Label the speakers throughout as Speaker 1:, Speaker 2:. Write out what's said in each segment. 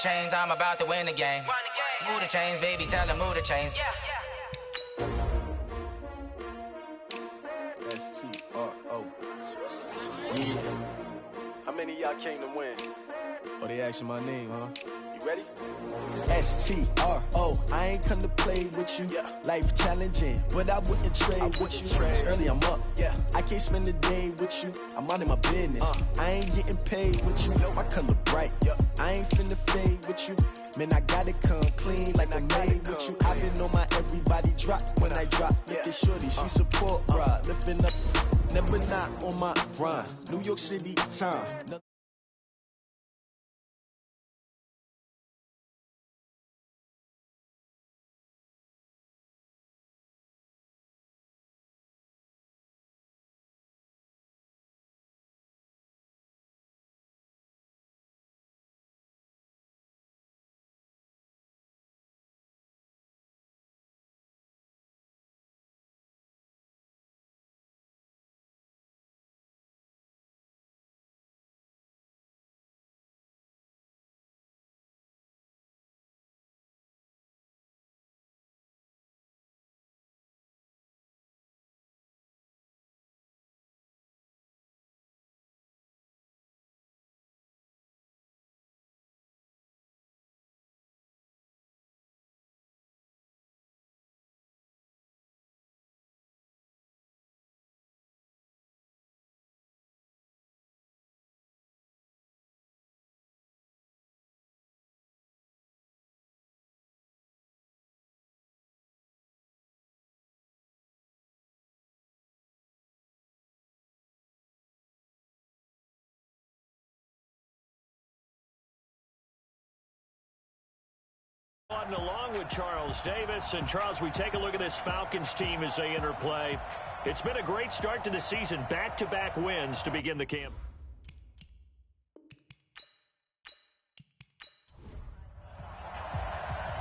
Speaker 1: chains, I'm about to win the game. Move the chains, baby, tell them move the chains.
Speaker 2: S-T-R-O. Yeah.
Speaker 3: How many of y'all came to win?
Speaker 2: Oh, they asking my name, huh?
Speaker 3: You ready?
Speaker 2: S-T-R-O. I ain't come to play with you. Life challenging, but I wouldn't trade with you. It's early, I'm up. I can't spend the day with you. I'm out of my business. I ain't getting paid with you. My color bright. I ain't finna fade with you. Man, I gotta come clean like I made with you. I've been on my everybody drop when I drop. Look at shorty, she support ride. Lifting up, never not on my grind. New York City time.
Speaker 4: Along with Charles Davis. And Charles, we take a look at this Falcons team as they interplay. It's been a great start to the season. Back-to-back wins to begin the camp.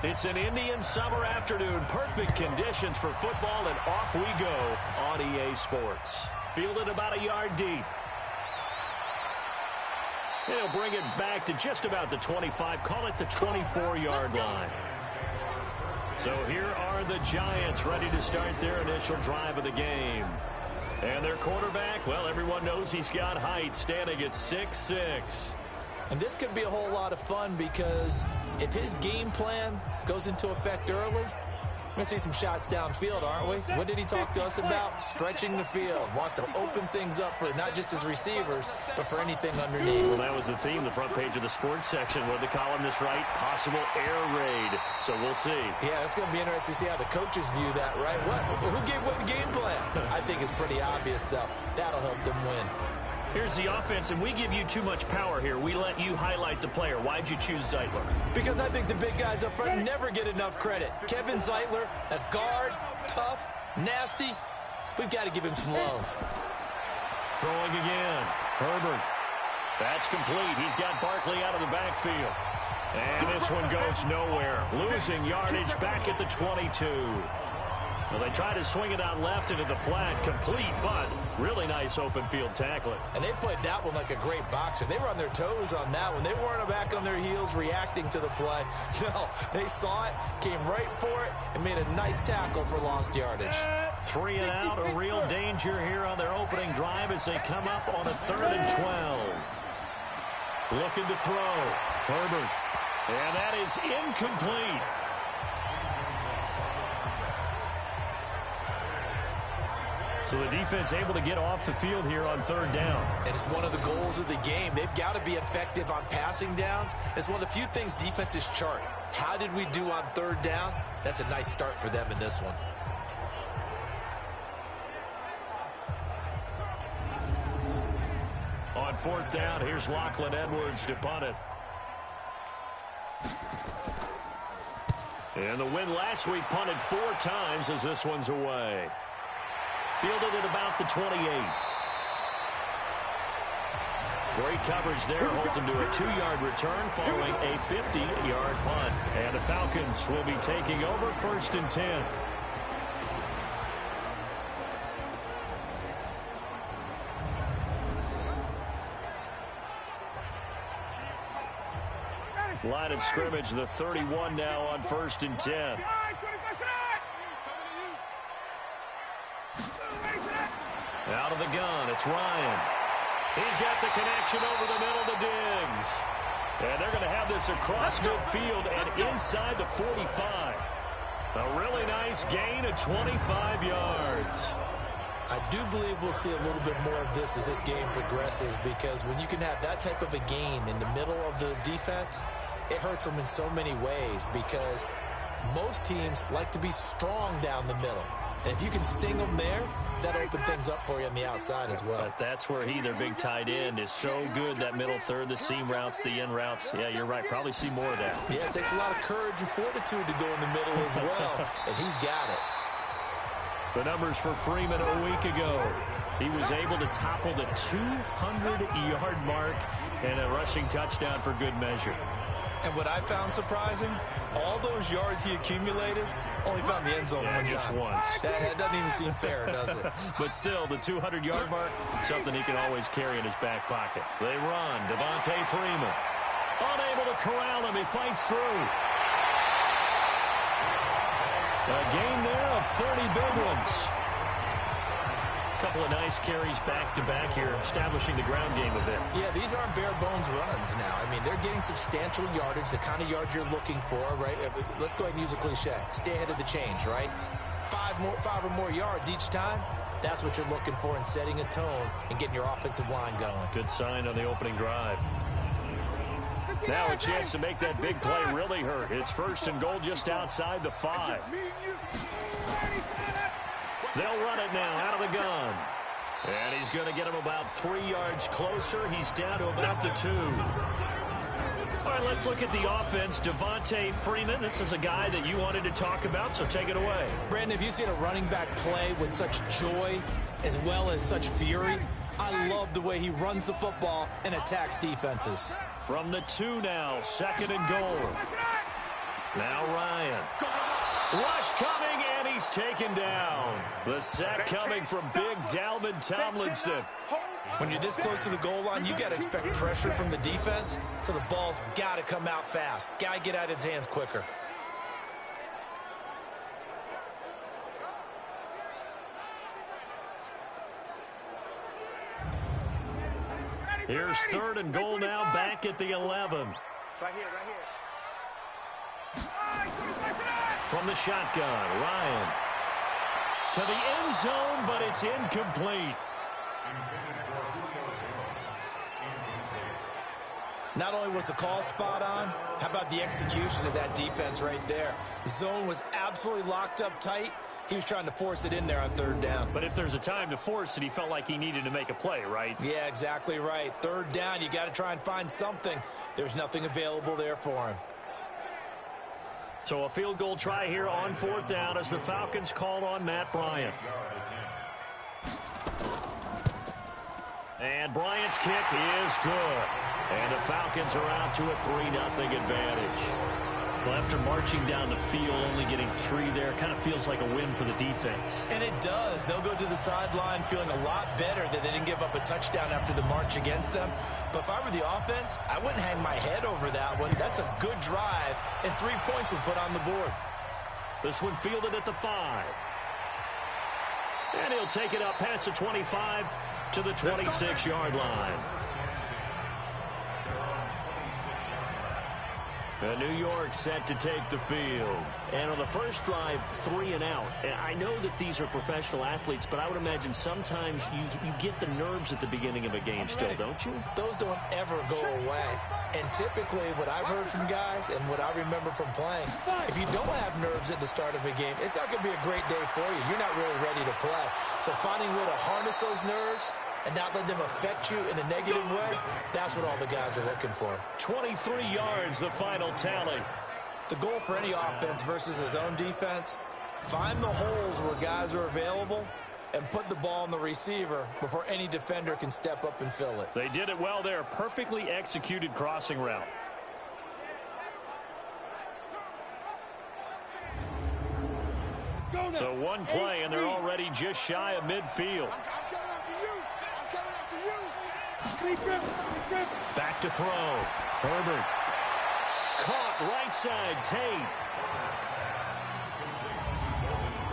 Speaker 4: It's an Indian summer afternoon. Perfect conditions for football, and off we go on EA Sports. Fielded about a yard deep. They'll bring it back to just about the 25, call it the 24-yard line. So here are the Giants ready to start their initial drive of the game. And their quarterback, well, everyone knows he's got height, standing at 6'6".
Speaker 5: And this could be a whole lot of fun because if his game plan goes into effect early, we're going to see some shots downfield, aren't we? What did he talk to us about? Stretching the field. Wants to open things up for not just his receivers, but for anything underneath.
Speaker 4: Well, that was the theme, the front page of the sports section. What the columnist write? Possible air raid. So we'll see.
Speaker 5: Yeah, it's going to be interesting to see how the coaches view that, right? Who gave away the game plan? I think it's pretty obvious, though. That'll help them win.
Speaker 4: Here's the offense, and we give you too much power here. We let you highlight the player. Why'd you choose Zeitler?
Speaker 5: Because I think the big guys up front never get enough credit. Kevin Zeitler, a guard, tough, nasty. We've got to give him some love.
Speaker 4: Throwing again. Herbert. That's complete. He's got Barkley out of the backfield. And this one goes nowhere. Losing yardage back at the 22. Well, they try to swing it out left into the flat. Complete, but really nice open field tackling.
Speaker 5: And they played that one like a great boxer. They were on their toes on that one. They weren't back on their heels reacting to the play. No, they saw it, came right for it, and made a nice tackle for lost yardage.
Speaker 4: 3 and out, a real danger here on their opening drive as they come up on a 3rd and 12. Looking to throw. Herbert. And that is incomplete. So the defense able to get off the field here on 3rd down.
Speaker 5: And it's one of the goals of the game. They've got to be effective on passing downs. It's one of the few things defenses chart. How did we do on 3rd down? That's a nice start for them in this one.
Speaker 4: On 4th down, here's Lachlan Edwards to punt it. And the win last week punted 4 times as this one's away. Fielded at about the 28. Great coverage there. Holds him to a 2-yard return following a 50-yard punt. And the Falcons will be taking over 1st and 10. Line of scrimmage, the 31 now on 1st and 10. Out of the gun, it's Ryan. He's got the connection over the middle to Diggs. And they're going to have this across midfield and inside the 45. A really nice gain of 25 yards.
Speaker 5: I do believe we'll see a little bit more of this as this game progresses, because when you can have that type of a gain in the middle of the defense, it hurts them in so many ways, because most teams like to be strong down the middle. And if you can sting them there, that opens things up for you on the outside as well.
Speaker 4: But that's where their big tight end, is so good, that middle third, the seam routes, the in routes. Yeah, you're right. Probably see more of that.
Speaker 5: Yeah, it takes a lot of courage and fortitude to go in the middle as well, and he's got it.
Speaker 4: The numbers for Freeman a week ago. He was able to topple the 200-yard mark and a rushing touchdown for good measure.
Speaker 5: And what I found surprising, all those yards he accumulated, only found the end zone one
Speaker 4: just
Speaker 5: time.
Speaker 4: Once.
Speaker 5: That doesn't even seem fair, does it?
Speaker 4: But still, the 200-yard mark, something he can always carry in his back pocket. They run. Devontae Freeman. Unable to corral him. He fights through. A gain there of 30 big ones. Couple of nice carries back-to-back here, establishing the ground game a bit.
Speaker 5: Yeah, these aren't bare-bones runs now. I mean, they're getting substantial yardage, the kind of yards you're looking for, right? Let's go ahead and use a cliche. Stay ahead of the change, right? Five or more yards each time. That's what you're looking for in setting a tone and getting your offensive line going.
Speaker 4: Good sign on the opening drive. Now a chance to make that big play really hurt. It's 1st and goal just outside the 5. They'll run it now out of the gun. And he's going to get him about 3 yards closer. He's down to about the 2. All right, let's look at the offense. Devontae Freeman, this is a guy that you wanted to talk about, so take it away.
Speaker 5: Brandon, have you seen a running back play with such joy as well as such fury? I love the way he runs the football and attacks defenses.
Speaker 4: From the 2 now, 2nd and goal. Now Ryan. Rush coming, and he's taken down. The sack coming from big Dalvin Tomlinson.
Speaker 5: When you're this close to the goal line, you got to expect pressure from the defense, so the ball's got to come out fast. Got to get out of his hands quicker.
Speaker 4: Here's 3rd and goal now, back at the 11.
Speaker 3: Right here, right here.
Speaker 4: From the shotgun, Ryan. To the end zone, but it's incomplete.
Speaker 5: Not only was the call spot on, how about the execution of that defense right there? The zone was absolutely locked up tight. He was trying to force it in there on 3rd down.
Speaker 4: But if there's a time to force it, he felt like he needed to make a play, right?
Speaker 5: Yeah, exactly right. 3rd down, you got to try and find something. There's nothing available there for him.
Speaker 4: So a field goal try here on 4th down as the Falcons called on Matt Bryant. And Bryant's kick is good. And the Falcons are out to a 3-0 advantage. Well, after marching down the field, only getting 3 there, kind of feels like a win for the defense.
Speaker 5: And it does. They'll go to the sideline feeling a lot better that they didn't give up a touchdown after the march against them. But if I were the offense, I wouldn't hang my head over that one. That's a good drive, and 3 points would put on the board.
Speaker 4: This one fielded at the 5. And he'll take it up past the 25 to the 26-yard line. New York set to take the field. And on the first drive, 3 and out. And I know that these are professional athletes, but I would imagine sometimes you get the nerves at the beginning of a game still, don't you?
Speaker 5: Those don't ever go away. And typically what I've heard from guys and what I remember from playing, if you don't have nerves at the start of a game, it's not going to be a great day for you. You're not really ready to play. So finding a way to harness those nerves and not let them affect you in a negative way, that's what all the guys are looking for.
Speaker 4: 23 yards, the final tally.
Speaker 5: The goal for any offense versus his own defense, find the holes where guys are available and put the ball on the receiver before any defender can step up and fill it.
Speaker 4: They did it well there. Perfectly executed crossing route. So one play, and they're already just shy of midfield. Back to throw. Herbert. Caught right side, Tate.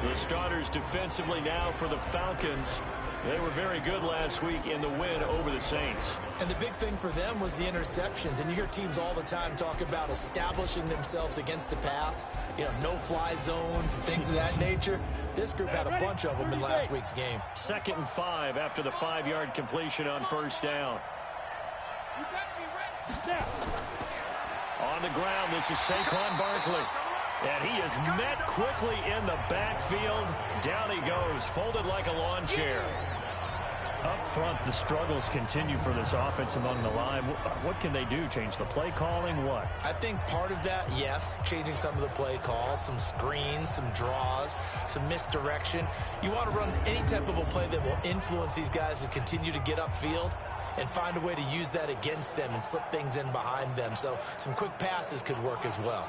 Speaker 4: The starters defensively now for the Falcons. They were very good last week in the win over the Saints.
Speaker 5: And the big thing for them was the interceptions. And you hear teams all the time talk about establishing themselves against the pass, you know, no-fly zones and things of that nature. This group had a bunch of them in last week's game.
Speaker 4: 2nd and 5 after the 5-yard completion on first down. On the ground, this is Saquon Barkley. And he is met quickly in the backfield. Down he goes, folded like a lawn chair. Up front, the struggles continue for this offense among the line. What can they do? Change the play calling? What?
Speaker 5: I think part of that, yes, changing some of the play calls, some screens, some draws, some misdirection. You want to run any type of a play that will influence these guys to continue to get upfield and find a way to use that against them and slip things in behind them. So some quick passes could work as well.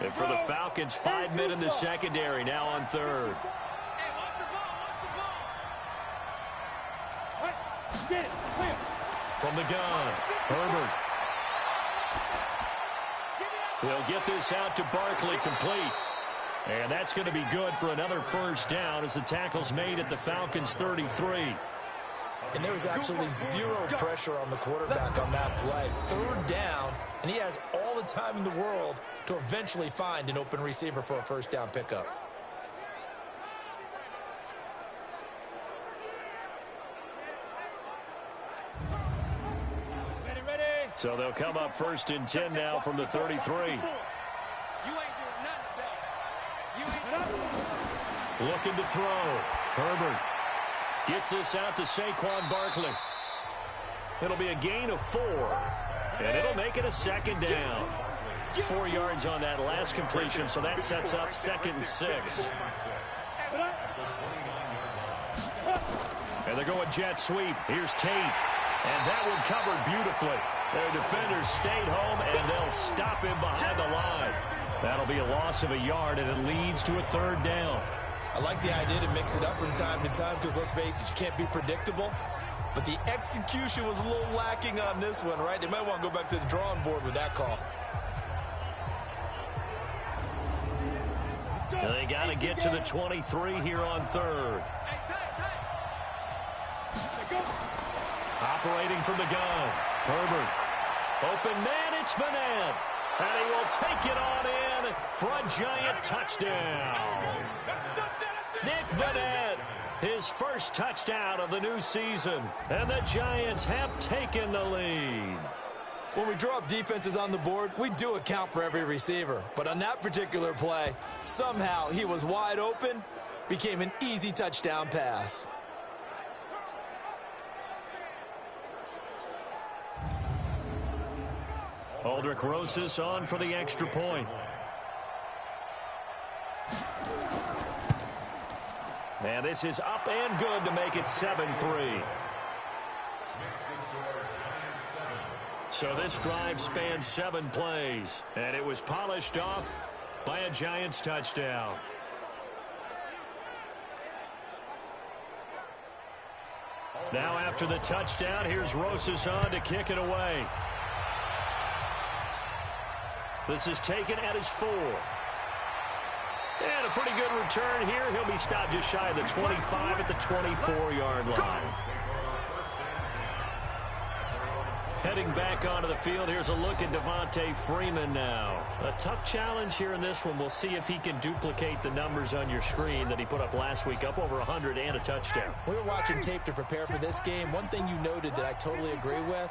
Speaker 4: And for the Falcons, 5 men in the secondary, now on third. From the gun, Herbert. They'll get this out to Barkley, complete. And that's going to be good for another first down as the tackle's made at the Falcons' 33.
Speaker 5: And there was absolutely zero pressure on the quarterback on that play. 3rd down, and he has all the time in the world to eventually find an open receiver for a first down pickup.
Speaker 4: So they'll come up 1st and 10 now from the 33. Looking to throw. Herbert gets this out to Saquon Barkley. It'll be a gain of 4, and it'll make it a 2nd down. 4 yards on that last completion, so that sets up 2nd and 6. And they're going jet sweep. Here's Tate, and that one covered beautifully. Their defenders stayed home, and they'll stop him behind the line. That'll be a loss of a yard, and it leads to a 3rd down.
Speaker 5: I like the idea to mix it up from time to time because, let's face it, you can't be predictable. But the execution was a little lacking on this one, right? They might want to go back to the drawing board with that call.
Speaker 4: They got to get to the 23 here on 3rd. Operating from the gun. Herbert. Open man, it's Vanette. And he will take it on in for a giant touchdown. Nick Vanette, his first touchdown of the new season. And the Giants have taken the lead.
Speaker 5: When we draw up defenses on the board, we do account for every receiver. But on that particular play, somehow he was wide open, became an easy touchdown pass.
Speaker 4: Aldrich Rosas on for the extra point. And this is up and good to make it 7-3. So this drive spans 7 plays, and it was polished off by a Giants touchdown. Now after the touchdown, here's Rosas on to kick it away. This is taken at his 4. And a pretty good return here. He'll be stopped just shy of the 25 at the 24-yard line. Heading back onto the field, here's a look at Devontae Freeman now. A tough challenge here in this one. We'll see if he can duplicate the numbers on your screen that he put up last week, up over 100 and a touchdown.
Speaker 5: We were watching tape to prepare for this game. One thing you noted that I totally agree with,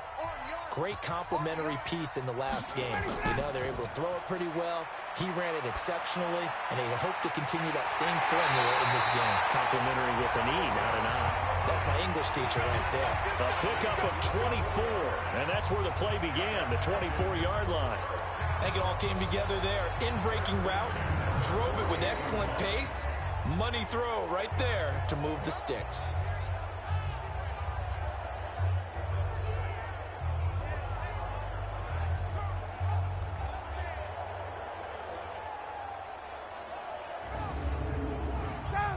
Speaker 5: great complementary piece in the last game. You know, they're able to throw it pretty well. He ran it exceptionally, and they hope to continue that same formula in this game.
Speaker 4: Complimentary with an E, not an I.
Speaker 5: That's my English teacher right there.
Speaker 4: A pickup of 24, and that's where the play began, the 24-yard line.
Speaker 5: I think it all came together there. In-breaking route, drove it with excellent pace. Money throw right there to move the sticks.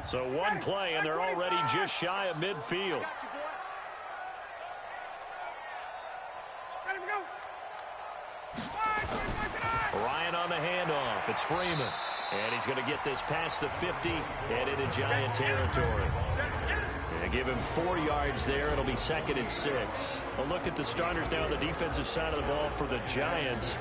Speaker 4: So one play, and they're already just shy of midfield. It's Freeman. And he's going to get this past the 50 and into Giant territory. And give him 4 yards there. It'll be 2nd and 6. A look at the starters now on the defensive side of the ball for the Giants.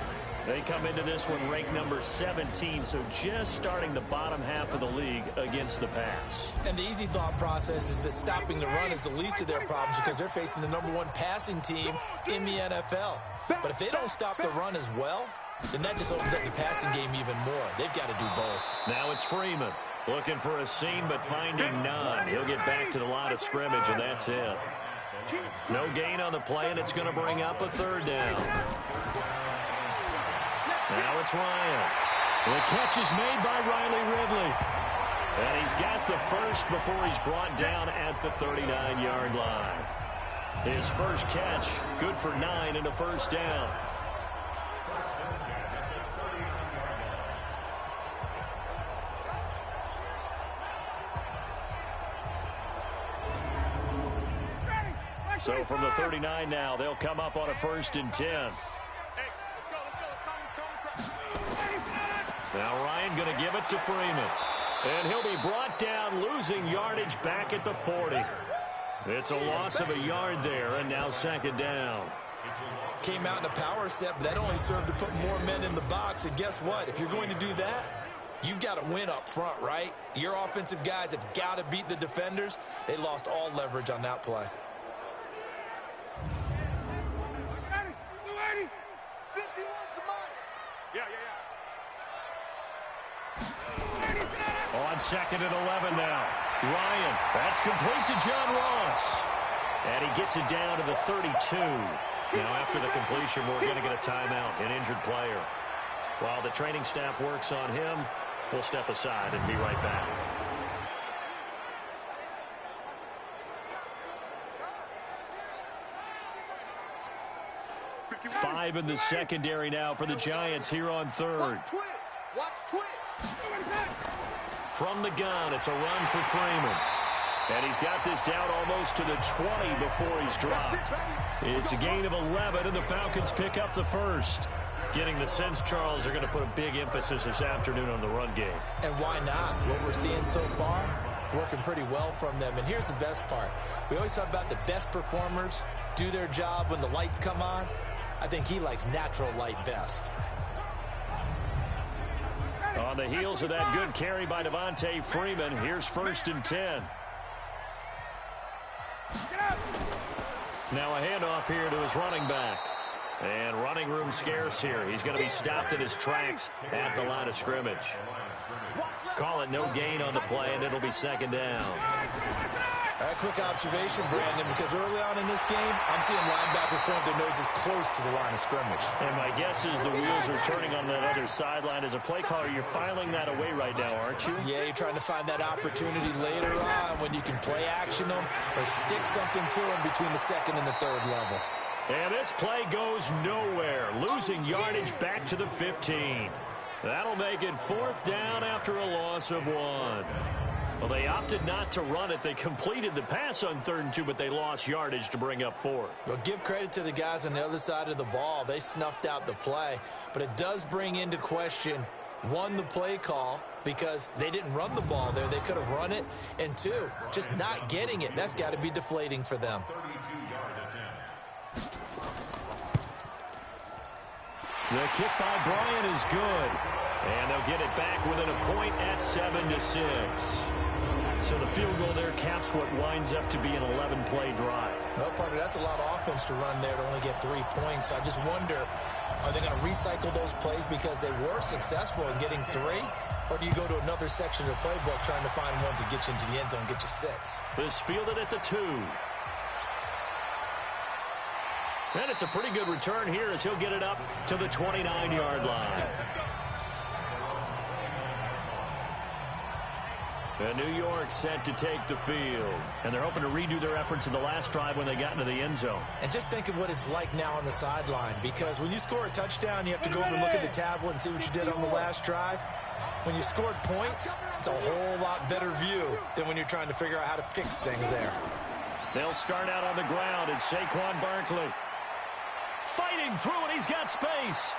Speaker 4: They come into this one ranked number 17, so just starting the bottom half of the league against the pass.
Speaker 5: And the easy thought process is that stopping the run is the least of their problems because they're facing the #1 passing team in the NFL. But if they don't stop the run as well, then that just opens up the passing game even more. They've got to do both.
Speaker 4: Now it's Freeman looking for a seam but finding none. He'll get back to the line of scrimmage, and that's it. No gain on the play, and it's going to bring up a 3rd down. Now it's Ryan. The catch is made by Riley Ridley. And he's got the first before he's brought down at the 39-yard line. His first catch, good for 9 and a 1st down. So from the 39 now, they'll come up on a 1st and 10. Now Ryan going to give it to Freeman. And he'll be brought down, losing yardage back at the 40. It's a loss of a yard there, and now 2nd down.
Speaker 5: Came out in a power set, but that only served to put more men in the box. And guess what? If you're going to do that, you've got to win up front, right? Your offensive guys have got to beat the defenders. They lost all leverage on that play.
Speaker 4: On 2nd and 11 now. Ryan, that's complete to John Ross. And he gets it down to the 32. Now after the completion, we're going to get a timeout, an injured player. While the training staff works on him, we'll step aside and be right back. Five in the secondary now for the Giants here on 3rd.
Speaker 3: Watch twitch.
Speaker 4: From the gun, it's a run for Freeman. And he's got this down almost to the 20 before he's dropped. It's a gain of 11, and the Falcons pick up the 1st. Getting the sense, Charles, they're going to put a big emphasis this afternoon on the run game.
Speaker 5: And why not? What we're seeing so far, it's working pretty well from them. And here's the best part. We always talk about the best performers do their job when the lights come on. I think he likes natural light best.
Speaker 4: On the heels of that good carry by Devontae Freeman, here's 1st and 10. Now a handoff here to his running back. And running room scarce here. He's going to be stopped in his tracks at the line of scrimmage. Call it no gain on the play, and it'll be 2nd down.
Speaker 5: A quick observation, Brandon, because early on in this game, I'm seeing linebackers point their noses close to the line of scrimmage.
Speaker 4: And my guess is the wheels are turning on that other sideline. As a play caller, you're filing that away right now, aren't you?
Speaker 5: Yeah, you're trying to find that opportunity later on when you can play action them or stick something to them between the 2nd and the 3rd level.
Speaker 4: And this play goes nowhere, losing yardage back to the 15. That'll make it 4th down after a loss of 1. Well, they opted not to run it. They completed the pass on 3rd and 2, but they lost yardage to bring up 4th.
Speaker 5: Well, give credit to the guys on the other side of the ball. They snuffed out the play, but it does bring into question, 1, the play call, because they didn't run the ball there. They could have run it. And 2, just not getting it. That's got to be deflating for them.
Speaker 4: The kick by Bryant is good. And they'll get it back within a point at 7-6. So the field goal there caps what winds up to be an 11-play drive.
Speaker 5: Well, partner, that's a lot of offense to run there to only get 3 points. So I just wonder, are they going to recycle those plays because they were successful in getting 3? Or do you go to another section of the playbook trying to find ones that get you into the end zone and get you 6?
Speaker 4: This fielded at the 2. And it's a pretty good return here as he'll get it up to the 29-yard line. And New York set to take the field. And they're hoping to redo their efforts in the last drive when they got into the end zone.
Speaker 5: And just think of what it's like now on the sideline. Because when you score a touchdown, you have to go over and look at the tablet and see what you did on the last drive. When you scored points, it's a whole lot better view than when you're trying to figure out how to fix things there.
Speaker 4: They'll start out on the ground. It's Saquon Barkley. Fighting through it. He's got space.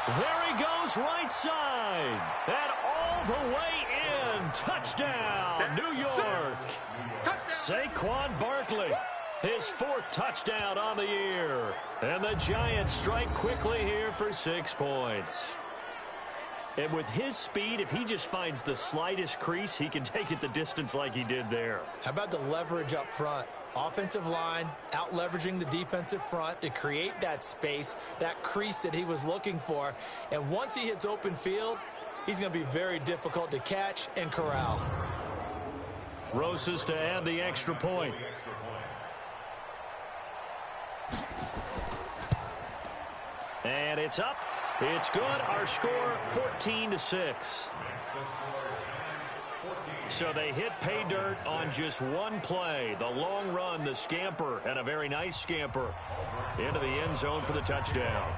Speaker 4: There he goes right side. And all the way in. Touchdown, New York. Saquon Barkley. His 4th touchdown on the year. And the Giants strike quickly here for 6 points. And with his speed, if he just finds the slightest crease, he can take it the distance like he did there.
Speaker 5: How about the leverage up front? Offensive line out-leveraging the defensive front to create that space, that crease that he was looking for. And once he hits open field, he's going to be very difficult to catch and corral.
Speaker 4: Rosas to add the extra point. And it's up. It's good. Our score, 14-6. So they hit pay dirt on just one play. The long run, the scamper, and a very nice scamper into the end zone for the touchdown.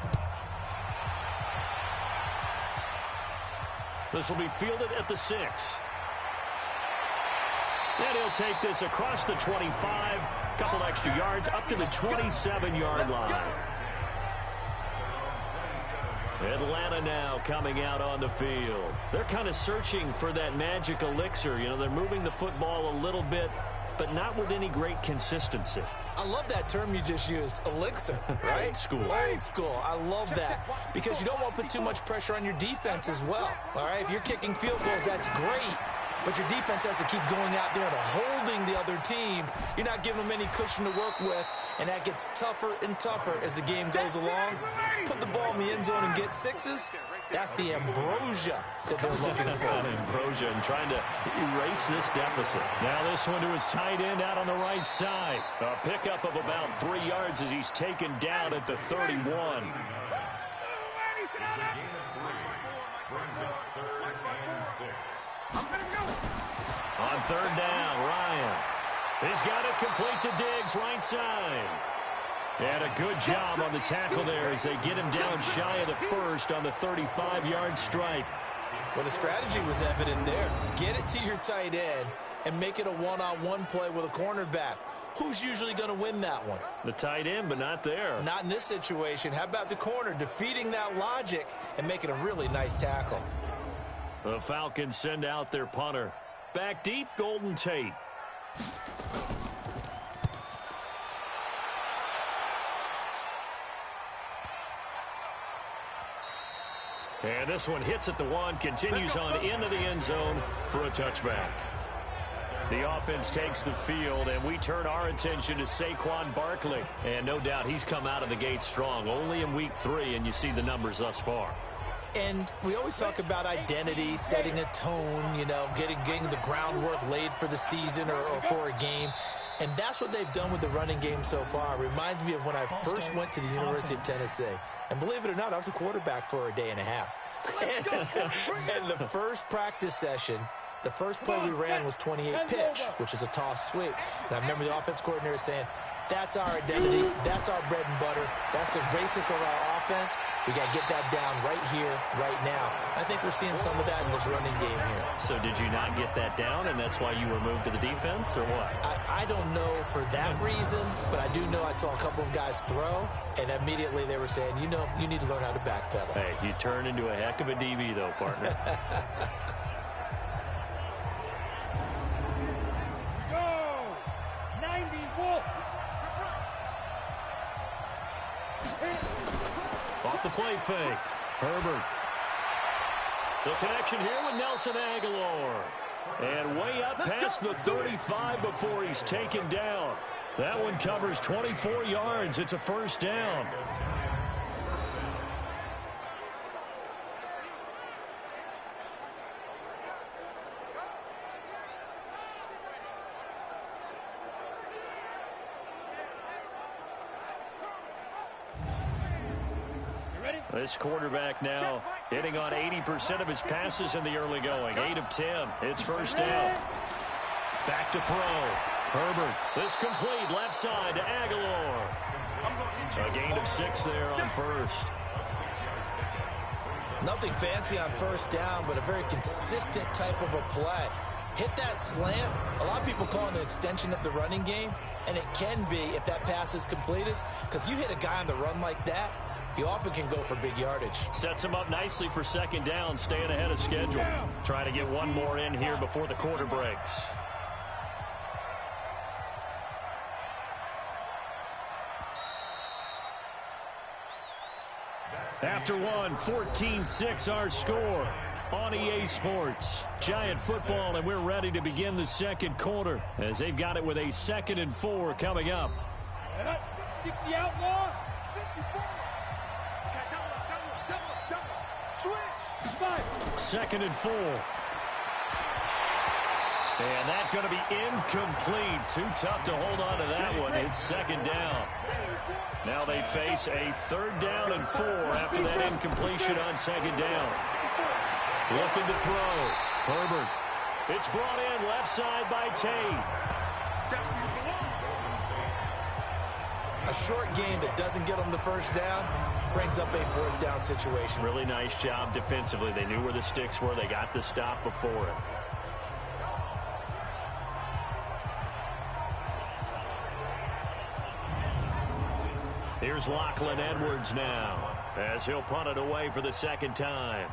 Speaker 4: This will be fielded at the 6. And he'll take this across the 25, couple extra yards, up to the 27-yard line. Atlanta now coming out on the field. They're kind of searching for that magic elixir. You know, they're moving the football a little bit, but not with any great consistency.
Speaker 5: I love that term you just used, elixir, right?
Speaker 4: Old school.
Speaker 5: Old school. I love that because you don't want to put too much pressure on your defense as well. All right, if you're kicking field goals, that's great. But your defense has to keep going out there and holding the other team. You're not giving them any cushion to work with, and that gets tougher and tougher as the game goes along. Put the ball in the end zone and get 6s. That's the ambrosia that they're looking for.
Speaker 4: Ambrosia and trying to erase this deficit. Now this one to his tight end out on the right side. A pickup of about 3 yards as he's taken down at the 31. On 3rd down, Ryan. He's got it complete to Diggs, right side. And a good job on the tackle there as they get him down shy of the 1st on the 35-yard stripe.
Speaker 5: Well, the strategy was evident there. Get it to your tight end and make it a one-on-one play with a cornerback. Who's usually going to win that one?
Speaker 4: The tight end, but not there.
Speaker 5: Not in this situation. How about the corner defeating that logic and making a really nice tackle?
Speaker 4: The Falcons send out their punter. Back deep, Golden Tate. And this one hits at the 1, continues on into the end zone for a touchback. The offense takes the field, and we turn our attention to Saquon Barkley. And no doubt he's come out of the gate strong, only in week 3, and you see the numbers thus far.
Speaker 5: And we always talk about identity, setting a tone, you know, getting the groundwork laid for the season or for a game. And that's what they've done with the running game so far. It reminds me of when I first went to the University of Tennessee. And believe it or not, I was a quarterback for a day and a half. And the first practice session, the first play we ran was 28 pitch, which is a toss sweep. And I remember the offense coordinator saying, that's our identity. That's our bread and butter. That's the basis of our offense. We got to get that down right here, right now. I think we're seeing some of that in this running game here.
Speaker 4: So did you not get that down, and that's why you were moved to the defense, or what?
Speaker 5: I don't know for that reason, but I do know I saw a couple of guys throw, and immediately they were saying, you know, you need to learn how to backpedal.
Speaker 4: Hey, you turn into a heck of a DB, though, partner. Off the play fake. Herbert. The connection here with Nelson Aguilar. And way up past the 35 before he's taken down. That one covers 24 yards. It's a first down. This quarterback now hitting on 80% of his passes in the early going. 8 of 10. It's first down. Back to throw. Herbert. This complete left side to Aguilar. A gain of 6 there on first.
Speaker 5: Nothing fancy on first down, but a very consistent type of a play. Hit that slant. A lot of people call it an extension of the running game, and it can be if that pass is completed, because you hit a guy on the run like that, he often can go for big yardage.
Speaker 4: Sets him up nicely for second down, staying ahead of schedule. Trying to get one more in here before the quarter breaks. After one, 14-6 our score on EA Sports. Giant football, and we're ready to begin the second quarter as they've got it with a 2nd and 4 coming up.
Speaker 3: 60 outlaw. 54. Switch.
Speaker 4: 2nd and 4. And that's going to be incomplete. Too tough to hold on to that one. It's second down. Now they face a 3rd down and 4 after that incompletion on second down. Looking to throw. Herbert. It's brought in left side by Tate.
Speaker 5: A short game that doesn't get them the first down brings up a 4th down situation.
Speaker 4: Really nice job defensively. They knew where the sticks were. They got the stop before it. Here's Lachlan Edwards now as he'll punt it away for the 2nd time.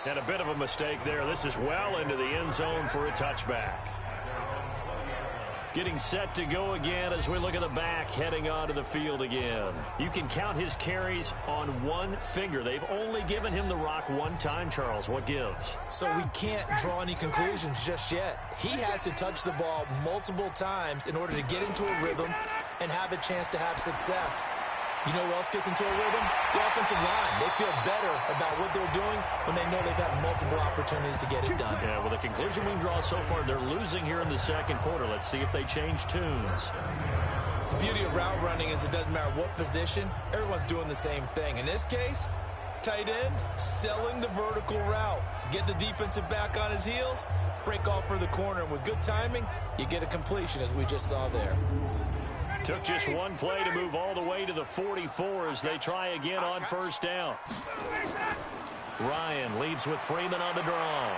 Speaker 4: And a bit of a mistake there. This is well into the end zone for a touchback. Getting set to go again as we look at the back heading onto the field again. You can count his carries on one finger. They've only given him the rock one time, Charles. What gives?
Speaker 5: So we can't draw any conclusions just yet. He has to touch the ball multiple times in order to get into a rhythm and have a chance to have success. You know who else gets into a rhythm? The offensive line. They feel better about what they're doing when they know they've had multiple opportunities to get it done.
Speaker 4: Yeah, well, the conclusion we can draw so far, they're losing here in the second quarter. Let's see if they change tunes.
Speaker 5: The beauty of route running is it doesn't matter what position. Everyone's doing the same thing. In this case, tight end, selling the vertical route. Get the defensive back on his heels, break off for the corner. And with good timing, you get a completion, as we just saw there.
Speaker 4: Took just one play to move all the way to the 44 as they try again on first down. Ryan leads with Freeman on the draw.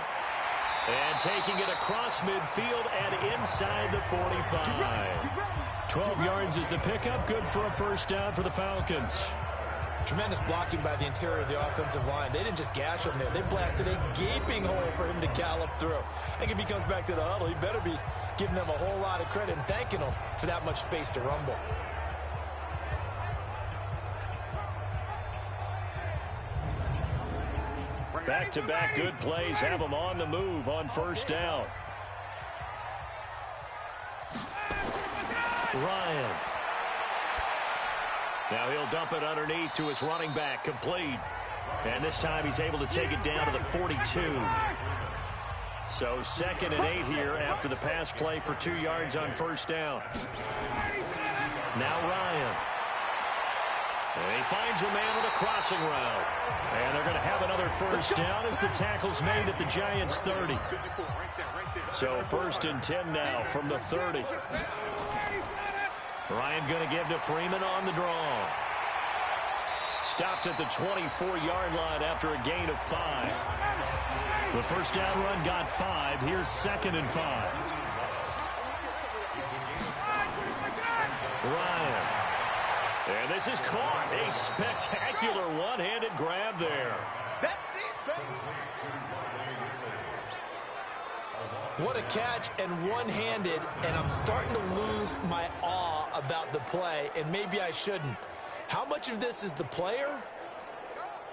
Speaker 4: And taking it across midfield and inside the 45. 12 yards is the pickup. Good for a first down for the Falcons.
Speaker 5: Tremendous blocking by the interior of the offensive line. They didn't just gash him there. They blasted a gaping hole for him to gallop through. I think if he comes back to the huddle, he better be giving them a whole lot of credit and thanking them for that much space to rumble.
Speaker 4: Back-to-back good plays have them on the move on first down. Ryan. Now he'll dump it underneath to his running back, complete. And this time he's able to take it down to the 42. So 2nd and 8 here after the pass play for 2 yards on first down. Now Ryan. And he finds a man with a crossing route. And they're going to have another first down as the tackle's made at the Giants' 30. So 1st and 10 now from the 30. Ryan going to give to Freeman on the draw. Stopped at the 24-yard line after a gain of 5. The first down run got 5. Here's 2nd and 5. Ryan. And this is caught. A spectacular one-handed grab there.
Speaker 3: That's it, baby.
Speaker 5: What a catch, and one-handed, and I'm starting to lose my awe about the play, and maybe I shouldn't. How much of this is the player?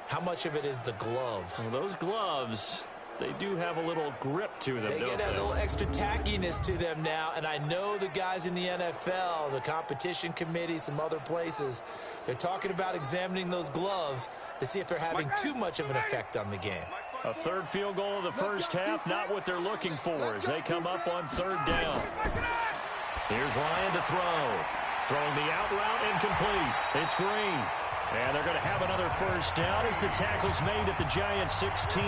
Speaker 5: How much of it is the glove?
Speaker 4: Well, those gloves, they do have a little grip to them,
Speaker 5: They
Speaker 4: don't
Speaker 5: get that little extra tackiness to them now, and I know the guys in the NFL, the competition committee, some other places, they're talking about examining those gloves to see if they're having too much of an effect on the game.
Speaker 4: A 3rd field goal of the first half, not what they're looking for as they come up on 3rd down. Here's Ryan to throw. Throwing the out route incomplete. It's Green. And they're going to have another first down as the tackle's made at the Giants' 16.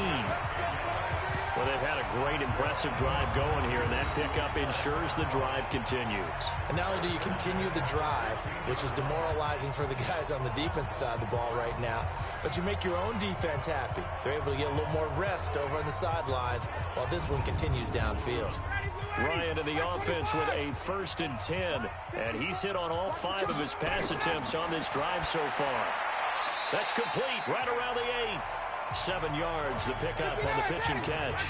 Speaker 4: Well, they've had a great, impressive drive going here, and that pickup ensures the drive continues.
Speaker 5: And not only do you continue the drive, which is demoralizing for the guys on the defensive side of the ball right now, but you make your own defense happy. They're able to get a little more rest over on the sidelines while this one continues downfield.
Speaker 4: Ryan in the offense with a 1st and 10, and he's hit on all 5 of his pass attempts on this drive so far. That's complete right around the 8. 7 yards, the pickup on the pitch and catch.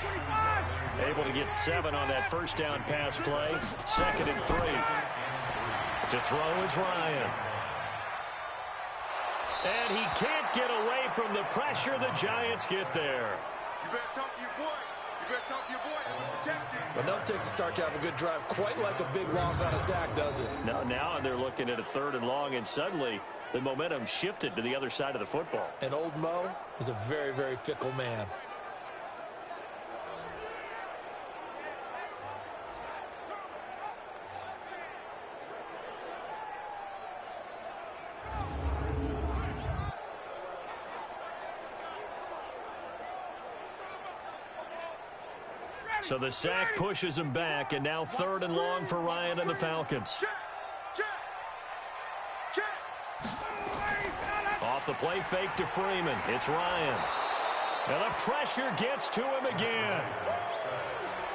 Speaker 4: Able to get 7 on that first down pass play. 2nd and 3. To throw is Ryan. And he can't get away from the pressure. The Giants get there.
Speaker 3: You better talk to your boy. You better talk to your boy. Protect him.
Speaker 5: But enough takes to start to have a good drive, quite like a big loss on a sack, does it?
Speaker 4: No, now they're looking at a 3rd and long, and suddenly the momentum shifted to the other side of the football.
Speaker 5: And old Mo is a very, very fickle man.
Speaker 4: So the sack pushes him back, and now 3rd and long for Ryan and the Falcons. Off the play fake to Freeman. It's Ryan. And the pressure gets to him again.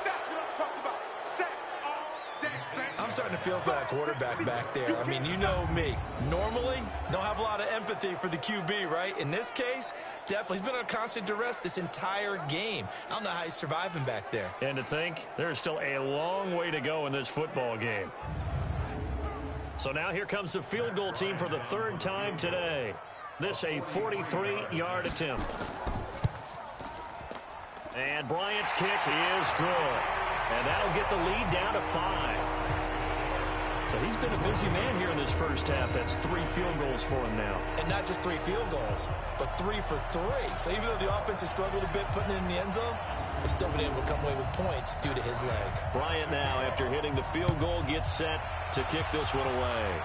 Speaker 3: That's what I'm talking about. Sacks all day, baby.
Speaker 5: I'm starting to feel for that quarterback back there. I mean, you know me. Normally, don't have a lot of empathy for the QB, right? In this case, definitely. He's been on constant duress this entire game. I don't know how he's surviving back there.
Speaker 4: And to think, there's still a long way to go in this football game. So now here comes the field goal team for the 3rd time today. This a 43-yard attempt. And Bryant's kick is good. And that'll get the lead down to 5. So he's been a busy man here in this first half. That's 3 field goals for him now.
Speaker 5: And not just 3 field goals, but 3 for 3. So even though the offense has struggled a bit putting it in the end zone, they've still been able to come away with points due to his leg.
Speaker 4: Bryant now, after hitting the field goal, gets set to kick this one away.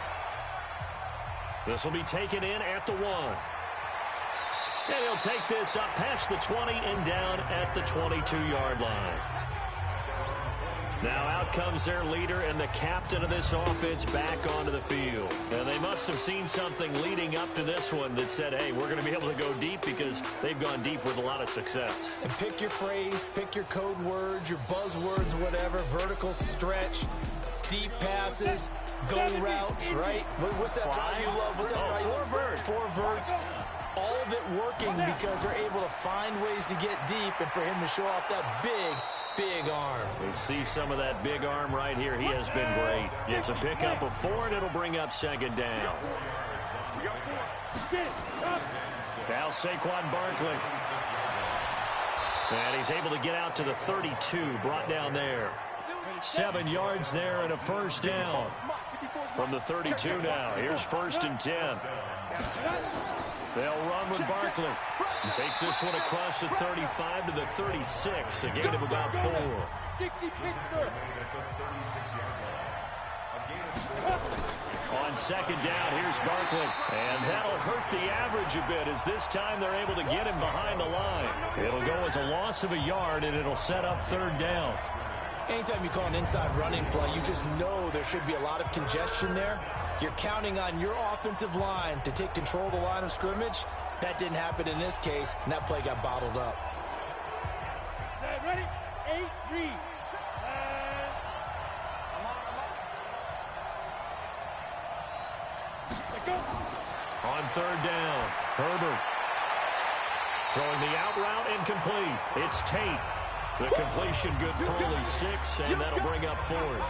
Speaker 4: This will be taken in at the 1. And he'll take this up past the 20 and down at the 22-yard line. Now out comes their leader and the captain of this offense back onto the field. And they must have seen something leading up to this one that said, hey, we're going to be able to go deep, because they've gone deep with a lot of success.
Speaker 5: And pick your phrase, pick your code words, your buzzwords, whatever, vertical stretch, deep passes, go routes, right? What's that route you love? What's that route you love? 4 verts. All of it working because they're able to find ways to get deep and for him to show off that big arm.
Speaker 4: We see some of that big arm right here. He has been great. It's a pickup of 4, and it'll bring up 2nd down. Now Saquon Barkley. And he's able to get out to the 32, brought down there. 7 yards there and a 1st down. From the 32 now. Here's 1st and 10. They'll run with Barkley. He takes this one across the 35 to the 36. A gain of about 4.
Speaker 3: 60 Pittsburgh.
Speaker 4: On 2nd down, here's Barkley. And that'll hurt the average a bit, as this time they're able to get him behind the line. It'll go as a loss of a yard, and it'll set up 3rd down.
Speaker 5: Anytime you call an inside running play, you just know there should be a lot of congestion there. You're counting on your offensive line to take control of the line of scrimmage. That didn't happen in this case, and that play got bottled up.
Speaker 3: Ready? 8-3.
Speaker 4: On 3rd down, Herbert. Throwing the out route incomplete. It's Tate. The completion good for only 6, and that'll bring up 4th.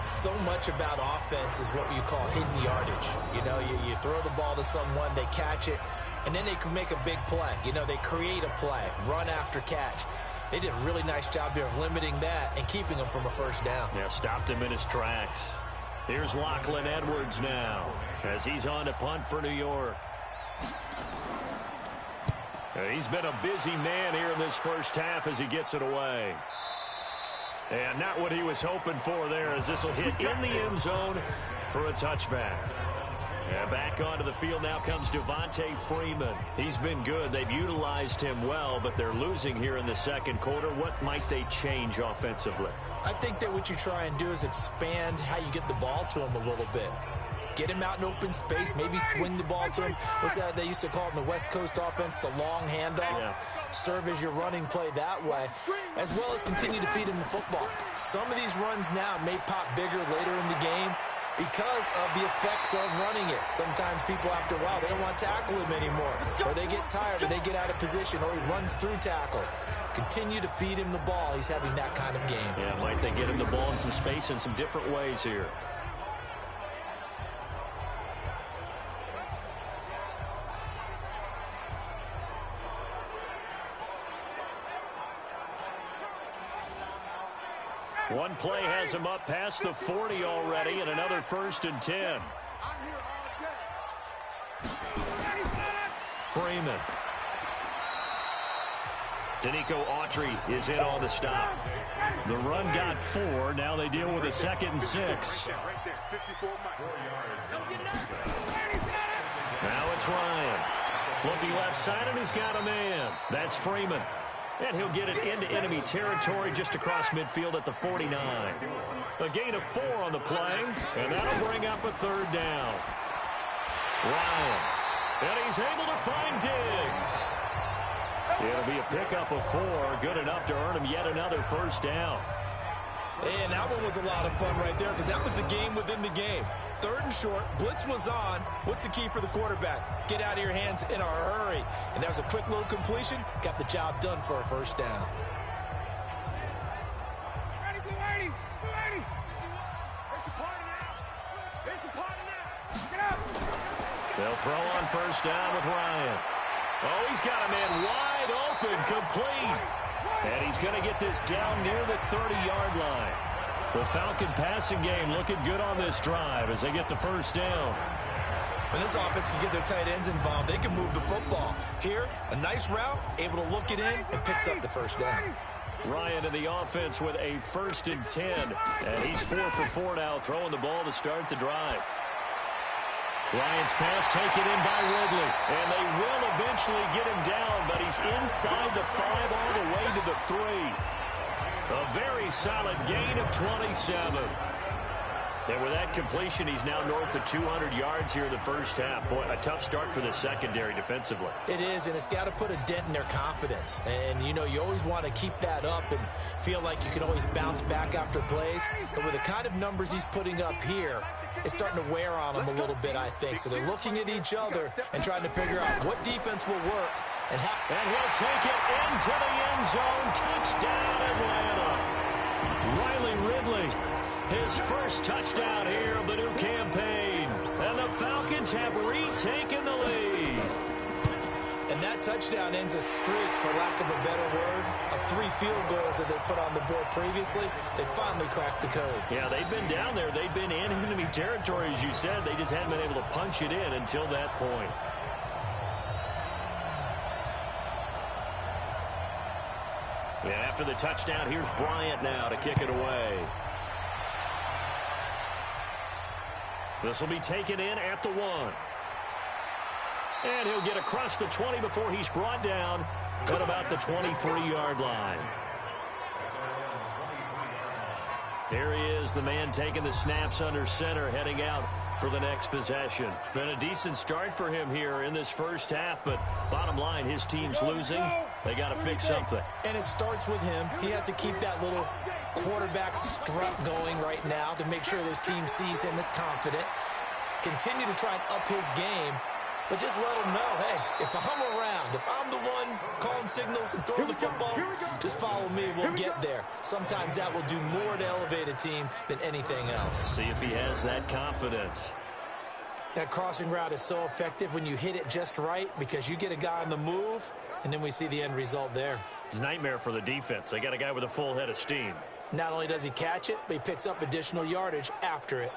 Speaker 5: So much about offense is what you call hidden yardage. You know, you throw the ball to someone, they catch it, and then they can make a big play. You know, they create a play, run after catch. They did a really nice job there of limiting that and keeping him from a 1st down.
Speaker 4: Yeah, stopped him in his tracks. Here's Lachlan Edwards now as he's on to punt for New York. He's been a busy man here in this first half as he gets it away. And not what he was hoping for there, as this will hit in the end zone for a touchback. And back onto the field now comes Devontae Freeman. He's been good. They've utilized him well, but they're losing here in the second quarter. What might they change offensively?
Speaker 5: I think that what you try and do is expand how you get the ball to him a little bit. Get him out in open space, maybe swing the ball to him. What's that they used to call it in the West Coast offense, the long handoff? Yeah. Serve as your running play that way, as well as continue to feed him the football. Some of these runs now may pop bigger later in the game because of the effects of running it. Sometimes people, after a while, they don't want to tackle him anymore, or they get tired, or they get out of position, or he runs through tackles. Continue to feed him the ball. He's having that kind of game.
Speaker 4: Yeah, might they get him the ball in some space in some different ways here. One play has him up past the 40 already, and another 1st and 10. Freeman. Danico Autry is in on the stop. The run got 4. Now they deal with a 2nd and 6. Now it's Ryan. Looking left side, and he's got a man. That's Freeman. And he'll get it into enemy territory just across midfield at the 49. A gain of 4 on the play, and that'll bring up a 3rd down. Ryan. And he's able to find Diggs. It'll be a pickup of 4, good enough to earn him yet another 1st down.
Speaker 5: And that one was a lot of fun right there because that was the game within the game. 3rd and short, blitz was on. What's the key for the quarterback? Get out of your hands in a hurry. And that was a quick little completion. Got the job done for a 1st down.
Speaker 4: They'll throw on 1st down with Ryan. Oh, he's got a man wide open, complete. And he's going to get this down near the 30-yard line. The Falcon passing game looking good on this drive as they get the 1st down.
Speaker 5: When this offense can get their tight ends involved, they can move the football. Here, a nice route, able to look it in, and picks up the 1st down.
Speaker 4: Ryan in the offense with a 1st and 10. And he's 4 for 4 now, throwing the ball to start the drive. Ryan's pass taken in by Ridley. And they will eventually get him down, but he's inside the 5 all the way to the 3. A very solid gain of 27. And with that completion, he's now north of 200 yards here in the 1st half. Boy, a tough start for the secondary defensively.
Speaker 5: It is, and it's got to put a dent in their confidence. And, you know, you always want to keep that up and feel like you can always bounce back after plays. But with the kind of numbers he's putting up here, it's starting to wear on them a little bit, I think. So they're looking at each other and trying to figure out what defense will work. And
Speaker 4: he'll take it into the end zone. Touchdown, Atlanta. Riley Ridley, his 1st touchdown here of the new campaign. And the Falcons have retaken the lead.
Speaker 5: And that touchdown ends a streak, for lack of a better word, of 3 field goals that they put on the board previously. They finally cracked the code.
Speaker 4: Yeah, they've been down there. They've been in enemy territory, as you said. They just hadn't been able to punch it in until that point. And after the touchdown, here's Bryant now to kick it away. This will be taken in at the 1. And he'll get across the 20 before he's brought down at about the 23-yard line. Here he is, the man taking the snaps under center, heading out for the next possession. Been a decent start for him here in this 1st half, but bottom line, his team's losing. They got to fix something.
Speaker 5: And it starts with him. He has to keep that little quarterback strut going right now to make sure his team sees him as confident. Continue to try and up his game, but just let him know, hey, if I'm around, if I'm the one calling signals and throwing the football, just follow me, we'll get there. Sometimes that will do more to elevate a team than anything else.
Speaker 4: See if he has that confidence.
Speaker 5: That crossing route is so effective when you hit it just right because you get a guy on the move, and then we see the end result there.
Speaker 4: It's a nightmare for the defense. They got a guy with a full head of steam.
Speaker 5: Not only does he catch it, but he picks up additional yardage after it.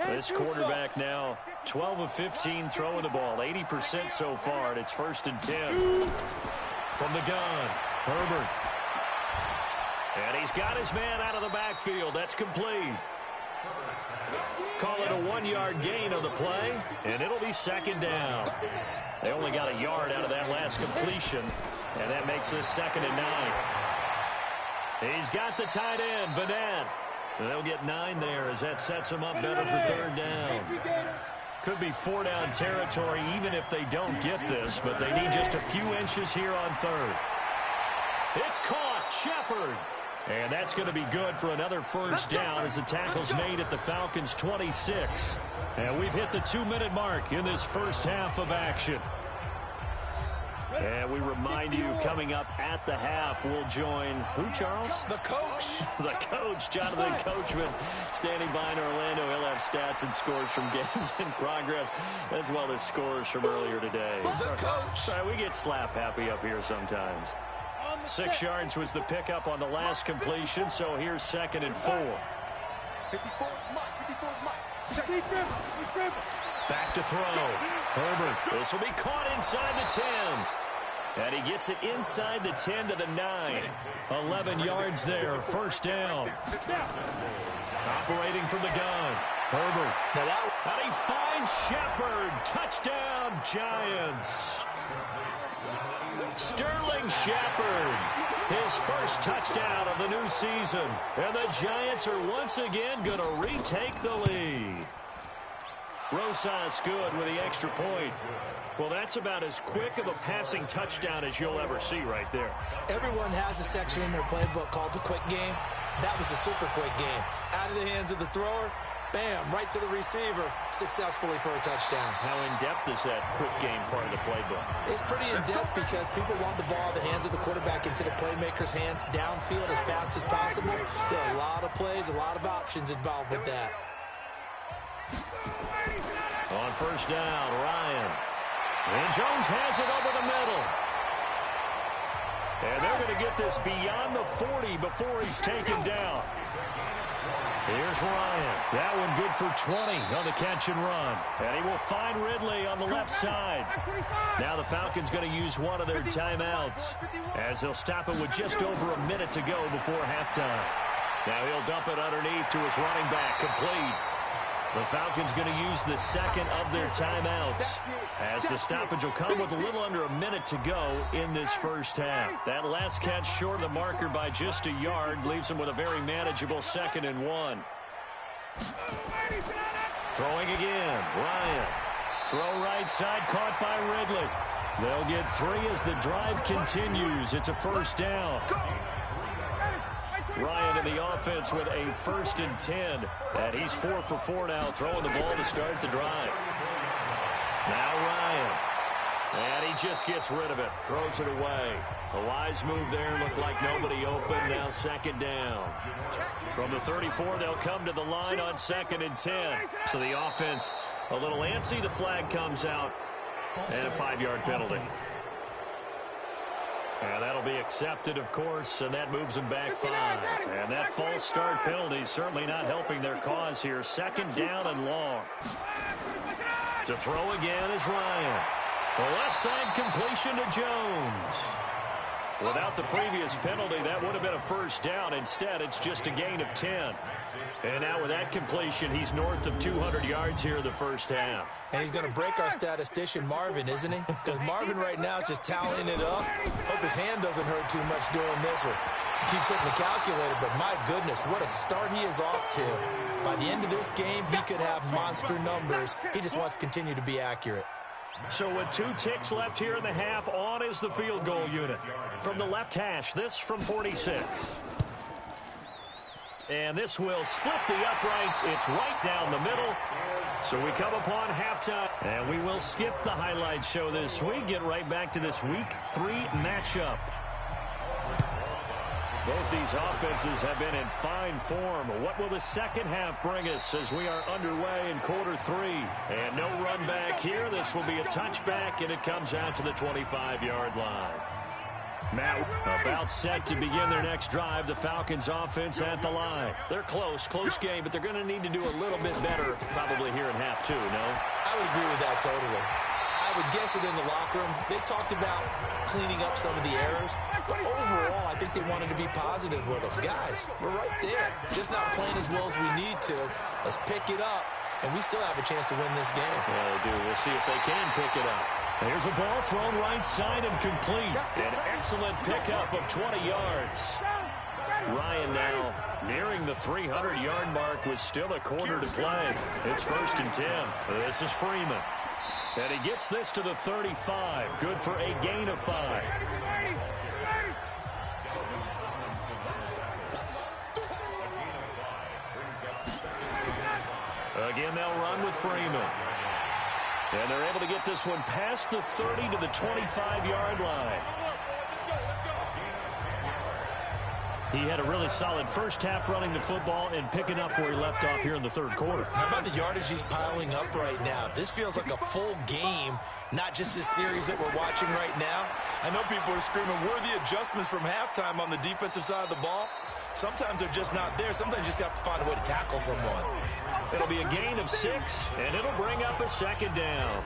Speaker 4: This quarterback now 12 of 15 throwing the ball, 80% so far, and it's 1st and 10. From the gun, Herbert. And he's got his man out of the backfield. That's complete. Call it a 1-yard gain on the play, and it'll be second down. They only got a yard out of that last completion, and that makes this 2nd and 9. He's got the tight end, Vanette. They'll get 9 there as that sets them up better for 3rd down. Could be 4-down territory even if they don't get this, but they need just a few inches here on 3rd. It's caught, Shepard. And that's going to be good for another 1st down as the tackle's made at the Falcons' 26. And we've hit the 2-minute mark in this first half of action. And we remind you, coming up at the half, we'll join who, Charles?
Speaker 5: The coach.
Speaker 4: The coach, Jonathan Coachman, standing by in Orlando. He'll have stats and scores from games in progress, as well as scores from earlier today.
Speaker 5: The coach.
Speaker 4: Sorry, we get slap happy up here sometimes. 6 yards was the pickup on the last completion, so here's 2nd and 4.
Speaker 3: 54 Mike.
Speaker 4: Back to throw. Herbert. This will be caught inside the 10. And he gets it inside the 10 to the 9. 11 yards there. 1st down. Operating from the gun. Herbert. And he finds Shepard. Touchdown, Giants. Sterling Shepard, his first touchdown of the new season. And the Giants are once again going to retake the lead. Rosas good with the extra point. Well, that's about as quick of a passing touchdown as you'll ever see right there.
Speaker 5: Everyone has a section in their playbook called the quick game. That was a super quick game. Out of the hands of the thrower, bam, right to the receiver, successfully for a touchdown.
Speaker 4: How in-depth is that quick game part of the playbook?
Speaker 5: It's pretty in-depth because people want the ball in the hands of the quarterback into the playmaker's hands downfield as fast as possible. There are a lot of plays, a lot of options involved with that.
Speaker 4: On 1st down, Ryan. And Jones has it over the middle. And they're going to get this beyond the 40 before he's taken down. Here's Ryan. That one good for 20 on the catch and run. And he will find Ridley on the left side. Now the Falcons going to use one of their timeouts as they'll stop it with just over a minute to go before halftime. Now he'll dump it underneath to his running back, complete. The Falcons going to use the 2nd of their timeouts as the stoppage will come with a little under a minute to go in this first half. That last catch short of the marker by just a yard leaves them with a very manageable 2nd and 1. Throwing again, Ryan. Throw right side, caught by Ridley. They'll get 3 as the drive continues. It's a 1st down. Ryan in the offense with a 1st and 10. And he's 4 for 4 now, throwing the ball to start the drive. Now Ryan. And he just gets rid of it. Throws it away. A wise move there. Looked like nobody open. Now 2nd down. From the 34, they'll come to the line on 2nd and 10. So the offense a little antsy. The flag comes out. And a 5-yard penalty. And that'll be accepted, of course, and that moves them back 5. And that false start penalty is certainly not helping their cause here. 2nd down and long. To throw again is Ryan. The left side completion to Jones. Without the previous penalty, that would have been a 1st down. Instead, it's just a gain of 10. And now with that completion, he's north of 200 yards here in the first half.
Speaker 5: And he's going to break our statistician, Marvin, isn't he? Because Marvin right now is just tallying it up. Hope his hand doesn't hurt too much doing this or keeps hitting the calculator. But my goodness, what a start he is off to. By the end of this game, he could have monster numbers. He just wants to continue to be accurate.
Speaker 4: So with 2 ticks left here in the half, on is the field goal unit. From the left hash, this from 46. And this will split the uprights. It's right down the middle. So we come upon halftime. And we will skip the highlight show this week. Get right back to this week 3 matchup. Both these offenses have been in fine form. What will the second half bring us as we are underway in quarter 3? And no run back here. This will be a touchback, and it comes out to the 25-yard line. Now, about set to begin their next drive. The Falcons offense at the line. They're close game, but they're going to need to do a little bit better probably here in half 2, no?
Speaker 5: I would agree with that totally. I would guess it in the locker room. They talked about cleaning up some of the errors, but overall, I think they wanted to be positive with them. Guys, we're right there. Just not playing as well as we need to. Let's pick it up, and we still have a chance to win this game.
Speaker 4: Yeah, they do. We'll see if they can pick it up. Here's a ball thrown right side and complete. An excellent pickup of 20 yards. Ryan now nearing the 300-yard mark with still a quarter to play. It's 1st and 10. This is Freeman. And he gets this to the 35. Good for a gain of 5. Again, they'll run with Freeman. And they're able to get this one past the 30 to the 25-yard line. He had a really solid first half running the football and picking up where he left off here in the third quarter.
Speaker 5: How about the yardage he's piling up right now? This feels like a full game, not just this series that we're watching right now. I know people are screaming, where are the adjustments from halftime on the defensive side of the ball? Sometimes they're just not there. Sometimes you just have to find a way to tackle someone.
Speaker 4: It'll be a gain of 6, and it'll bring up a 2nd down.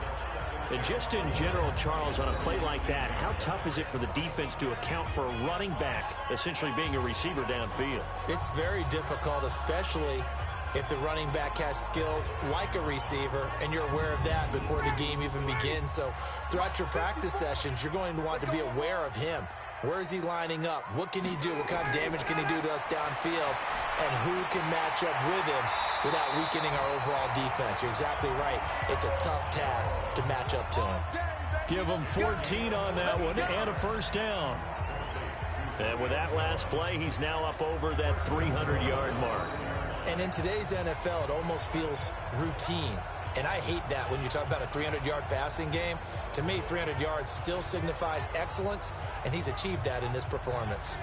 Speaker 4: And just in general, Charles, on a play like that, how tough is it for the defense to account for a running back essentially being a receiver downfield?
Speaker 5: It's very difficult, especially if the running back has skills like a receiver, and you're aware of that before the game even begins. So throughout your practice sessions, you're going to want to be aware of him. Where is he lining up? What can he do? What kind of damage can he do to us downfield? And who can match up with him without weakening our overall defense? You're exactly right. It's a tough task to match up to him.
Speaker 4: Give him 14 on that one and a 1st down. And with that last play, he's now up over that 300-yard mark.
Speaker 5: And in today's NFL, it almost feels routine. And I hate that when you talk about a 300-yard passing game. To me, 300 yards still signifies excellence, and he's achieved that in this performance.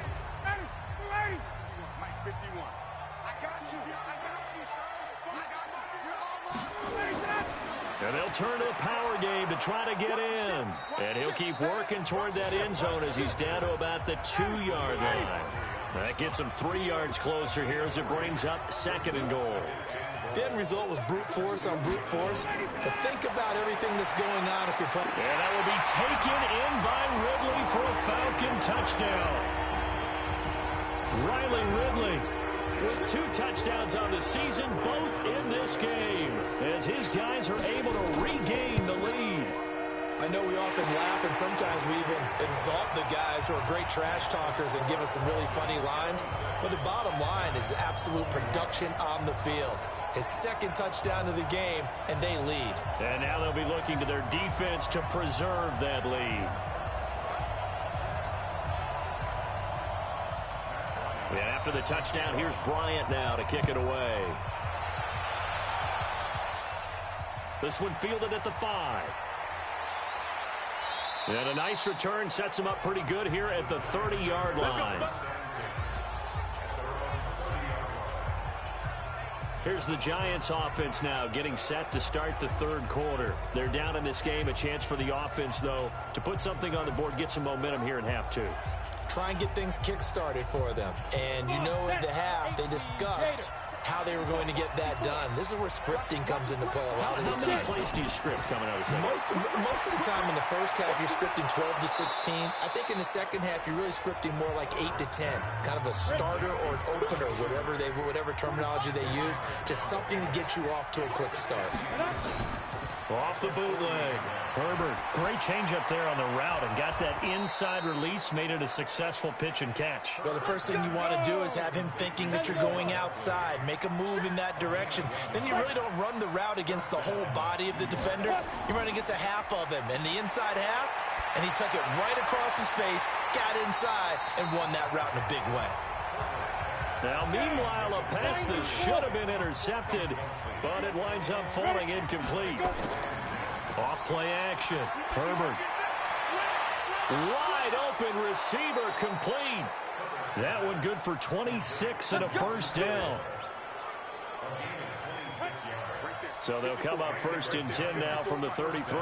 Speaker 4: And they'll turn to a power game to try to get in. And he'll keep working toward that end zone as he's down to about the 2-yard line. That gets him 3 yards closer here as it brings up 2nd and goal.
Speaker 5: The end result was brute force on brute force. But think about everything that's going on if you're playing.
Speaker 4: And that will be taken in by Ridley for a Falcon touchdown. Riley Ridley with 2 touchdowns on the season, both in this game, as his guys are able to regain the lead.
Speaker 5: I know we often laugh, and sometimes we even exalt the guys who are great trash talkers and give us some really funny lines. But the bottom line is absolute production on the field. His 2nd touchdown of the game, and they lead.
Speaker 4: And now they'll be looking to their defense to preserve that lead. And after the touchdown, here's Bryant now to kick it away. This one fielded at the 5. And a nice return sets him up pretty good here at the 30-yard line. Here's the Giants offense now getting set to start the third quarter. They're down in this game. A chance for the offense, though, to put something on the board, get some momentum here in half 2.
Speaker 5: Try and get things kick-started for them. And you know at the half, they discussed how they were going to get that done. This is where scripting comes into play a lot of the time.
Speaker 4: How many plays do you script coming out of the second?
Speaker 5: Most of the time in the first half, you're scripting 12 to 16. I think in the second half, you're really scripting more like 8 to 10. Kind of a starter or an opener, whatever terminology they use. Just something to get you off to a quick start.
Speaker 4: Off the bootleg. Herbert, great changeup there on the route and got that inside release, made it a successful pitch and catch.
Speaker 5: Well, the first thing you want to do is have him thinking that you're going outside, make a move in that direction. Then you really don't run the route against the whole body of the defender. You run against a half of him, and the inside half, and he took it right across his face, got inside, and won that route in a big way.
Speaker 4: Now, meanwhile, a pass that should have been intercepted, but it winds up falling incomplete. Off play action. Herbert. Wide open receiver complete. That one good for 26 and a 1st down. So they'll come up 1st and 10 now from the 33.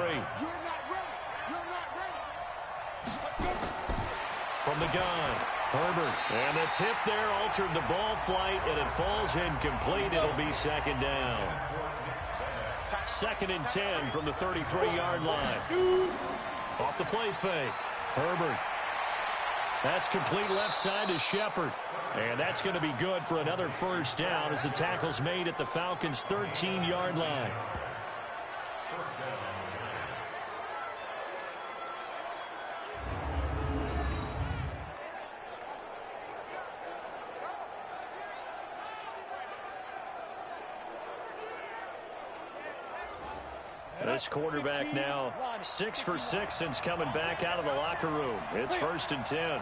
Speaker 4: From the gun. Herbert. And the tip there altered the ball flight, and it falls incomplete. It'll be 2nd down. 2nd and 10 from the 33-yard line. Off the play fake. Herbert. That's complete left side to Shepard. And that's going to be good for another first down as the tackle's made at the Falcons' 13-yard line. This quarterback now 6 for 6 since coming back out of the locker room. It's 1st and 10.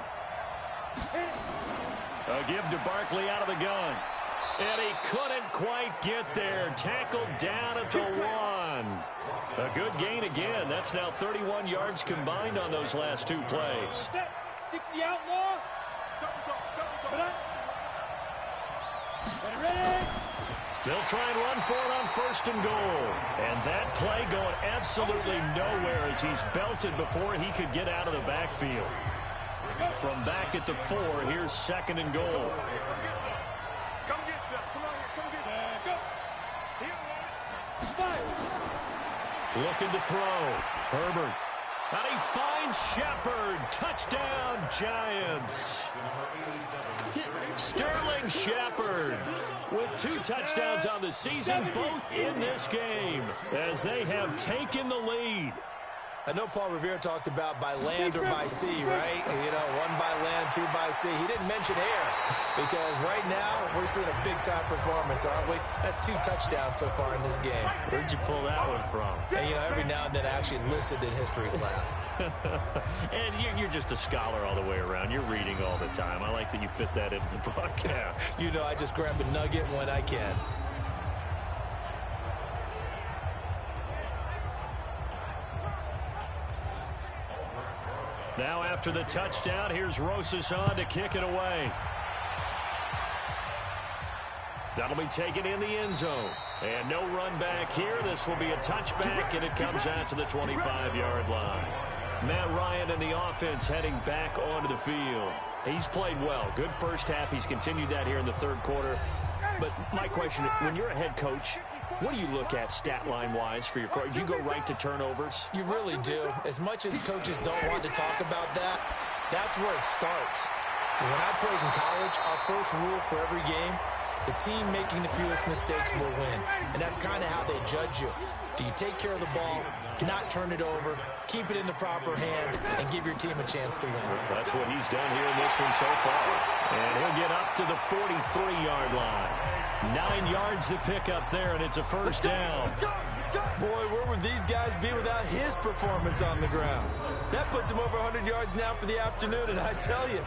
Speaker 4: A give to Barkley out of the gun. And he couldn't quite get there. Tackled down at the 1. A good gain again. That's now 31 yards combined on those last 2 plays.
Speaker 3: 60 outlaw. Ready?
Speaker 4: They'll try and run for it on 1st and goal. And that play going absolutely nowhere as he's belted before he could get out of the backfield. From back at the 4, here's 2nd and goal.
Speaker 3: Come get some. Come on here. Come get some. Here.
Speaker 4: Looking to throw. Herbert. And he finds Shepard. Touchdown, Giants. Sterling Shepard with 2 touchdowns on the season, both in this game, as they have taken the lead.
Speaker 5: I know Paul Revere talked about by land or by sea, right? You know, 1 by land, 2 by sea. He didn't mention air because right now we're seeing a big-time performance, aren't we? That's 2 touchdowns so far in this game.
Speaker 4: Where'd you pull that one from?
Speaker 5: And, you know, every now and then I actually listened in history class.
Speaker 4: And you're just a scholar all the way around. You're reading all the time. I like that you fit that into the broadcast.
Speaker 5: You know, I just grab a nugget when I can.
Speaker 4: Now after the touchdown, here's Rosas on to kick it away. That'll be taken in the end zone. And no run back here. This will be a touchback, and it comes out to the 25-yard line. Matt Ryan and the offense heading back onto the field. He's played well. Good first half. He's continued that here in the 3rd quarter. But my question, when you're a head coach, what do you look at stat line-wise for your coach? Do you go right to turnovers?
Speaker 5: You really do. As much as coaches don't want to talk about that, that's where it starts. When I played in college, our first rule for every game, the team making the fewest mistakes will win. And that's kind of how they judge you. Do you take care of the ball, not turn it over, keep it in the proper hands, and give your team a chance to win?
Speaker 4: That's what he's done here in this one so far. And he'll get up to the 43-yard line. 9 yards to pick up there, and it's a first down.
Speaker 5: Boy, where would these guys be without his performance on the ground? That puts him over 100 yards now for the afternoon, and I tell you,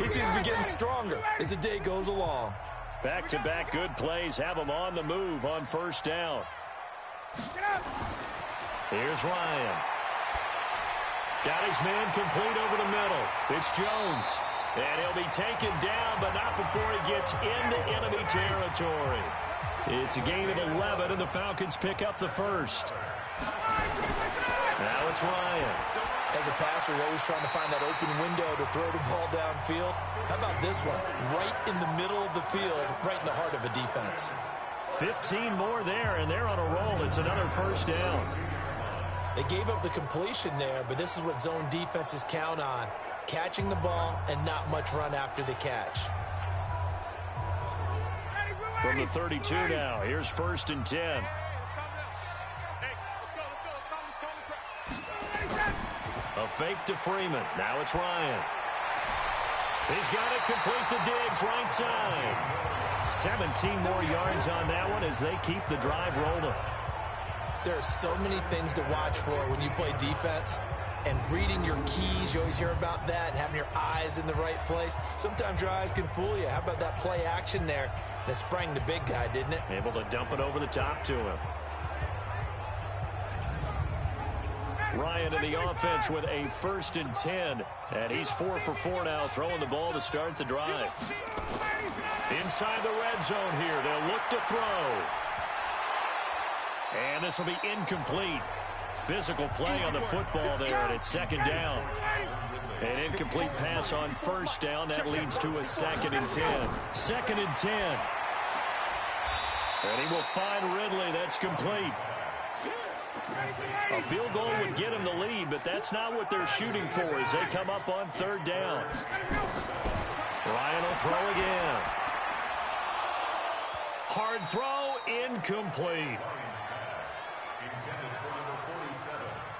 Speaker 5: he seems to be getting stronger as the day goes along.
Speaker 4: Back-to-back good plays have him on the move on first down. Here's Ryan. Got his man complete over the middle. It's Jones. And he'll be taken down, but not before he gets into enemy territory. It's a gain of 11, and the Falcons pick up the first. Now it's Ryan.
Speaker 5: As a passer, you're always trying to find that open window to throw the ball downfield. How about this one? Right in the middle of the field, right in the heart of a defense.
Speaker 4: 15 more there, and they're on a roll. It's another first down.
Speaker 5: They gave up the completion there, but this is what zone defenses count on. Catching the ball and not much run after the catch.
Speaker 4: From the 32 now, here's 1st and 10. A fake to Freeman. Now it's Ryan. He's got it complete to Diggs, right side. 17 more yards on that one as they keep the drive rolling.
Speaker 5: There are so many things to watch for when you play defense. And reading your keys, you always hear about that, and having your eyes in the right place. Sometimes your eyes can fool you. How about that play action there? And it sprang the big guy, didn't it?
Speaker 4: Able to dump it over the top to him. Ryan in the offense with a 1st and 10. And he's 4 for 4 now, throwing the ball to start the drive. Inside the red zone here. They'll look to throw. And this will be incomplete. Physical play on the football there, and it's 2nd down. An incomplete pass on 1st down. That leads to a 2nd and 10. 2nd and 10. And he will find Ridley. That's complete. A field goal would get him the lead, but that's not what they're shooting for as they come up on third down. Ryan will throw again. Hard throw, incomplete.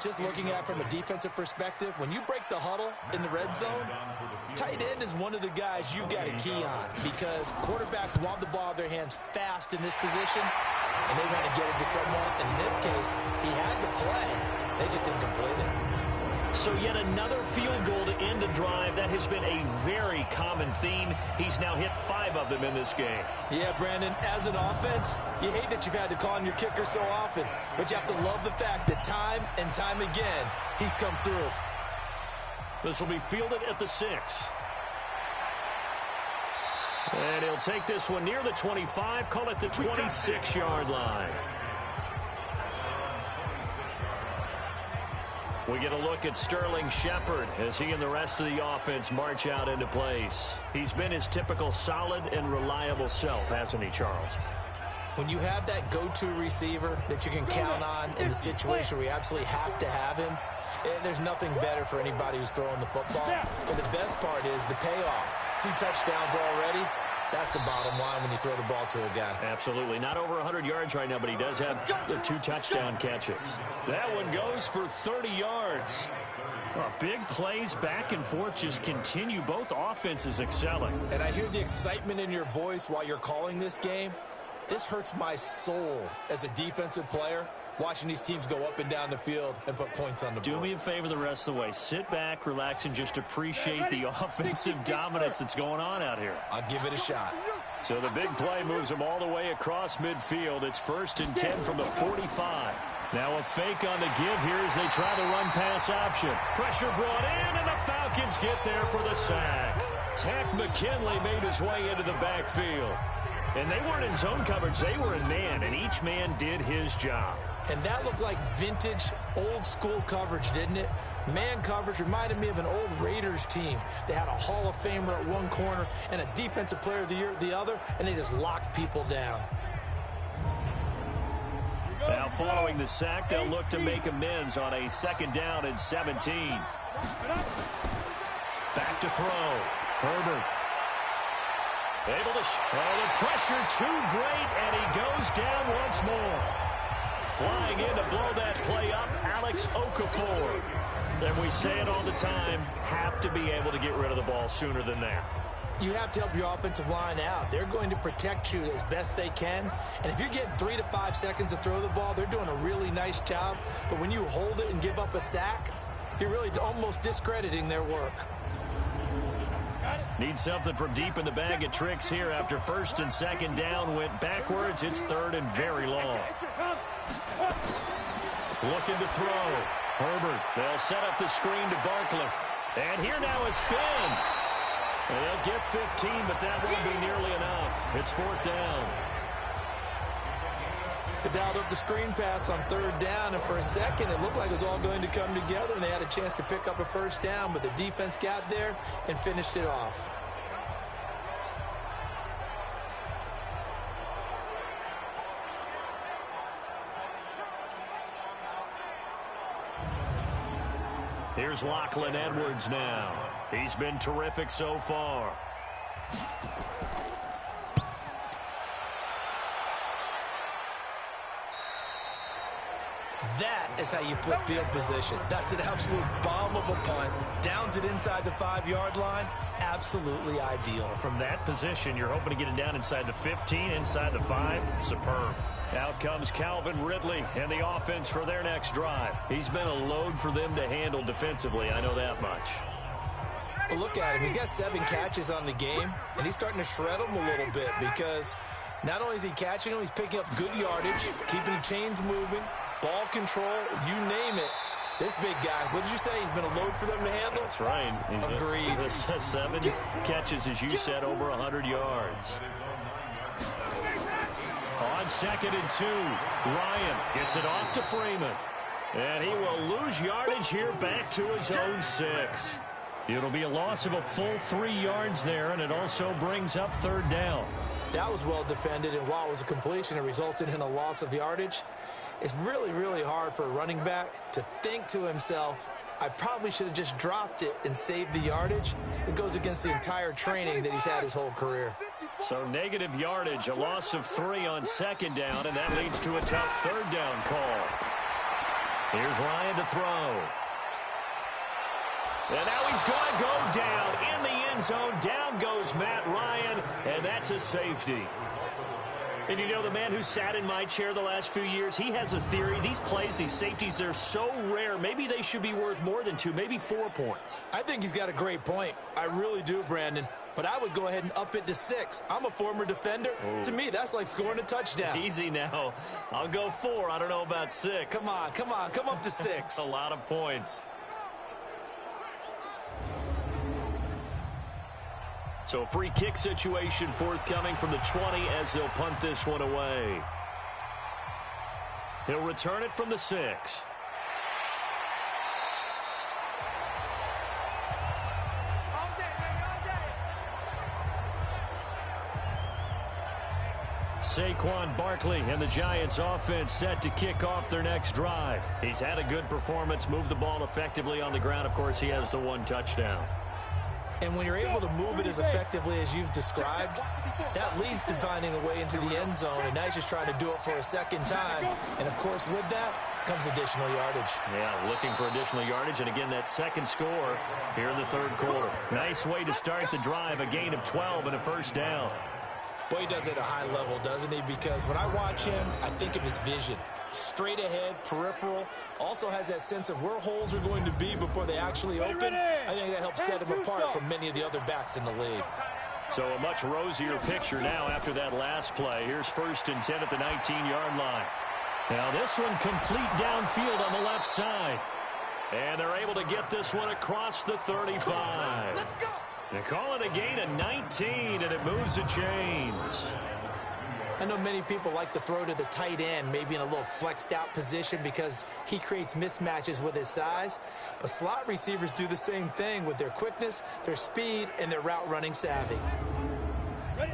Speaker 5: Just looking at it from a defensive perspective, when you break the huddle in the red zone, tight end is one of the guys you've got to key on because quarterbacks want the ball in their hands fast in this position, and they want to get it to someone. And in this case, he had the play. They just didn't complete it.
Speaker 4: So yet another field goal to end a drive. That has been a very common theme. He's now hit 5 of them in this game.
Speaker 5: Yeah, Brandon, as an offense, you hate that you've had to call on your kicker so often, but you have to love the fact that time and time again, he's come through.
Speaker 4: This will be fielded at the 6. And he'll take this one near the 25, call it the 26-yard line. We get a look at Sterling Shepard as he and the rest of the offense march out into place. He's been his typical solid and reliable self, hasn't he, Charles?
Speaker 5: When you have that go-to receiver that you can count on in the situation where you absolutely have to have him, there's nothing better for anybody who's throwing the football. But the best part is the payoff. 2 touchdowns already. That's the bottom line when you throw the ball to a guy.
Speaker 4: Absolutely. Not over 100 yards right now, but he does have the 2 touchdown catches. That one goes for 30 yards. Well, big plays back and forth just continue. Both offenses excelling.
Speaker 5: And I hear the excitement in your voice while you're calling this game. This hurts my soul as a defensive player, watching these teams go up and down the field and put points on the board.
Speaker 4: Do me a favor the rest of the way. Sit back, relax, and just appreciate the offensive dominance that's going on out here.
Speaker 5: I'll give it a shot.
Speaker 4: So the big play moves them all the way across midfield. It's 1st and 10 from the 45. Now a fake on the give here as they try the run-pass option. Pressure brought in, and the Falcons get there for the sack. Tack McKinley made his way into the backfield. And they weren't in zone coverage. They were in man, and each man did his job.
Speaker 5: And that looked like vintage, old-school coverage, didn't it? Man coverage reminded me of an old Raiders team. They had a Hall of Famer at one corner and a Defensive Player of the Year at the other, and they just locked people down.
Speaker 4: Now following the sack, they'll look to make amends on a 2nd down and 17. Back to throw. Herbert. Able to the pressure too great, and he goes down once more. Flying in to blow that play up, Alex Okafor. And we say it all the time, have to be able to get rid of the ball sooner than that.
Speaker 5: You have to help your offensive line out. They're going to protect you as best they can. And if you're getting 3 to 5 seconds to throw the ball, they're doing a really nice job. But when you hold it and give up a sack, you're really almost discrediting their work.
Speaker 4: Need something from deep in the bag of tricks here after 1st and 2nd down went backwards. It's 3rd and very long. Looking to throw. Herbert. They'll set up the screen to Barkley. And here now a spin. And they'll get 15, but that won't be nearly enough. It's 4th down.
Speaker 5: They dialed up the screen pass on 3rd down, and for a second it looked like it was all going to come together, and they had a chance to pick up a 1st down, but the defense got there and finished it off.
Speaker 4: Here's Lachlan Edwards now. He's been terrific so far.
Speaker 5: That is how you flip field position. That's an absolute bomb of a punt. Downs it inside the 5-yard line. Absolutely ideal.
Speaker 4: From that position, you're hoping to get it down inside the 15, inside the 5. Superb. Out comes Calvin Ridley and the offense for their next drive. He's been a load for them to handle defensively, I know that much.
Speaker 5: Well, look at him. He's got 7 catches on the game, and he's starting to shred them a little bit because not only is he catching them, he's picking up good yardage, keeping the chains moving, ball control, you name it. This big guy, what did you say? He's been a load for them to handle?
Speaker 4: That's right.
Speaker 5: Agreed.
Speaker 4: 7 catches, as you said, over 100 yards. On 2nd and 2, Ryan gets it off to Freeman. And he will lose yardage here back to his own 6. It'll be a loss of a full 3 yards there, and it also brings up 3rd down.
Speaker 5: That was well defended, and while it was a completion, it resulted in a loss of yardage. It's really, really hard for a running back to think to himself, I probably should have just dropped it and saved the yardage. It goes against the entire training that he's had his whole career.
Speaker 4: So negative yardage, a loss of 3 on second down, and that leads to a tough third down call. Here's Ryan to throw. And now he's going to go down in the end zone. Down goes Matt Ryan, and that's a safety. And you know, the man who sat in my chair the last few years, he has a theory. These plays, these safeties, they're so rare. Maybe they should be worth more than 2, maybe 4 points.
Speaker 5: I think he's got a great point. I really do, Brandon. But I would go ahead and up it to 6. I'm a former defender. Ooh. To me, that's like scoring a touchdown.
Speaker 4: Easy now. I'll go 4. I don't know about 6.
Speaker 5: Come on. Come up to 6.
Speaker 4: A lot of points. So a free kick situation forthcoming from the 20 as they'll punt this one away. He'll return it from the 6. Saquon Barkley and the Giants offense set to kick off their next drive. He's had a good performance, moved the ball effectively on the ground. Of course, he has the 1 touchdown.
Speaker 5: And when you're able to move it as effectively as you've described, that leads to finding a way into the end zone, and now he's just trying to do it for a second time. And, of course, with that comes additional yardage.
Speaker 4: Yeah, looking for additional yardage, and again, that second score here in the third quarter. Nice way to start the drive, a gain of 12 and a first down.
Speaker 5: Boy, he does it at a high level, doesn't he? Because when I watch him, I think of his vision. Straight ahead, peripheral, also has that sense of where holes are going to be before they actually open. I think that helps set him apart from many of the other backs in the league.
Speaker 4: So a much rosier picture now after that last play. Here's 1st and 10 at the 19-yard line. Now this one complete downfield on the left side. And they're able to get this one across the 35. They call it a gain of 19, and it moves the chains.
Speaker 5: I know many people like to throw to the tight end, maybe in a little flexed out position because he creates mismatches with his size. But slot receivers do the same thing with their quickness, their speed, and their route running savvy.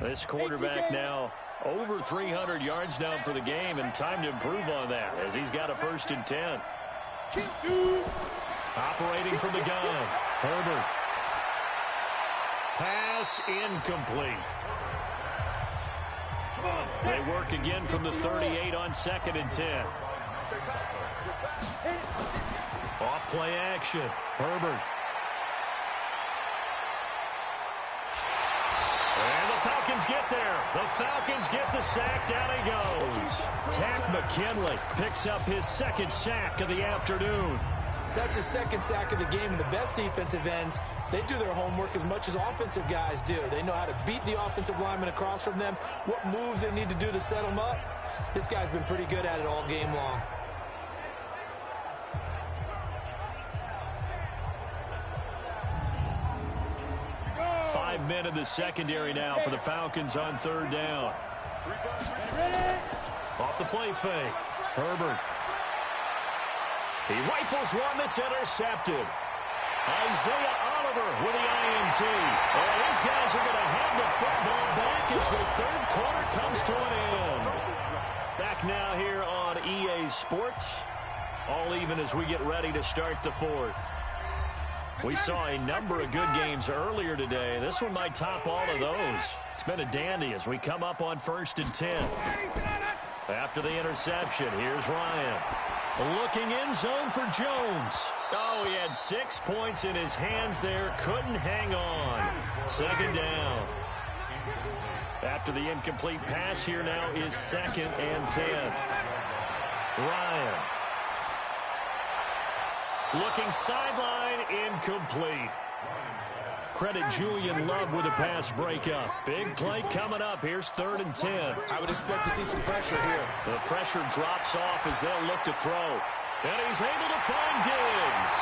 Speaker 4: This quarterback now over 300 yards now for the game, and time to improve on that as he's got a 1st and 10. Operating from the gun, Herbert. Pass incomplete. They work again from the 38 on 2nd and 10. Off play action. Herbert. And the Falcons get there. The Falcons get the sack. Down he goes. Tack McKinley picks up his 2nd sack of the afternoon.
Speaker 5: That's his 2nd sack of the game, and the best defensive ends, they do their homework as much as offensive guys do. They know how to beat the offensive lineman across from them, what moves they need to do to set them up. This guy's been pretty good at it all game long.
Speaker 4: Five men in the secondary now for the Falcons on 3rd down. Off the play fake. Herbert. He rifles one that's intercepted. Isaiah Oliver with the INT. And these guys are going to have the football back as the 3rd quarter comes to an end. Back now here on EA Sports. All even as we get ready to start the 4th. We saw a number of good games earlier today. This one might top all of those. It's been a dandy as we come up on 1st and 10. After the interception, here's Ryan. Looking in zone for Jones. Oh, he had 6 points in his hands there. Couldn't hang on. 2nd down. After the incomplete pass, here now is 2nd and 10. Ryan. Looking sideline, incomplete. Credit Julian Love with a pass breakup. Big play coming up. Here's 3rd and 10.
Speaker 5: I would expect to see some pressure here.
Speaker 4: The pressure drops off as they'll look to throw. And he's able to find Diggs.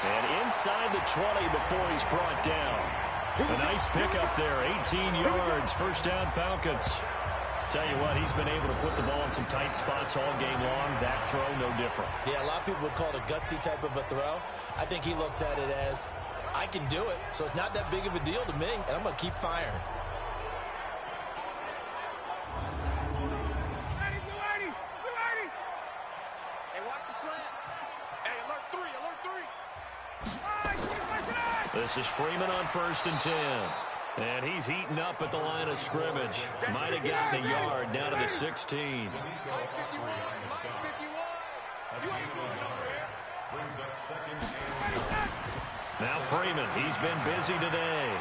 Speaker 4: And inside the 20 before he's brought down. A nice pickup there. 18 yards. 1st down Falcons. Tell you what, he's been able to put the ball in some tight spots all game long. That throw, no different.
Speaker 5: Yeah, a lot of people would call it a gutsy type of a throw. I think he looks at it as, I can do it, so it's not that big of a deal to me, and I'm going to keep firing.
Speaker 4: This is Freeman on 1st and 10. And he's heating up at the line of scrimmage. Might have gotten a yard down to the 16. Now Freeman, he's been busy today.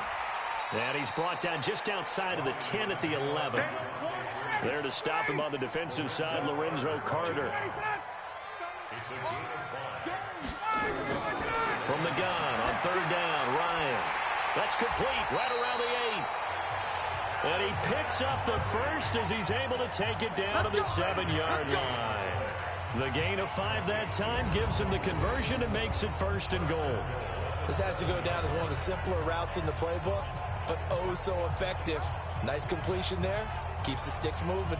Speaker 4: And he's brought down just outside of the 10 at the 11. There to stop him on the defensive side, Lorenzo Carter. From the gun on 3rd down, Ryan. That's complete right around the 8. And he picks up the first as he's able to take it down to the 7-yard line. The gain of 5 that time gives him the conversion and makes it 1st and goal.
Speaker 5: This has to go down as one of the simpler routes in the playbook, but oh so effective. Nice completion there. Keeps the sticks moving.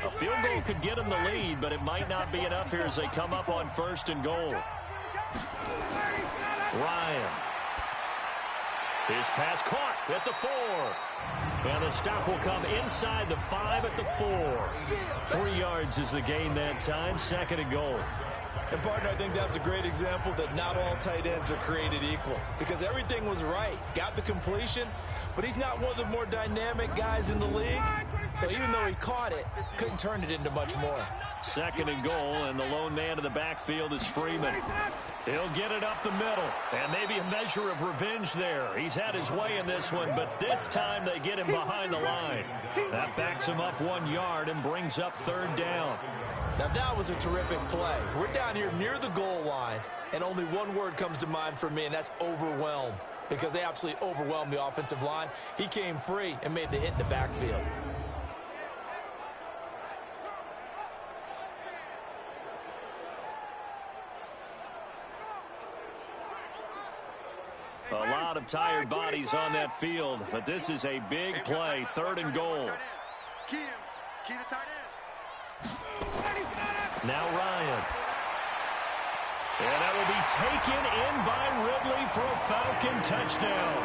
Speaker 4: A field goal could get him the lead, but it might not be enough here as they come up on 1st and goal. Ryan. His pass caught at the 4. And the stop will come inside the 5 at the 4. 3 yards is the gain that time. 2nd and goal.
Speaker 5: And, partner, I think that's a great example that not all tight ends are created equal. Because everything was right. Got the completion, but he's not one of the more dynamic guys in the league. So even though he caught it, couldn't turn it into much more.
Speaker 4: 2nd and goal, and the lone man in the backfield is Freeman. He'll get it up the middle, and maybe a measure of revenge there. He's had his way in this one, but this time they get him behind the line. That backs him up 1 yard and brings up 3rd down.
Speaker 5: Now that was a terrific play. We're down here near the goal line, and only one word comes to mind for me, and that's overwhelmed. Because they absolutely overwhelmed the offensive line. He came free and made the hit in the backfield.
Speaker 4: A lot of tired bodies on that field, but this is a big play. 3rd and goal. Now Ryan. And that will be taken in by Ridley for a Falcon touchdown.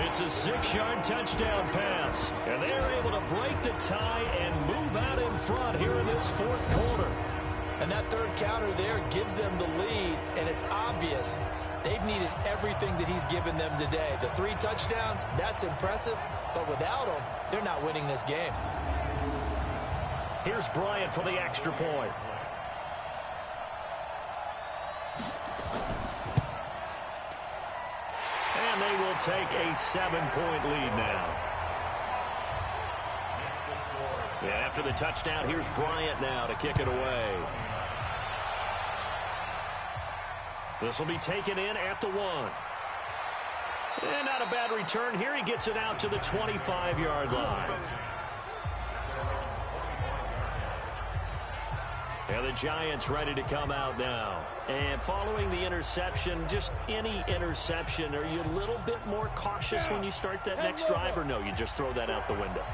Speaker 4: It's a 6-yard touchdown pass. And they're able to break the tie and move out in front here in this 4th quarter.
Speaker 5: And that 3rd counter there gives them the lead, and it's obvious they've needed everything that he's given them today. The 3 touchdowns, that's impressive, but without him, they're not winning this game.
Speaker 4: Here's Bryant for the extra point. And they will take a 7-point lead now. And after the touchdown, here's Bryant now to kick it away. This will be taken in at the 1. And not a bad return here. He gets it out to the 25-yard line. And the Giants ready to come out now. And following the interception, just any interception, are you a little bit more cautious when you start that next drive, or no, you just throw that out the window?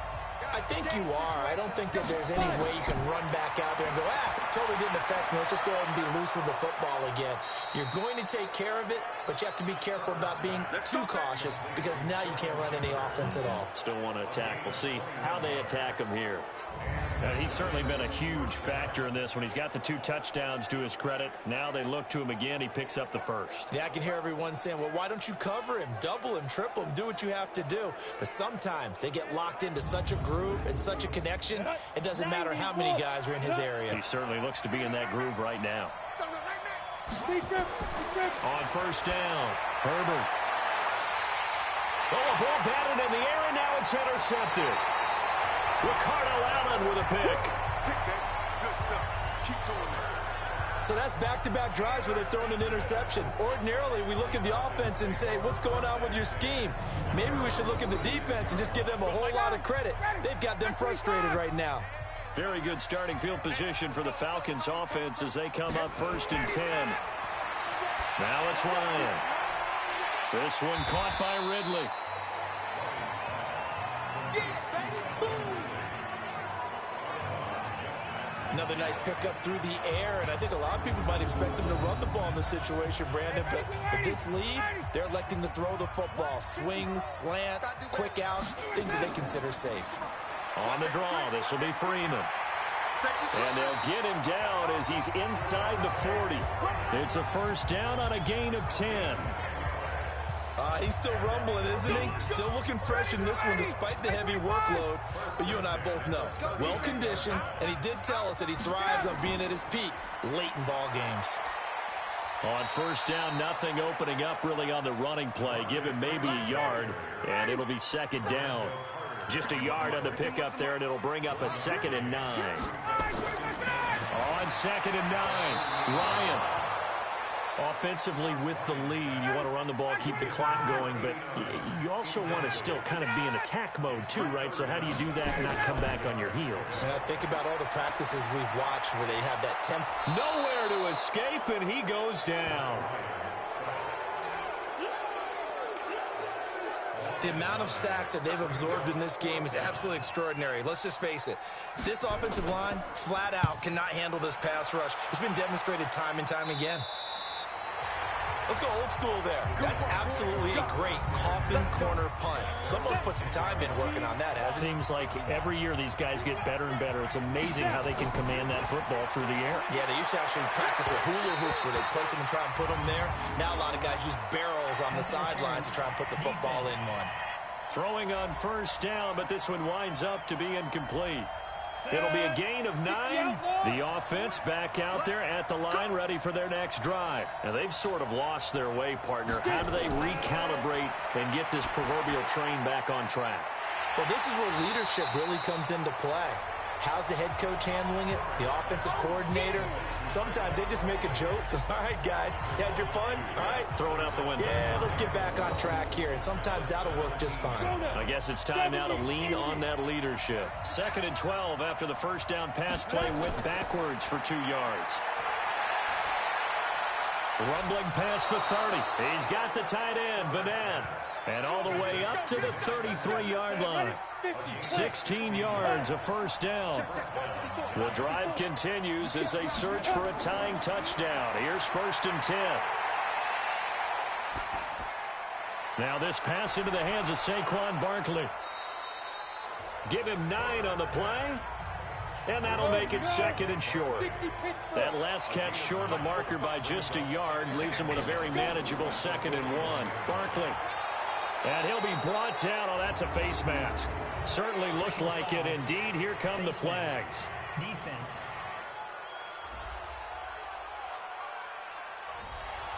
Speaker 5: I think you are. I don't think that there's any way you can run back out there and go, it totally didn't affect me. Let's just go ahead and be loose with the football again. You're going to take care of it, but you have to be careful about being too cautious because now you can't run any offense at all.
Speaker 4: Still want to attack. We'll see how they attack him here. He's certainly been a huge factor in this when he's got the 2 touchdowns to his credit. Now they look to him again. He picks up the first.
Speaker 5: Yeah, I can hear everyone saying, well, why don't you cover him, double him, triple him, do what you have to do. But sometimes they get locked into such a groove and such a connection, it doesn't matter how many guys are in his area.
Speaker 4: He certainly looks to be in that groove right now. On 1st down, Herbert. Oh, a ball batted in the air, and now it's intercepted. Ricardo Allen with a pick.
Speaker 5: So that's back-to-back drives where they're throwing an interception. Ordinarily, we look at the offense and say, what's going on with your scheme? Maybe we should look at the defense and just give them a whole lot of credit. They've got them frustrated right now.
Speaker 4: Very good starting field position for the Falcons offense as they come up 1st and 10. Now it's Ryan. This one caught by Ridley.
Speaker 5: Another nice pickup through the air, and I think a lot of people might expect them to run the ball in this situation, Brandon, but with this lead, they're electing to throw the football. Swings, slants, quick outs, things that they consider safe.
Speaker 4: On the draw, this will be Freeman. And they'll get him down as he's inside the 40. It's a first down on a gain of 10.
Speaker 5: He's still rumbling, isn't he? Still looking fresh in this one despite the heavy workload. But you and I both know, well-conditioned, and he did tell us that he thrives on being at his peak late in ball games.
Speaker 4: On first down, nothing opening up really on the running play. Give him maybe a yard, and it'll be second down. Just a yard on the pickup there, and it'll bring up a 2nd and 9. On 2nd and 9, Ryan. Offensively with the lead, you want to run the ball, keep the clock going, but you also want to still kind of be in attack mode too, right? So how do you do that and not come back on your heels?
Speaker 5: Think about all the practices we've watched where they have that tempo.
Speaker 4: Nowhere to escape, and he goes down.
Speaker 5: The amount of sacks that they've absorbed in this game is absolutely extraordinary. Let's just face it. This offensive line, flat out, cannot handle this pass rush. It's been demonstrated time and time again. Let's go old school there. That's absolutely a great coffin corner punt. Someone's put some time in working on that, hasn't it?
Speaker 4: Seems like every year these guys get better and better. It's amazing how they can command that football through the air.
Speaker 5: Yeah, they used to actually practice with hula hoops where they place them and try and put them there. Now a lot of guys use barrels on the sidelines to try and put the football in one.
Speaker 4: Throwing on first down, but this one winds up to be incomplete. It'll be a gain of 9. The offense back out there at the line, ready for their next drive. Now, they've sort of lost their way, partner. How do they recalibrate and get this proverbial train back on track?
Speaker 5: Well, this is where leadership really comes into play. How's the head coach handling it? The offensive coordinator? Sometimes they just make a joke. All right, guys, you had your fun? All right.
Speaker 4: Throw it out the window.
Speaker 5: Yeah, let's get back on track here. And sometimes that'll work just fine.
Speaker 4: I guess it's time now to lean on that leadership. 2nd and 12 after the first down pass play went backwards for 2 yards. Rumbling past the 30. He's got the tight end, Vanan. And all the way up to the 33-yard line. 16 yards, a first down. The drive continues as they search for a tying touchdown. Here's 1st and 10. Now this pass into the hands of Saquon Barkley. Give him 9 on the play. And that'll make it 2nd and short. That last catch short of the marker by just a yard leaves him with a very manageable 2nd and 1. Barkley. And he'll be brought down. Oh, that's a face mask. Certainly looked like it. Indeed, here come the flags.
Speaker 6: Defense.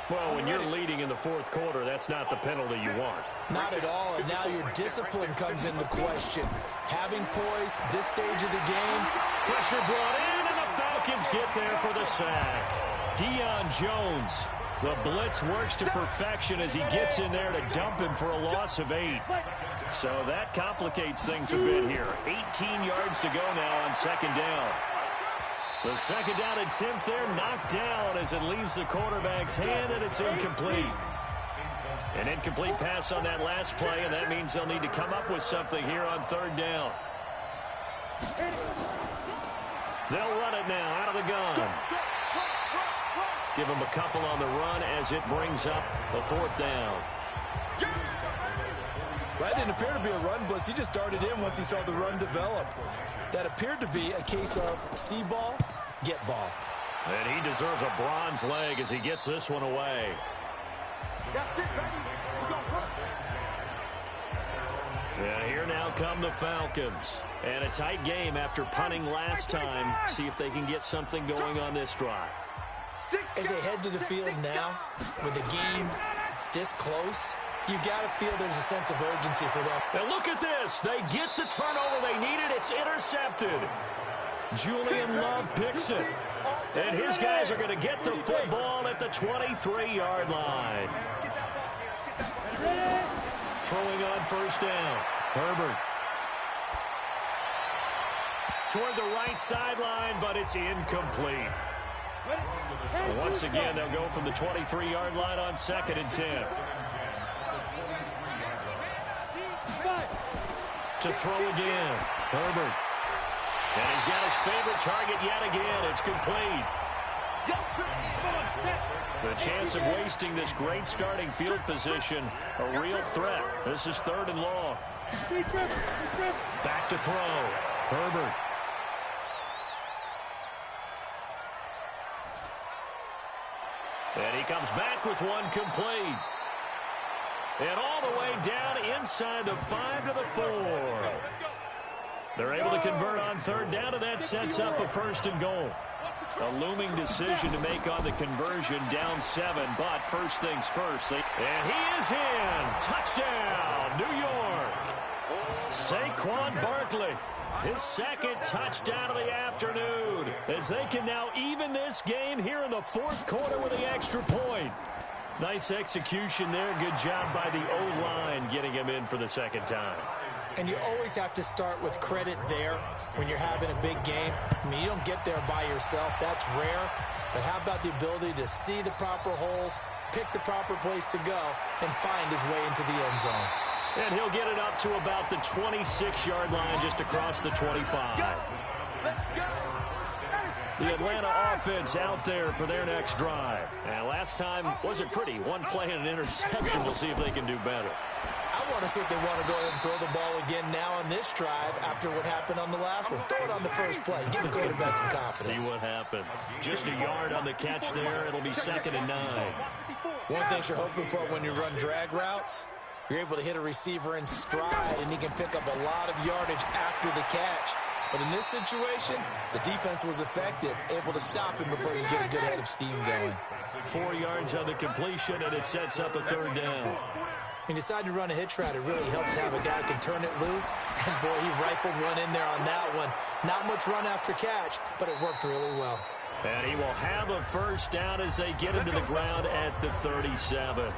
Speaker 4: Well, when you're leading in the 4th quarter, that's not the penalty you want.
Speaker 5: Not at all, and now your discipline comes into question. Having poise this stage of the game.
Speaker 4: Pressure brought in, and the Falcons get there for the sack. Deion Jones. The blitz works to perfection as he gets in there to dump him for a loss of 8. So that complicates things a bit here. 18 yards to go now on 2nd down. The 2nd down attempt there knocked down as it leaves the quarterback's hand, and it's incomplete. An incomplete pass on that last play, and that means they'll need to come up with something here on 3rd down. They'll run it now out of the gun. Give him a couple on the run as it brings up the 4th down.
Speaker 5: That didn't appear to be a run blitz. He just darted in once he saw the run develop. That appeared to be a case of see ball, get ball.
Speaker 4: And he deserves a bronze leg as he gets this one away. And here now come the Falcons. And a tight game after punting last time. See if they can get something going on this drive.
Speaker 5: As they head to the field now, with the game this close, you've got to feel there's a sense of urgency for them.
Speaker 4: Now look at this. They get the turnover they needed. It's intercepted. Julian Love picks it. And his guys are going to get the football at the 23-yard line. Throwing on first down. Herbert. Toward the right sideline, but it's incomplete. Once again, they'll go from the 23-yard line on 2nd and 10. To throw again. Herbert. And he's got his favorite target yet again. It's complete. The chance of wasting this great starting field position, a real threat. This is 3rd and long. Back to throw. Herbert. And he comes back with one complete. And all the way down inside the 5 to the 4. They're able to convert on third down, and that sets up a 1st and goal. A looming decision to make on the conversion, down 7, but first things first. And he is in. Touchdown, New York. Saquon Barkley, his 2nd touchdown of the afternoon, as they can now even this game here in the 4th quarter with the extra point. Nice execution there. Good job by the O-line getting him in for the 2nd time.
Speaker 5: And you always have to start with credit there when you're having a big game. I mean, you don't get there by yourself. That's rare. But how about the ability to see the proper holes, pick the proper place to go, and find his way into the end zone?
Speaker 4: And he'll get it up to about the 26-yard line, just across the 25. The Atlanta offense out there for their next drive. And last time wasn't pretty. One play and an interception. We'll see if they can do better.
Speaker 5: I want to see if they want to go ahead and throw the ball again now on this drive after what happened on the last one. Throw it on the first play. Give the quarterback some confidence.
Speaker 4: See what happens. Just a yard on the catch there. It'll be 2nd and 9.
Speaker 5: One thing you're hoping for when you run drag routes, you're able to hit a receiver in stride, and he can pick up a lot of yardage after the catch. But in this situation, the defense was effective, able to stop him before you get a good head of steam going.
Speaker 4: 4 yards on the completion, and it sets up a 3rd down.
Speaker 5: He decided to run a hitch route. It really helped to have a guy who can turn it loose. And, boy, he rifled one in there on that one. Not much run after catch, but it worked really well.
Speaker 4: And he will have a 1st down as they get into the ground at the 37.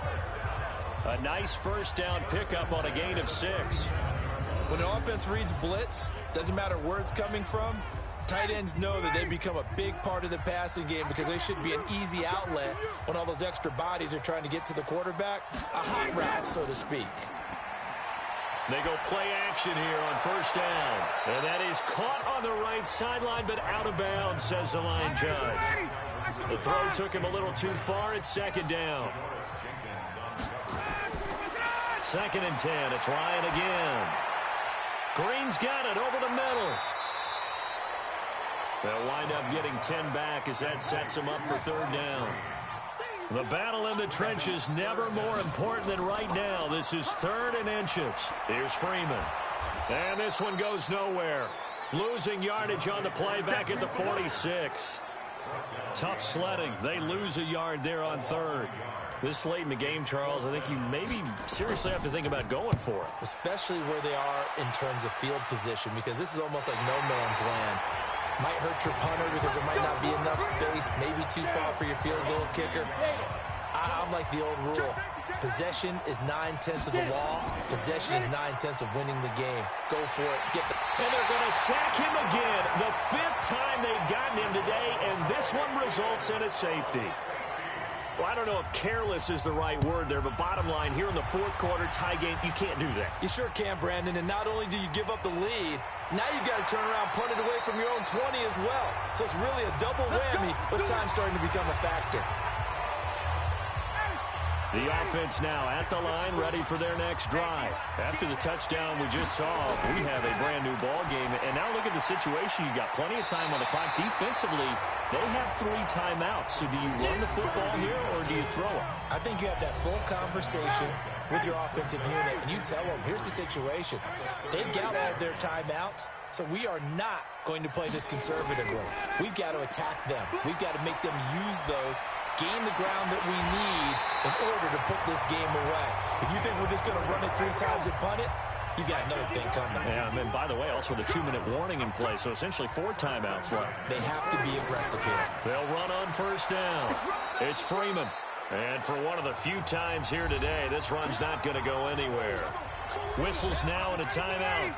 Speaker 4: A nice 1st down pickup on a gain of 6.
Speaker 5: When the offense reads blitz, doesn't matter where it's coming from, tight ends know that they become a big part of the passing game because they should be an easy outlet when all those extra bodies are trying to get to the quarterback. A hot route, so to speak.
Speaker 4: They go play action here on 1st down. And that is caught on the right sideline, but out of bounds, says the line judge. The throw took him a little too far. It's 2nd down. 2nd and 10. It's Ryan again. Green's got it over the middle. They'll wind up getting 10 back as that sets them up for 3rd down. The battle in the trenches never more important than right now. This is 3rd and inches. Here's Freeman. And this one goes nowhere. Losing yardage on the play back at the 46. Tough sledding. They lose a yard there on 3rd. This late in the game, Charles, I think you maybe seriously have to think about going for it.
Speaker 5: Especially where they are in terms of field position, because this is almost like no man's land. Might hurt your punter because there might not be enough space, maybe too far for your field goal kicker. I'm like the old rule. Possession is 9/10 of the law. Possession is 9/10 of winning the game. Go for it.
Speaker 4: And they're going to sack him again. The 5th time they've gotten him today, and this one results in a safety. Well, I don't know if careless is the right word there, but bottom line, here in the 4th quarter, tie game, you can't do that.
Speaker 5: You sure can, Brandon, and not only do you give up the lead, now you've got to turn around, punt it away from your own 20 as well. So it's really a double whammy, but time's starting to become a factor.
Speaker 4: The offense now at the line, ready for their next drive. After the touchdown we just saw, we have a brand-new ball game. And now look at the situation. You've got plenty of time on the clock. Defensively, they have 3 timeouts. So do you run the football here, or do you throw it?
Speaker 5: I think you have that full conversation with your offensive unit, and you tell them, here's the situation. They've got all their timeouts, so we are not going to play this conservatively. We've got to attack them. We've got to make them use those, gain the ground that we need in order to put this game away. If you think we're just going to run it 3 times and punt it, you got another thing coming.
Speaker 4: Yeah, and then, by the way, also the 2-minute warning in play, so essentially 4 timeouts left.
Speaker 5: They have to be aggressive here.
Speaker 4: They'll run on 1st down. It's Freeman. And for one of the few times here today, this run's not going to go anywhere. Whistles now and a timeout.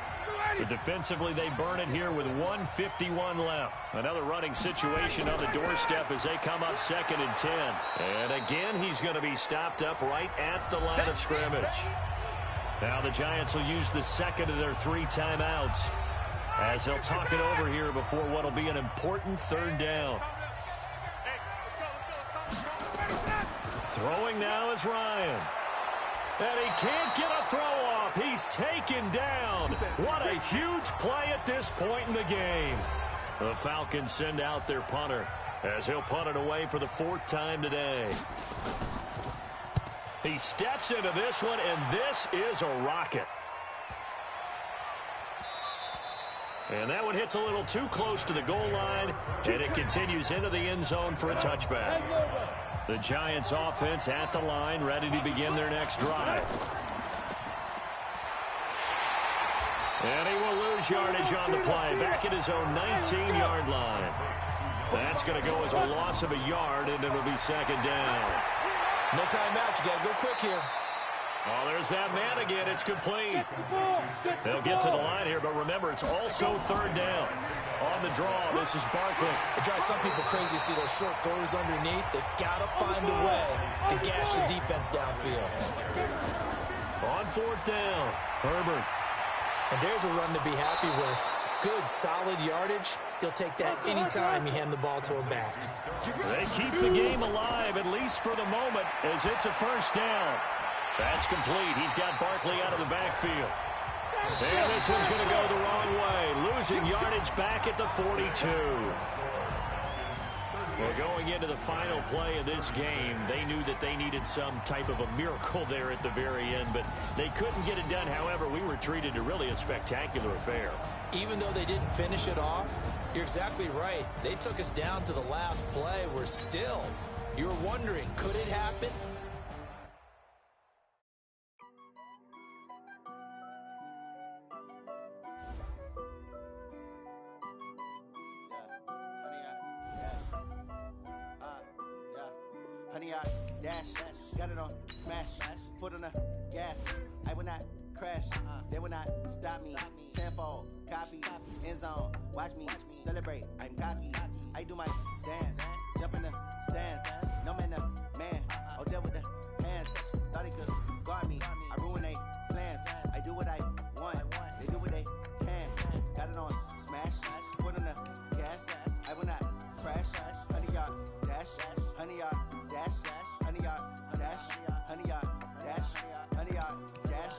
Speaker 4: So defensively, they burn it here with 1:51 left. Another running situation on the doorstep as they come up 2nd and 10. And again, he's going to be stopped up right at the line of scrimmage. Now the Giants will use the 2nd of their 3 timeouts as they'll talk it over here before what will be an important 3rd down. Throwing now is Ryan. And he can't get a throw off. He's taken down. What a huge play at this point in the game. The Falcons send out their punter. as he'll punt it away for the 4th time today. He steps into this one, and this is a rocket. And that one hits a little too close to the goal line, and it continues into the end zone for a touchback. The Giants offense at the line, ready to begin their next drive. And he will lose yardage on the play, back at his own 19-yard line. That's going to go as a loss of a yard, and it'll be 2nd down.
Speaker 5: No timeout. You got to go quick here.
Speaker 4: Oh, there's that man again. It's complete. They'll get to the line here, but remember, it's also 3rd down. On the draw, this is Barkley.
Speaker 5: It drives some people crazy to see those short throws underneath. They've got to find a way to gash the defense downfield.
Speaker 4: On 4th down, Herbert.
Speaker 5: And there's a run to be happy with. Good, solid yardage. He'll take that anytime you hand the ball to a back.
Speaker 4: They keep the game alive, at least for the moment, as it's a 1st down. That's complete. He's got Barkley out of the backfield. And this one's going to go the wrong way. Losing yardage back at the 42. Well, going into the final play of this game, they knew that they needed some type of a miracle there at the very end, but they couldn't get it done. However, we were treated to really a spectacular affair.
Speaker 5: Even though they didn't finish it off, you're exactly right. They took us down to the last play. We're still, you're wondering, could it happen?
Speaker 6: Honey, I dash, got it on smash, foot on the gas. I will not crash, they will not stop me. Tenfold, copy, end zone, watch me celebrate. I'm cocky, I do my dance, jump in the stands. No man, the man, oh, deal with the hands. Thought he could guard me, I ruin they plans. I do what I want, they do what they can. Got it on smash, foot on the gas. I will not crash, honey, y'all dash, honey, y'all dash, honey, y'all dash, honey, y'all dash, honey, y'all dash,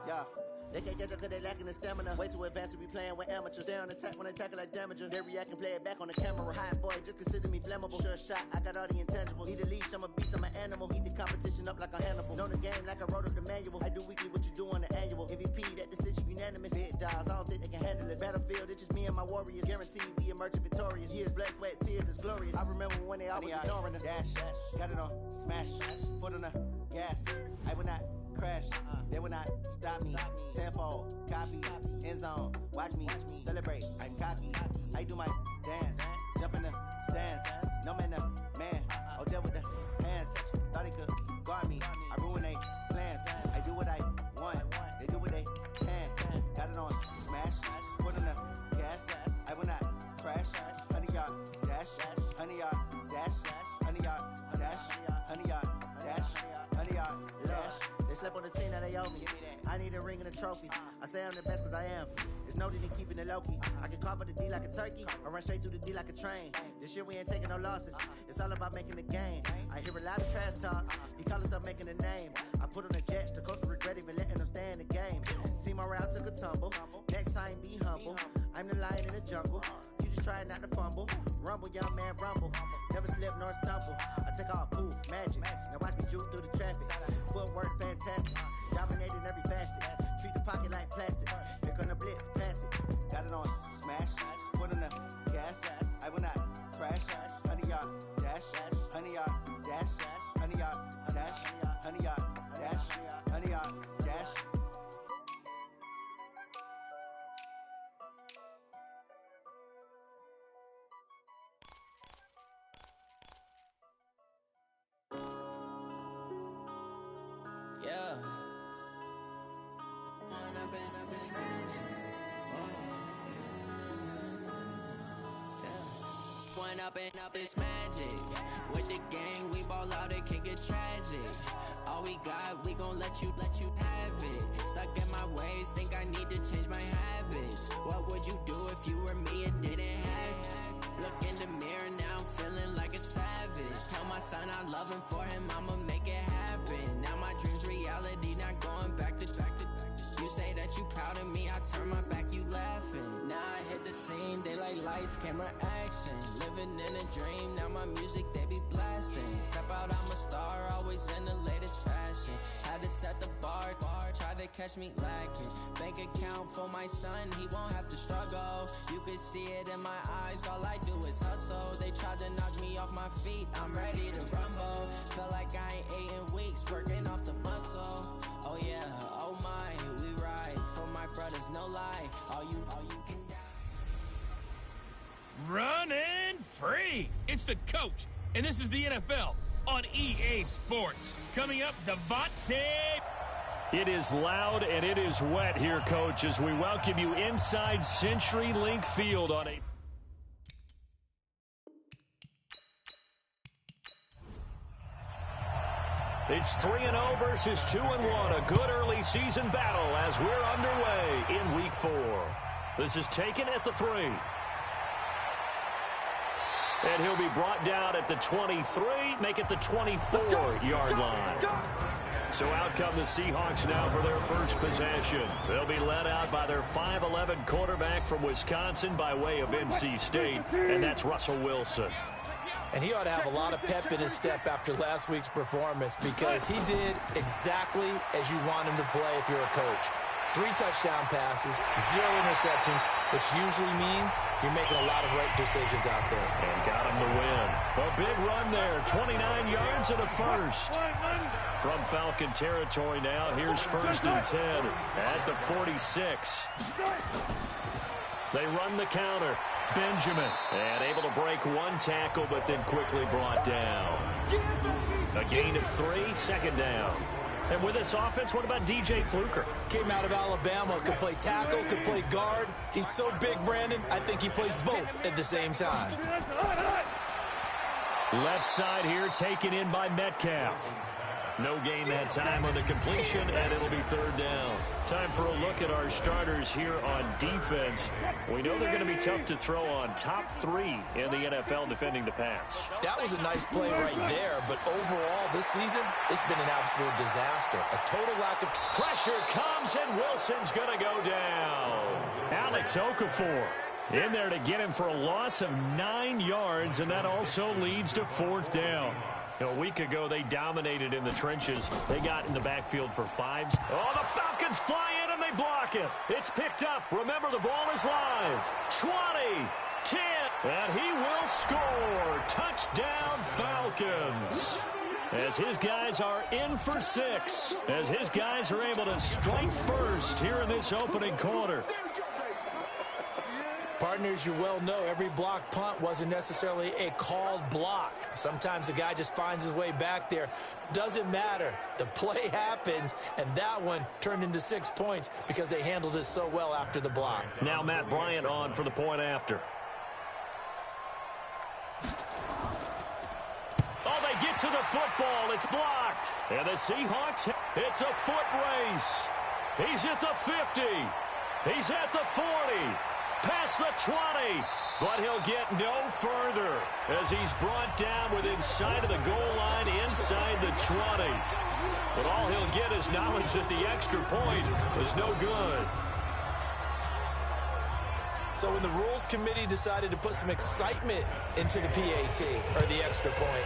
Speaker 6: yeah. They can't catch up cause they lacking the stamina. Way too advanced to be playing with amateurs. They on attack when they tackle like damager. They react and play it back on the camera. Hot boy, just consider me flammable. Sure shot, I got all the intangibles. Need a leash, I'm a beast, I'm an animal. Eat the competition up like a Hannibal. Know the game like I wrote up the manual. I do weekly what you do on the annual. MVP, that decision unanimous. Big dogs, I don't think they can handle this. Battlefield, it's just me and my warriors. Guaranteed we emerge victorious. Years, blood, sweat, tears, it's glorious. I remember when they always ignoring us. Dash, got it on smash, foot on the gas. I will not crash, they will not stop me. Tenfold, copy, end zone, watch me celebrate. I'm cocky, I do my dance, jump in the stands. No man, the man, oh, deal with the hands. Thought he could guard me, I ruin they plans. I do what I want, they do what they can. Got it on smash, foot on the gas. I will not crash, honey, y'all dash, honey, y'all dash, honey, y'all dash, honey, y'all dash, honey, y'all dash. They slept on the team that they owe me. I need a ring and a trophy. I say I'm the best cause I am. There's no need in keeping it low-key. I can carve the D like a turkey or run straight through the D like a train. This year we ain't taking no losses. It's all about making the game. I hear a lot of trash talk. He call himself making a name. I put on the jets. The coach will regret even letting them stay in the game. Team morale took a tumble. Next time be humble. I'm the lion in the jungle. You just try not to fumble. Rumble, young man, rumble. Never slip nor stumble. I take off, poof, magic. Now watch me juke through the traffic. Footwork fantastic. Dominating every facet. Treat the pocket like plastic. Here come the blitz, pass it. Got it on smash. Foot on the gas. I will not crash. Honey, y'all dash. Honey, y'all dash. Honey, y'all dash. Honey, y'all dash. Honey, y'all dash.
Speaker 1: Yeah. Point up and up, it's magic. With the gang, we ball out, it can get tragic. All we got, we gon' let you have it. Stuck in my ways, think I need to change my habits. What would you do if you were me and didn't have it? Look in the mirror, now I'm feeling like a savage. Tell my son I love him, for him I'ma make it happen. Now my dream's reality, not going back to. You say that you proud of me, I turn my back, you laughing. Now I hit the scene, they like lights, camera, action. Living in a dream, now my music they be blasting. Step out, I'm a star, always in the latest fashion. Had to set the bar, try to catch me lacking. Bank account for my son, he won't have to struggle. You can see it in my eyes, all I do is hustle. They tried to knock me off my feet, I'm ready to rumble. Feel like I ain't ate in weeks, working off the muscle. Oh yeah, oh my, we ride for my brothers, no lie. All you can die.
Speaker 7: Running free. It's the coach, and this is the NFL on EA Sports. Coming up, Devontae.
Speaker 4: It is loud and it is wet here, Coach, as we welcome you inside CenturyLink Field on a... It's 3-0 versus 2-1, a good early season battle as we're underway in Week 4. This is taken at the 3. And he'll be brought down at the 23, make it the 24-yard line. So out come the Seahawks now for their first possession. They'll be led out by their 5'11 quarterback from Wisconsin by way of NC State, and that's Russell Wilson.
Speaker 5: And he ought to have a lot of pep in his step after last week's performance because he did exactly as you want him to play if you're a coach. 3 touchdown passes, 0 interceptions, which usually means you're making a lot of right decisions out there.
Speaker 4: And got him to win. A big run there, 29 yards and a first. From Falcon territory now, here's 1st and 10 at the 46. They run the counter. Benjamin, and able to break 1 tackle, but then quickly brought down. A gain of 3, 2nd down. And with this offense, what about DJ Fluker?
Speaker 5: Came out of Alabama, could play tackle, could play guard. He's so big, Brandon, I think he plays both at the same time.
Speaker 4: Left side here taken in by Metcalf. No gain that time on the completion, and it'll be 3rd down. Time for a look at our starters here on defense. We know they're going to be tough to throw on. Top 3 in the NFL defending the pass.
Speaker 5: That was a nice play right there, but overall this season, it's been an absolute disaster. A total lack of
Speaker 4: pressure comes, and Wilson's going to go down. Alex Okafor in there to get him for a loss of 9 yards, and that also leads to 4th down. A week ago, they dominated in the trenches. They got in the backfield for 5s. Oh, the Falcons fly in and they block it. It's picked up. Remember, the ball is live. 20, 10, and he will score. Touchdown, Falcons. As his guys are in for 6. As his guys are able to strike first here in this opening quarter.
Speaker 5: Partners, you well know every block punt wasn't necessarily a called block. Sometimes the guy just finds his way back there. Doesn't matter. The play happens, and that one turned into 6 points because they handled it so well after the block.
Speaker 4: Now Matt Bryant on for the point after. Oh, they get to the football. It's blocked. And the Seahawks, it's a foot race. He's at the 50. He's at the 40. Past the 20, but he'll get no further as he's brought down within sight of the goal line inside the 20. But all he'll get is knowledge that the extra point was no good.
Speaker 5: So when the rules committee decided to put some excitement into the PAT, or the extra point,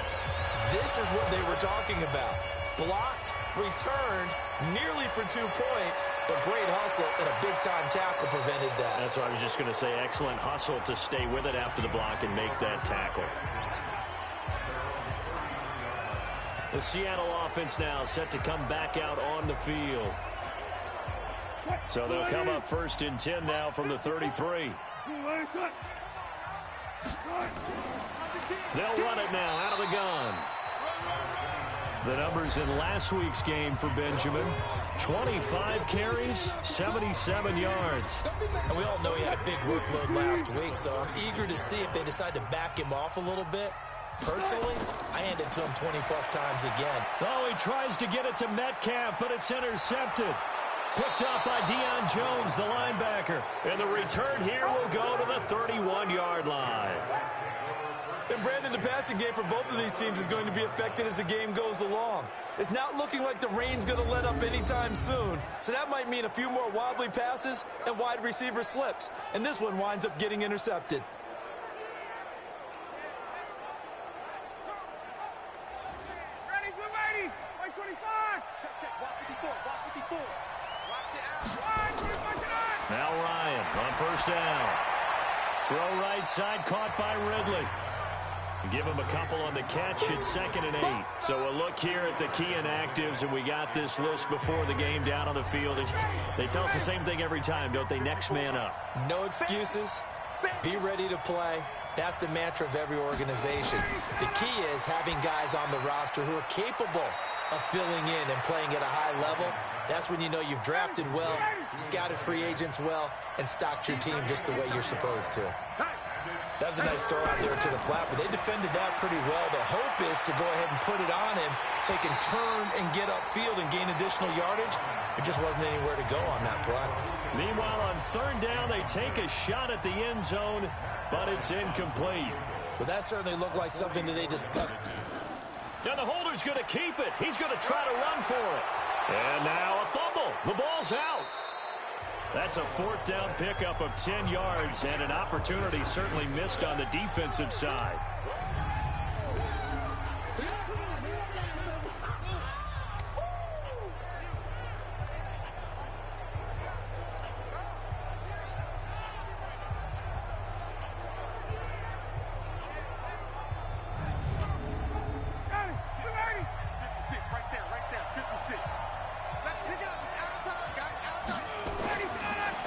Speaker 5: this is what they were talking about. Blocked, returned, nearly for 2 points, but great hustle and a big-time tackle prevented that.
Speaker 4: That's what I was just going to say. Excellent hustle to stay with it after the block and make that tackle. The Seattle offense now set to come back out on the field. So they'll come up 1st and 10 now from the 33. They'll run it now out of the gun. The numbers in last week's game for Benjamin: 25 carries, 77 yards.
Speaker 5: And we all know he had a big workload last week, so I'm eager to see if they decide to back him off a little bit. Personally, I hand it to him 20-plus times again.
Speaker 4: Oh, he tries to get it to Metcalf, but it's intercepted. Picked up by Deion Jones, the linebacker. And the return here will go to the 31-yard line.
Speaker 5: And Brandon, the passing game for both of these teams is going to be affected as the game goes along. It's not looking like the rain's going to let up anytime soon. So that might mean a few more wobbly passes and wide receiver slips. And this one winds up getting intercepted.
Speaker 3: Ready, good ready. 125. Check, walk 54, walk 54. Watch the out.
Speaker 4: Now Ryan on first down. Throw right side, caught by Ridley. Give him a couple on the catch. It's 2nd and 8. So a look here at the key inactives, and we got this list before the game down on the field. They tell us the same thing every time, don't they? Next man up.
Speaker 5: No excuses. Be ready to play. That's the mantra of every organization. The key is having guys on the roster who are capable of filling in and playing at a high level. That's when you know you've drafted well, scouted free agents well, and stocked your team just the way you're supposed to. That was a nice throw out there to the flat, but they defended that pretty well. The hope is to go ahead and put it on him so he can turn and get upfield and gain additional yardage. There just wasn't anywhere to go on that play.
Speaker 4: Meanwhile, on 3rd down, they take a shot at the end zone, but it's incomplete.
Speaker 5: Well, that certainly looked like something that they discussed.
Speaker 4: Now the holder's going to keep it. He's going to try to run for it. And now a fumble. The ball's out. That's a 4th down pickup of 10 yards and an opportunity certainly missed on the defensive side.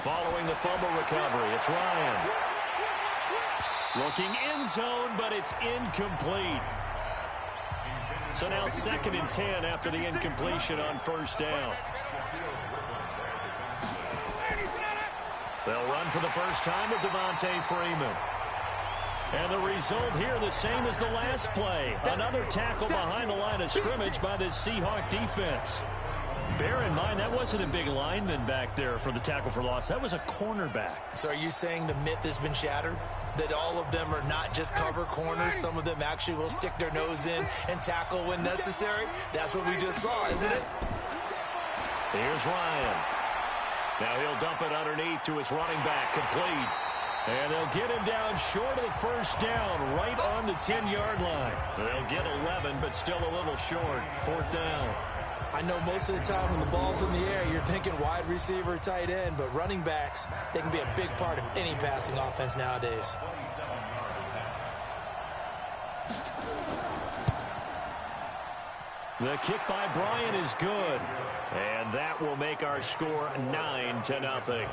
Speaker 4: Following the fumble recovery, it's Ryan. Looking end zone, but it's incomplete. So now 2nd and 10 after the incompletion on 1st down. They'll run for the first time with Devontae Freeman. And the result here the same as the last play. Another tackle behind the line of scrimmage by this Seahawk defense. Bear in mind, that wasn't a big lineman back there for the tackle for loss. That was a cornerback.
Speaker 5: So are you saying the myth has been shattered? That all of them are not just cover corners? Some of them actually will stick their nose in and tackle when necessary? That's what we just saw, isn't it?
Speaker 4: Here's Ryan. Now he'll dump it underneath to his running back, complete. And they'll get him down short of the first down, right on the 10-yard line. They'll get 11, but still a little short. 4th down.
Speaker 5: I know most of the time when the ball's in the air, you're thinking wide receiver, tight end, but running backs, they can be a big part of any passing offense nowadays.
Speaker 4: The kick by Bryant is good. And that will make our score 9-0.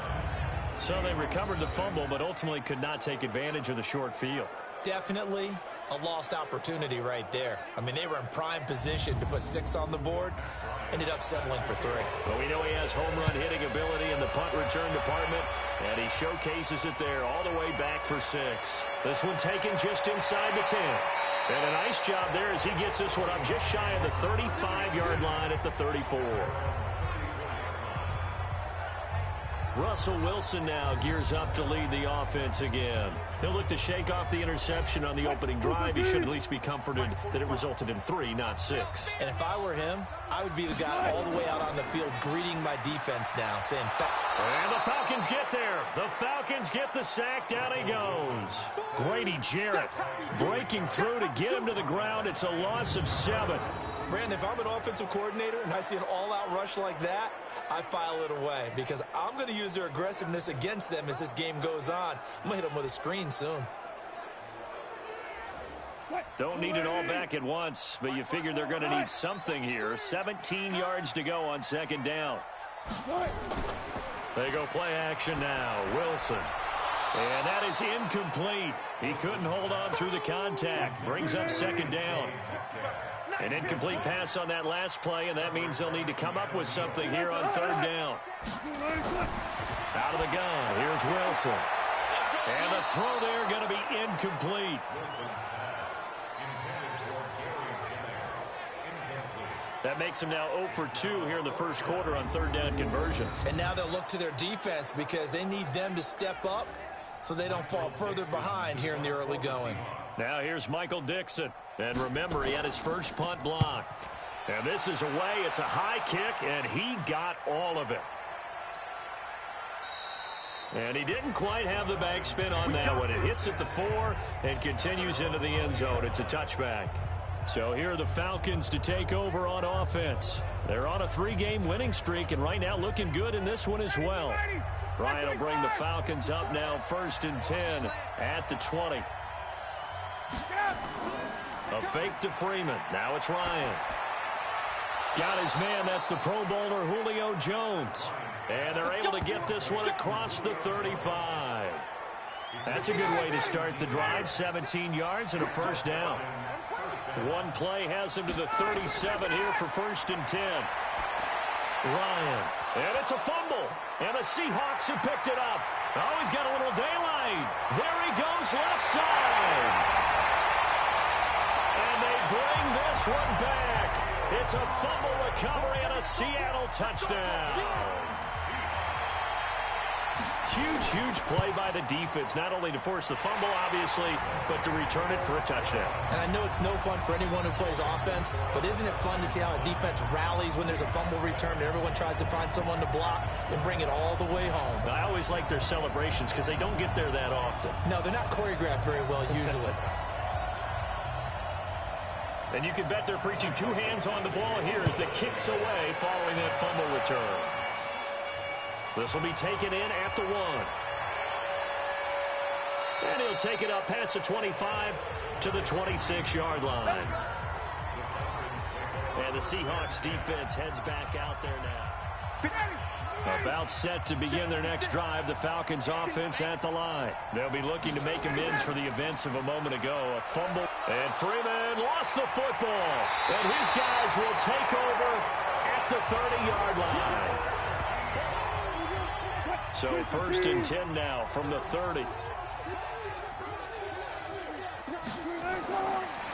Speaker 4: So they recovered the fumble, but ultimately could not take advantage of the short field.
Speaker 5: Definitely a lost opportunity right there. I mean, they were in prime position to put 6 on the board. Ended up settling for 3.
Speaker 4: But we know he has home run hitting ability in the punt return department, and he showcases it there all the way back for 6. This one taken just inside the 10. And a nice job there as he gets this one up just shy of the 35-yard line at the 34. Russell Wilson now gears up to lead the offense again. He'll look to shake off the interception on the opening drive. He should at least be comforted that it resulted in 3, not 6.
Speaker 5: And if I were him, I would be the guy all the way out on the field greeting my defense now, saying,
Speaker 4: and the Falcons get there. The Falcons get the sack. Down he goes. Grady Jarrett breaking through to get him to the ground. It's a loss of 7.
Speaker 5: Brandon, if I'm an offensive coordinator and I see an all-out rush like that, I file it away because I'm going to use their aggressiveness against them as this game goes on. I'm going to hit them with a screen soon.
Speaker 4: Don't need it all back at once, but you figure they're going to need something here. 17 yards to go on 2nd down. They go play action now. Wilson. And that is incomplete. He couldn't hold on through the contact. Brings up 2nd down. An incomplete pass on that last play, and that means they'll need to come up with something here on 3rd down. Out of the gun, here's Wilson. And the throw there going to be incomplete. That makes them now 0 for 2 here in the first quarter on 3rd down conversions.
Speaker 5: And now they'll look to their defense because they need them to step up so they don't fall further behind here in the early going.
Speaker 4: Now here's Michael Dixon. And remember, he had his first punt blocked. And this is away. It's a high kick, and he got all of it. And he didn't quite have the backspin on that one. It hits at the 4 and continues into the end zone. It's a touchback. So here are the Falcons to take over on offense. They're on a 3-game winning streak, and right now looking good in this one as well. Ryan will bring the Falcons up now, 1st and 10 at the 20. A fake to Freeman. Now it's Ryan. Got his man. That's the Pro Bowler Julio Jones. And they're able to get this one across the 35. That's a good way to start the drive. 17 yards and a first down. One play has him to the 37 here for 1st and 10. Ryan. And it's a fumble. And the Seahawks have picked it up. Oh, he's got a little daylight. There he goes, left side. And they bring this one back. It's a fumble recovery and a Seattle touchdown. Huge, huge play by the defense, not only to force the fumble, obviously, but to return it for a touchdown. And I know it's no fun for anyone who plays offense, but isn't it fun to see how a defense rallies when there's a fumble return and everyone tries to find someone to block and bring it all the way home? I always like their celebrations because they don't get there that often. No, they're not choreographed very well usually. And you can bet they're preaching 2 hands on the ball here as the kick's away following that fumble return. This will be taken in at the 1. And he'll take it up past the 25 to the 26-yard line. And the Seahawks defense heads back out there now. About set to begin their next drive, the Falcons offense at the line. They'll be looking to make amends for the events of a moment ago. A fumble, and Freeman lost the football. And his guys will take over at the 30-yard line. So 1st and 10 now from the 30.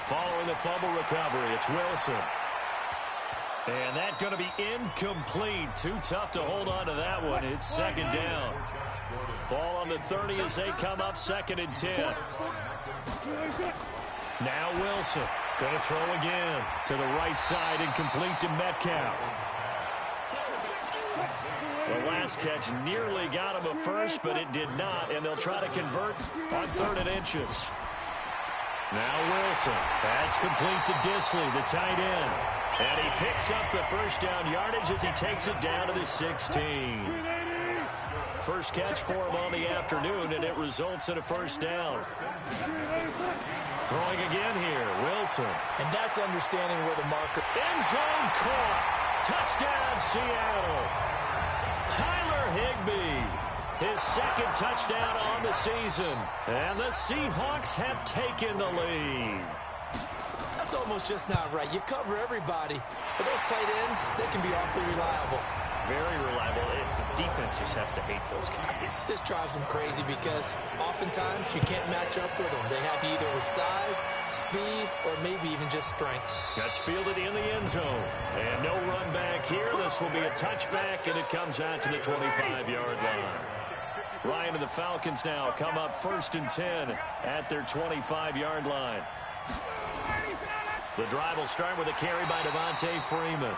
Speaker 4: Following the fumble recovery, it's Wilson. And that's going to be incomplete. Too tough to hold on to that one. It's 2nd down. Ball on the 30 as they come up, 2nd and 10. Now Wilson going to throw again to the right side, incomplete to Metcalf. The last catch nearly got him a first, but it did not, and they'll try to convert on 3rd and inches. Now Wilson. That's complete to Disley, the tight end. And he picks up the first down yardage as he takes it down to the 16. First catch for him on the afternoon, and it results in a first down. Throwing again here, Wilson. And that's understanding where the marker. End zone caught. Touchdown, Seattle. Tyler Higbee, his 2nd touchdown on the season. And the Seahawks have taken the lead. That's almost just not right. You cover everybody. But those tight ends, they can be awfully reliable. Very reliable. Defense just has to hate those guys. This drives them crazy because oftentimes you can't match up with them. They have you either with size, speed, or maybe even just strength. That's fielded in the end zone. And no run back here. This will be a touchback, and it comes out to the 25-yard line. Ryan and the Falcons now come up 1st and 10 at their 25-yard line. The drive will start with a carry by Devontae Freeman.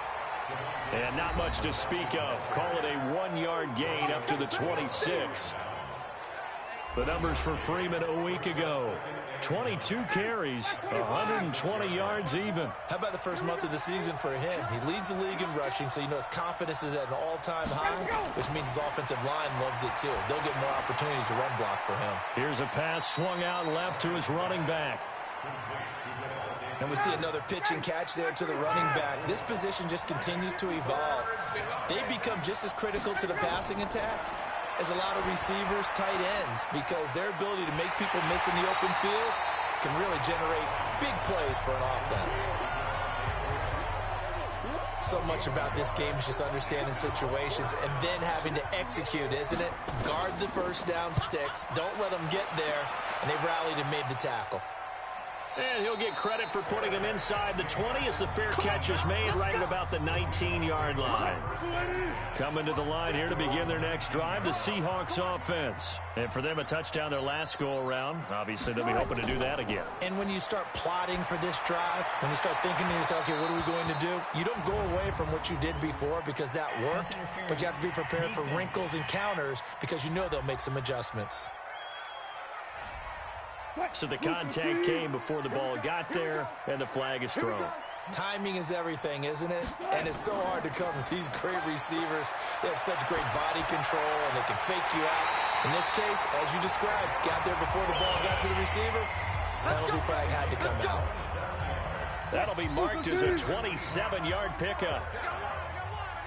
Speaker 4: And not much to speak of. Call it a 1-yard gain up to the 26. The numbers for Freeman a week ago. 22 carries, 120 yards even. How about the first month of the season for him? He leads the league in rushing, so you know his confidence is at an all-time high, which means his offensive line loves it too. They'll get more opportunities to run block for him. Here's a pass swung out left to his running back. And we see another pitch and catch there to the running back. This position just continues to evolve. They become just as critical to the passing attack as a lot of receivers, tight ends, because their ability to make people miss in the open field can really generate big plays for an offense. So much about this game is just understanding situations and then having to execute, isn't it? Guard the first down sticks. Don't let them get there. And they rallied and made the tackle. And he'll get credit for putting him inside the 20 as the fair catch is made right at about the 19-yard line. Coming to the line here to begin their next drive, the Seahawks offense. And for them, a touchdown their last go-around. Obviously, they'll be hoping to do that again.
Speaker 5: And when you start plotting for this drive, when you start thinking to yourself, okay, what are we going to do? You don't go away from what you did before because that worked, but you have to be prepared for wrinkles and counters because you know they'll make some adjustments.
Speaker 4: So the contact came before the ball got there, and the flag is thrown.
Speaker 5: Timing is everything, isn't it? And it's so hard to cover these great receivers. They have such great body control, and they can fake you out. In this case, as you described, got there before the ball got to the receiver. Penalty flag had to come out.
Speaker 4: That'll be marked as a 27-yard pickup.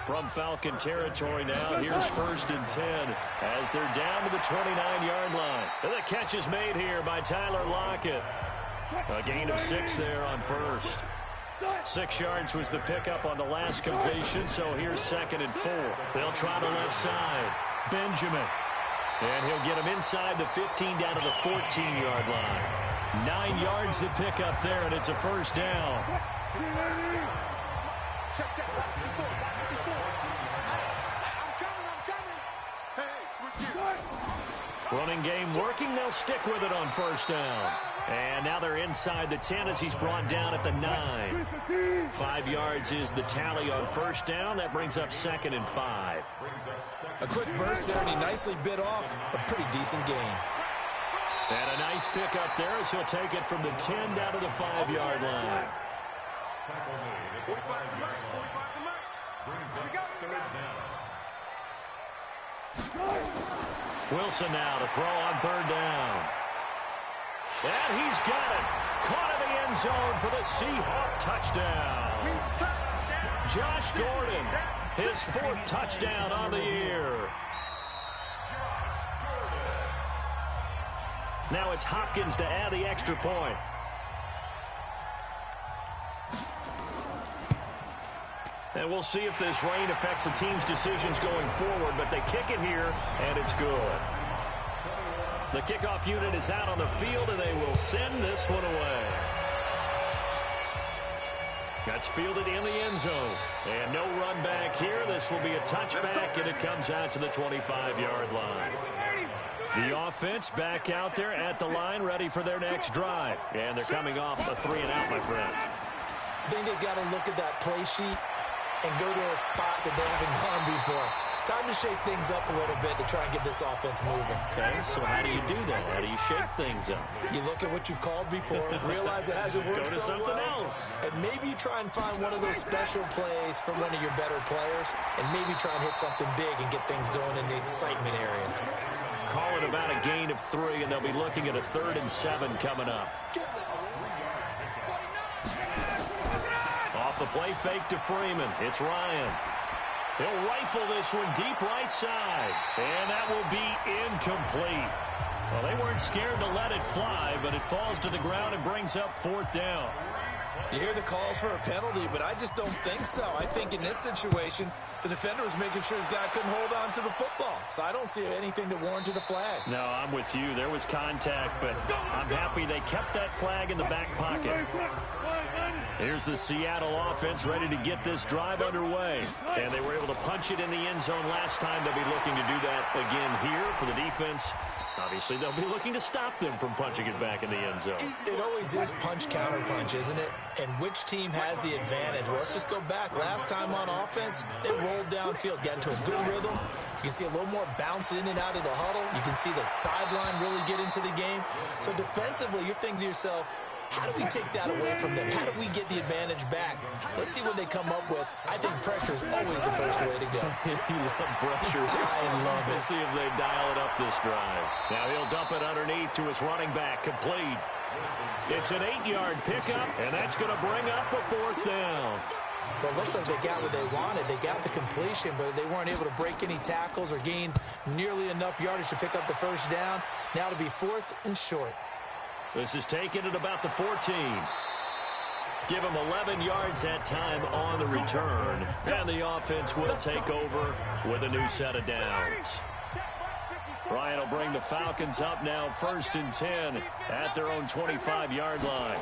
Speaker 4: From Falcon territory now, here's 1st and 10 as they're down to the 29-yard line. And the catch is made here by Tyler Lockett. A gain of 6 there on first. 6 yards was the pickup on the last completion, so here's 2nd and 4. They'll try the left side. Benjamin. And he'll get him inside the 15 down to the 14-yard line. 9 yards the pickup there, and it's a first down. Running game working. They'll stick with it on first down. And now they're inside the 10 as he's brought down at the 9. 5 yards is the tally on first down. That brings up 2nd and 5.
Speaker 5: A quick burst there, and he nicely bit off a pretty decent gain.
Speaker 4: And a nice pickup there as he'll take it from the 10 down to the 5-yard line. Wilson now to throw on 3rd down. And he's got it. Caught in the end zone for the Seahawk touchdown. Josh Gordon, his 4th touchdown on the year. Now it's Hopkins to add the extra point. And we'll see if this rain affects the team's decisions going forward, but they kick it here, and it's good. The kickoff unit is out on the field, and they will send this one away. That's fielded in the end zone. And no run back here. This will be a touchback, and it comes out to the 25-yard line. The offense back out there at the line, ready for their next drive. And they're coming off a 3-and-out, my friend.
Speaker 5: I think they've got to look at that play sheet and go to a spot that they haven't gone before. Time to shake things up a little bit to try and get this offense moving.
Speaker 4: Okay, so how do you do that? How do you shake things up?
Speaker 5: You look at what you've called before, realize it hasn't worked
Speaker 4: Go to
Speaker 5: so
Speaker 4: something
Speaker 5: well,
Speaker 4: else.
Speaker 5: and maybe you try and find one of those special plays from one of your better players, and maybe try and hit something big and get things going in the excitement area.
Speaker 4: Call it about a gain of 3, and they'll be looking at a 3rd and 7 coming up. Off the play fake to Freeman. It's Ryan. He'll rifle this one deep right side. And that will be incomplete. Well, they weren't scared to let it fly, but it falls to the ground and brings up 4th down.
Speaker 5: You hear the calls for a penalty, but I just don't think so. I think in this situation, the defender was making sure his guy couldn't hold on to the football. So I don't see anything that warranted a flag.
Speaker 4: No, I'm with you. There was contact, but I'm happy they kept that flag in the back pocket. Here's the Seattle offense ready to get this drive underway. And they were able to punch it in the end zone last time. They'll be looking to do that again here for the defense. Obviously, they'll be looking to stop them from punching it back in the end zone.
Speaker 5: It always is punch-counter-punch, isn't it? And which team has the advantage? Well, let's just go back. Last time on offense, they rolled downfield, got into a good rhythm. You can see a little more bounce in and out of the huddle. You can see the sideline really get into the game. So defensively, you're thinking to yourself, how do we take that away from them? How do we get the advantage back? Let's see what they come up with. I think pressure is always the first way to go.
Speaker 4: You love pressure.
Speaker 5: I love it.
Speaker 4: Let's see if they dial it up this drive. Now he'll dump it underneath to his running back. Complete. It's an 8-yard pickup, and that's going to bring up a 4th down.
Speaker 5: Well, it looks like they got what they wanted. They got the completion, but they weren't able to break any tackles or gain nearly enough yardage to pick up the first down. Now to be 4th and short.
Speaker 4: This is taken at about the 14. Give them 11 yards that time on the return. And the offense will take over with a new set of downs. Ryan will bring the Falcons up now 1st and 10 at their own 25-yard line.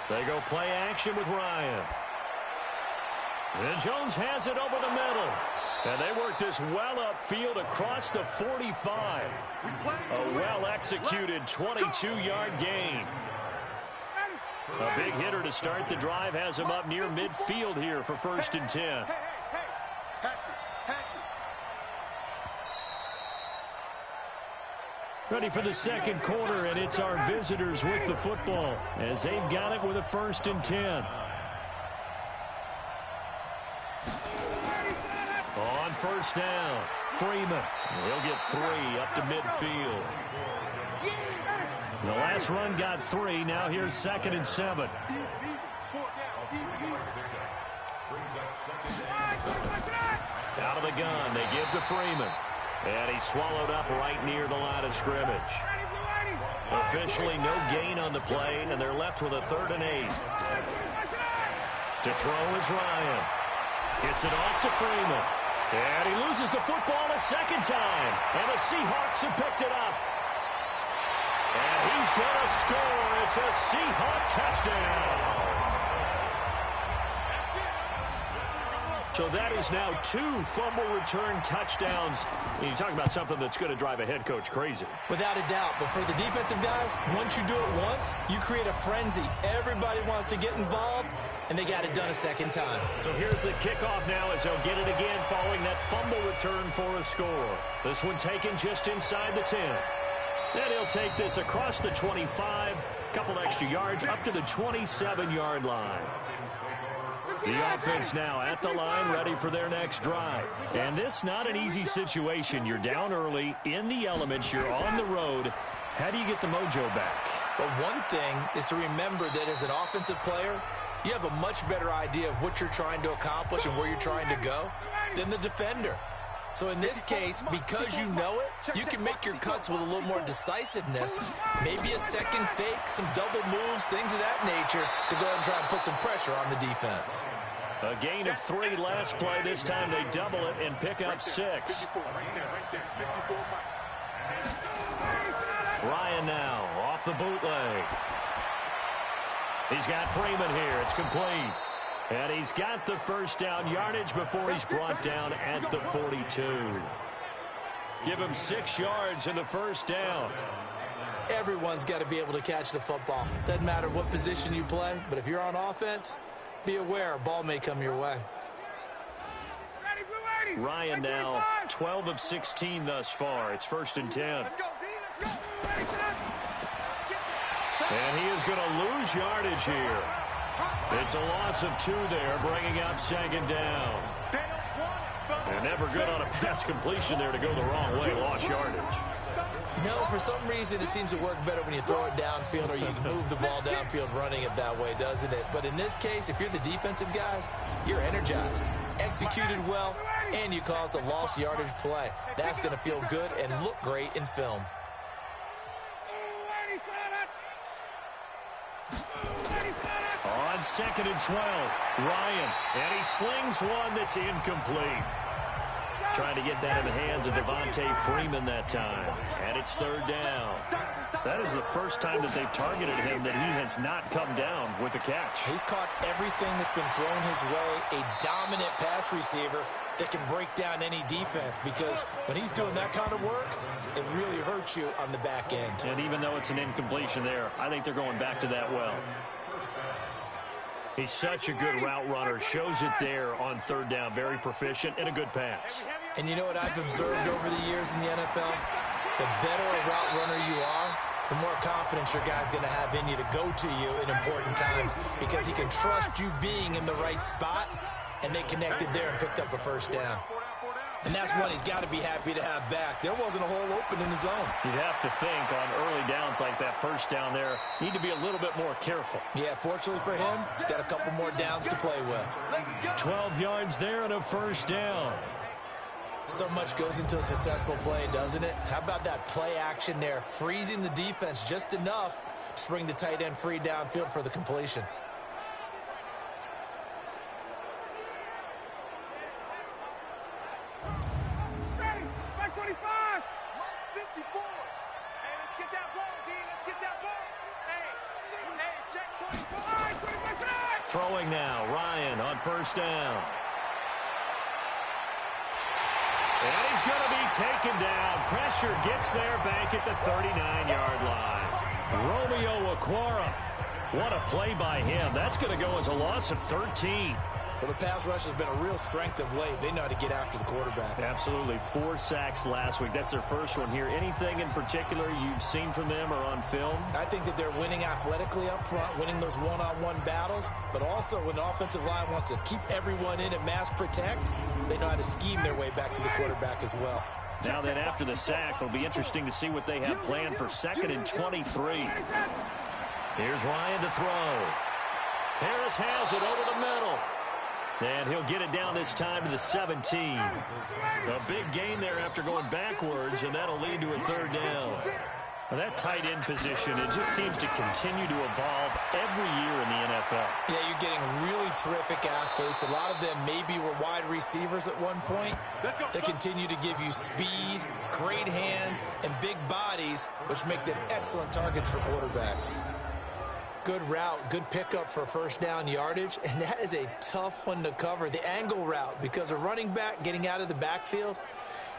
Speaker 4: They go play action with Ryan. And Jones has it over the middle. And they work this well upfield across the 45. A well-executed 22-yard gain. A big hitter to start the drive has him up near midfield here for 1st and 10. Ready for the second quarter, and it's our visitors with the football as they've got it with a 1st and 10. On 1st down, Freeman. He'll get 3 up to midfield. The last run got 3. Now here's 2nd and 7. Out of the gun, they give to Freeman. And he's swallowed up right near the line of scrimmage. Officially no gain on the play, and they're left with a 3rd and 8. To throw is Ryan. Gets it off to Freeman. And he loses the football a second time. And the Seahawks have picked it up. And he's going to score. It's a Seahawk touchdown. So that is now 2 fumble return touchdowns. You talk about something that's going to drive a head coach crazy. Without a doubt. But for the defensive guys, once you do it once, you create a frenzy. Everybody wants to get involved, and they got it done a second time. So here's the kickoff now as they'll get it again following that fumble return for a score. This one taken just inside the 10. Then he'll take this across the 25, couple extra yards up to the 27-yard line. The offense now at the line, ready for their next drive. And this not an easy situation. You're down early, in the elements, you're on the road. How do you get the mojo back?
Speaker 5: But one thing is to remember that as an offensive player, you have a much better idea of what you're trying to accomplish and where you're trying to go than the defender. So in this case, because you know it, you can make your cuts with a little more decisiveness. Maybe a second fake, some double moves, things of that nature to go ahead and try and put some pressure on the defense.
Speaker 4: A gain of 3 last play. This time they double it and pick up 6. Ryan now off the bootleg. He's got Freeman here. It's complete. And he's got the 1st down yardage before he's brought down at the 42. Give him 6 yards in the 1st down.
Speaker 5: Everyone's got to be able to catch the football. Doesn't matter what position you play, but if you're on offense, be aware a ball may come your way.
Speaker 4: Ryan now 12 of 16 thus far. It's 1st and 10. And he is going to lose yardage here. It's a loss of 2 there, bringing up 2nd down. And never good on a pass completion there to go the wrong way, lost yardage.
Speaker 5: No, for some reason it seems to work better when you throw it downfield or you move the ball downfield running it that way, doesn't it? But in this case, if you're the defensive guys, you're energized, executed well, and you caused a lost yardage play. That's going to feel good and look great in film.
Speaker 4: On 2nd and 12, Ryan, and he slings one that's incomplete. Trying to get that in the hands of Devontae Freeman that time. And it's 3rd down. That is the first time that they've targeted him that he has not come down with a catch.
Speaker 5: He's caught everything that's been thrown his way. A dominant pass receiver that can break down any defense, because when he's doing that kind of work, it really hurts you on the back end.
Speaker 4: And even though it's an incompletion there, I think they're going back to that well. He's such a good route runner. Shows it there on 3rd down. Very proficient and a good pass.
Speaker 5: And you know what I've observed over the years in the NFL? The better a route runner you are, the more confidence your guy's going to have in you to go to you in important times, because he can trust you being in the right spot, and they connected there and picked up a 1st down. And that's one he's got to be happy to have back. There wasn't a hole open in the zone.
Speaker 4: You'd have to think on early downs like that 1st down there, need to be a little bit more careful.
Speaker 5: Yeah, fortunately for him, got a couple more downs to play with.
Speaker 4: 12 yards there and a 1st down.
Speaker 5: So much goes into a successful play, doesn't it? How about that play action there, freezing the defense just enough to spring the tight end free downfield for the completion.
Speaker 3: 54. Hey, let's get that ball, D. Let's get that ball. Hey, check 24. All right, 25.
Speaker 4: Throwing now, Ryan on first down. And he's going to be taken down. Pressure gets there back at the 39-yard line. Romeo Okwara. What a play by him. That's going to go as a loss of 13.
Speaker 5: Well, the pass rush has been a real strength of late. They know how to get after the quarterback.
Speaker 4: Absolutely. 4 sacks last week. That's their first one here. Anything in particular you've seen from them or on film?
Speaker 5: I think that they're winning athletically up front, winning those one-on-one battles, but also when the offensive line wants to keep everyone in and mass protect, they know how to scheme their way back to the quarterback as well.
Speaker 4: Now then, after the sack, it'll be interesting to see what they have planned for 2nd and 23. Here's Ryan to throw. Harris has it over the middle. And he'll get it down this time to the 17. A big gain there after going backwards, and that'll lead to a 3rd down. Well, that tight end position, it just seems to continue to evolve every year in the NFL.
Speaker 5: Yeah, you're getting really terrific athletes. A lot of them maybe were wide receivers at one point. They continue to give you speed, great hands, and big bodies, which make them excellent targets for quarterbacks. Good route, good pickup for first down yardage, and that is a tough one to cover. The angle route, because a running back getting out of the backfield,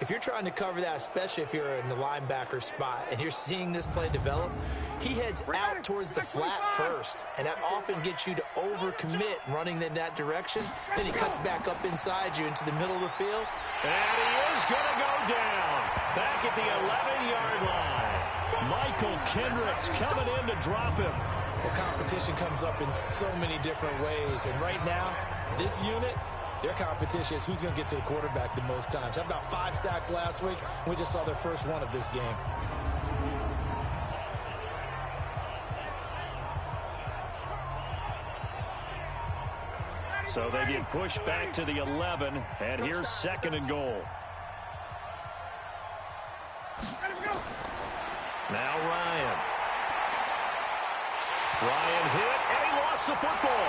Speaker 5: if you're trying to cover that, especially if you're in the linebacker spot and you're seeing this play develop, he heads out towards the flat first, and that often gets you to overcommit running in that direction. Then he cuts back up inside you into the middle of the field.
Speaker 4: And he is going to go down back at the 11-yard line. Michael Kendricks coming in to drop him.
Speaker 5: Well, competition comes up in so many different ways, and right now, this unit, their competition is who's going to get to the quarterback the most times. Had about 5 sacks last week. We just saw their first one of this game.
Speaker 4: So they get pushed back to the 11, and here's 2nd and goal. Now Ryan. Ryan hit, and he lost the football.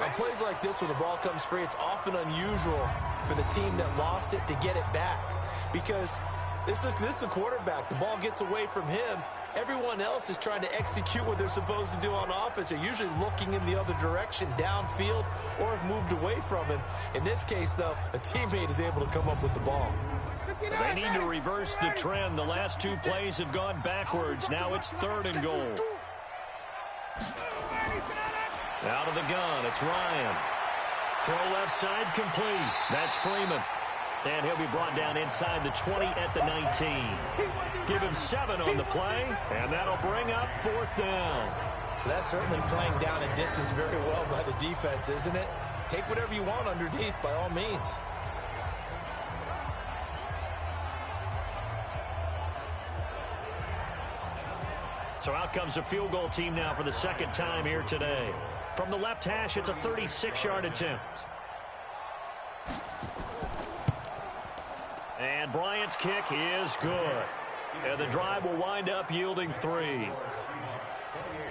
Speaker 5: On plays like this, when the ball comes free, it's often unusual for the team that lost it to get it back. Because this is the quarterback. The ball gets away from him. Everyone else is trying to execute what they're supposed to do on offense. They're usually looking in the other direction, downfield, or have moved away from him. In this case, though, a teammate is able to come up with the ball.
Speaker 4: They need to reverse the trend. The last 2 plays have gone backwards. Now it's 3rd and goal. Out of the gun, it's Ryan. Throw left side complete. That's Freeman. And he'll be brought down inside the 20 at the 19. Give him 7 on the play, and that'll bring up 4th down.
Speaker 5: That's certainly playing down a distance very well by the defense, isn't it? Take whatever you want underneath, by all means.
Speaker 4: So out comes a field goal team now for the 2nd time here today. From the left hash, it's a 36-yard attempt. And Bryant's kick is good. And the drive will wind up yielding 3.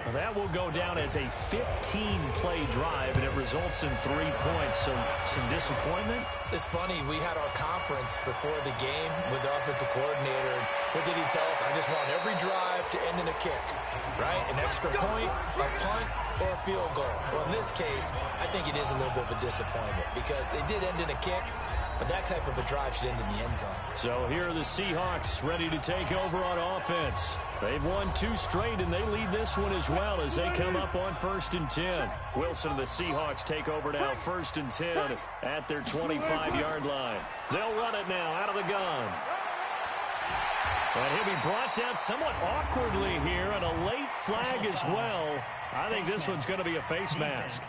Speaker 4: Well, that will go down as a 15-play drive, and it results in 3 points. So some disappointment.
Speaker 5: It's funny, we had our conference before the game with the offensive coordinator, and what did he tell us? I just want every drive to end in a kick, right? An extra point, a punt, or a field goal. Well, in this case, I think it is a little bit of a disappointment because they did end in a kick, but that type of a drive should end in the end zone.
Speaker 4: So here are the Seahawks ready to take over on offense. They've won 2 straight, and they lead this one as well as they come up on 1st and 10. Wilson and the Seahawks take over now 1st and 10 at their 25-yard line. They'll run it now out of the gun. And he'll be brought down somewhat awkwardly here, and a late flag as well. I think this one's going to be a face mask.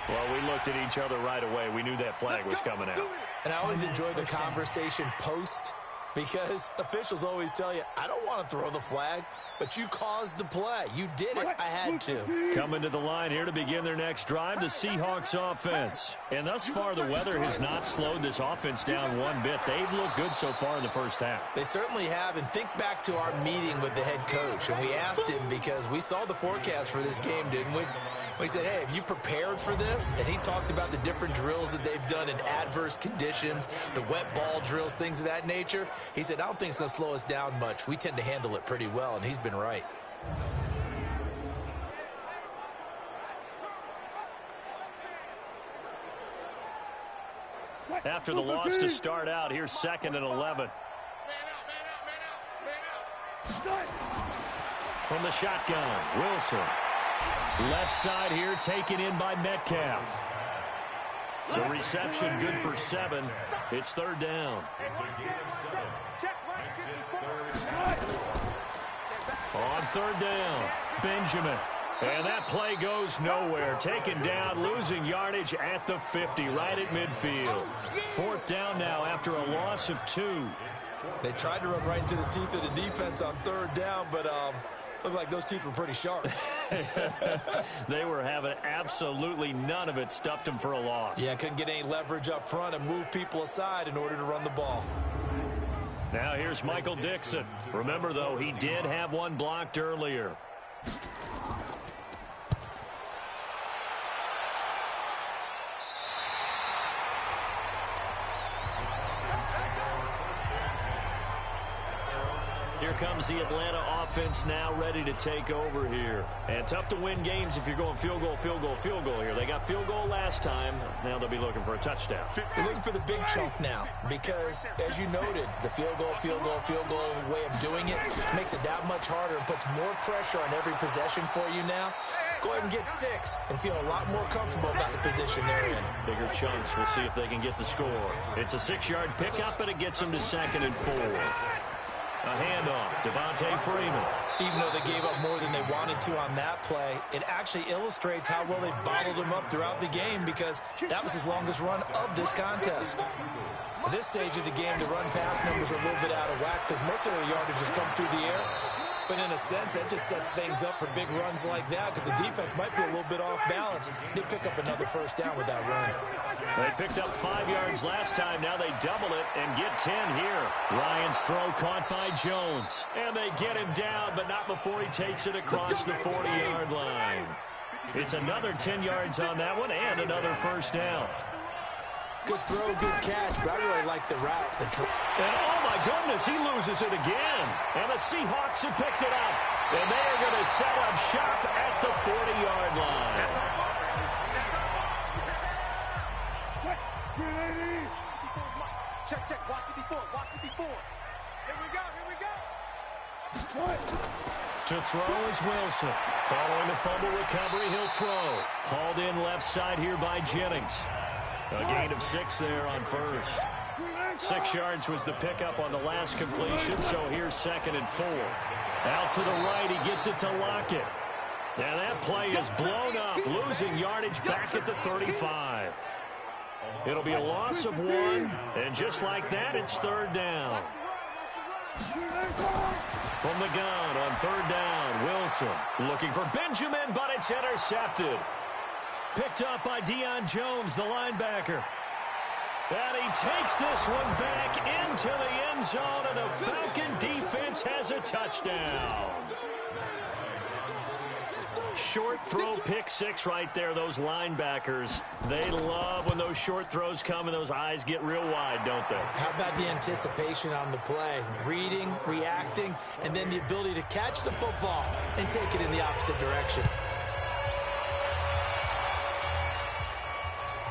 Speaker 4: Well, we looked at each other right away. We knew that flag was coming out.
Speaker 5: And I always enjoy the conversation post because officials always tell you, I don't want to throw the flag. but you caused the play. You did it. I had to.
Speaker 4: Coming to the line here to begin their next drive, the Seahawks offense. And thus far, the weather has not slowed this offense down one bit. They've looked good so far in the first half.
Speaker 5: They certainly have. And think back to our meeting with the head coach. And we asked him because we saw the forecast for this game, didn't we? We said, hey, have you prepared for this? And he talked about the different drills that they've done in adverse conditions, the wet ball drills, things of that nature. He said, I don't think it's going to slow us down much. We tend to handle it pretty well, and he's been right.
Speaker 4: After the loss to start out, here's 2nd and 11. From the shotgun, Wilson. Left side here, taken in by Metcalf. The reception good for 7. It's 3rd down. On 3rd down, Benjamin. And that play goes nowhere. Taken down, losing yardage at the 50, right at midfield. 4th down now after a loss of 2.
Speaker 5: They tried to run right into the teeth of the defense on 3rd down, but looked like those teeth were pretty sharp.
Speaker 4: They were having absolutely none of it. Stuffed them for a loss.
Speaker 5: Yeah, couldn't get any leverage up front and move people aside in order to run the ball.
Speaker 4: Now here's Michael Dixon. Remember, though, he did have one blocked earlier. Here comes the Atlanta offense now ready to take over here. And tough to win games if you're going field goal, field goal, field goal here. They got field goal last time. Now they'll be looking for a touchdown.
Speaker 5: They're looking for the big chunk now because, as you noted, the field goal way of doing it makes it that much harder and puts more pressure on every possession for you now. Go ahead and get 6 and feel a lot more comfortable about the position they're in.
Speaker 4: Bigger chunks. We'll see if they can get the score. It's a 6-yard pickup, and it gets them to 2nd and 4. A handoff, Devontae Freeman.
Speaker 5: Even though they gave up more than they wanted to on that play, it actually illustrates how well they bottled him up throughout the game because that was his longest run of this contest. At this stage of the game, the run-pass numbers are a little bit out of whack because most of the yardage has come through the air. But in a sense, that just sets things up for big runs like that because the defense might be a little bit off balance. They pick up another 1st down with that run.
Speaker 4: They picked up 5 yards last time. Now they double it and get 10 here. Ryan's throw caught by Jones. And they get him down, but not before he takes it across the 40-yard line. It's another 10 yards on that one and another 1st down.
Speaker 5: Good throw, good catch, but I really like the route. And
Speaker 4: oh, my goodness, he loses it again. And the Seahawks have picked it up. And they are going to set up shop at the 40-yard line.
Speaker 3: Check, walk 54, walk 54. Here we go.
Speaker 4: To throw is Wilson. Following the fumble recovery, he'll throw. Hauled in left side here by Jennings. A gain of 6 there on 1st. 6 yards was the pickup on the last completion, so here's 2nd and 4. Out to the right, he gets it to Lockett. And that play is blown up, losing yardage back at the 35. It'll be a loss of 1, and just like that, it's 3rd down. From the gun on 3rd down, Wilson looking for Benjamin, but it's intercepted. Picked up by Deion Jones, the linebacker. And he takes this one back into the end zone, and the Falcon defense has a touchdown. Short throw, pick 6 right there. Those linebackers, they love when those short throws come and those eyes get real wide, don't they?
Speaker 5: How about the anticipation on the play? Reading, reacting, and then the ability to catch the football and take it in the opposite direction.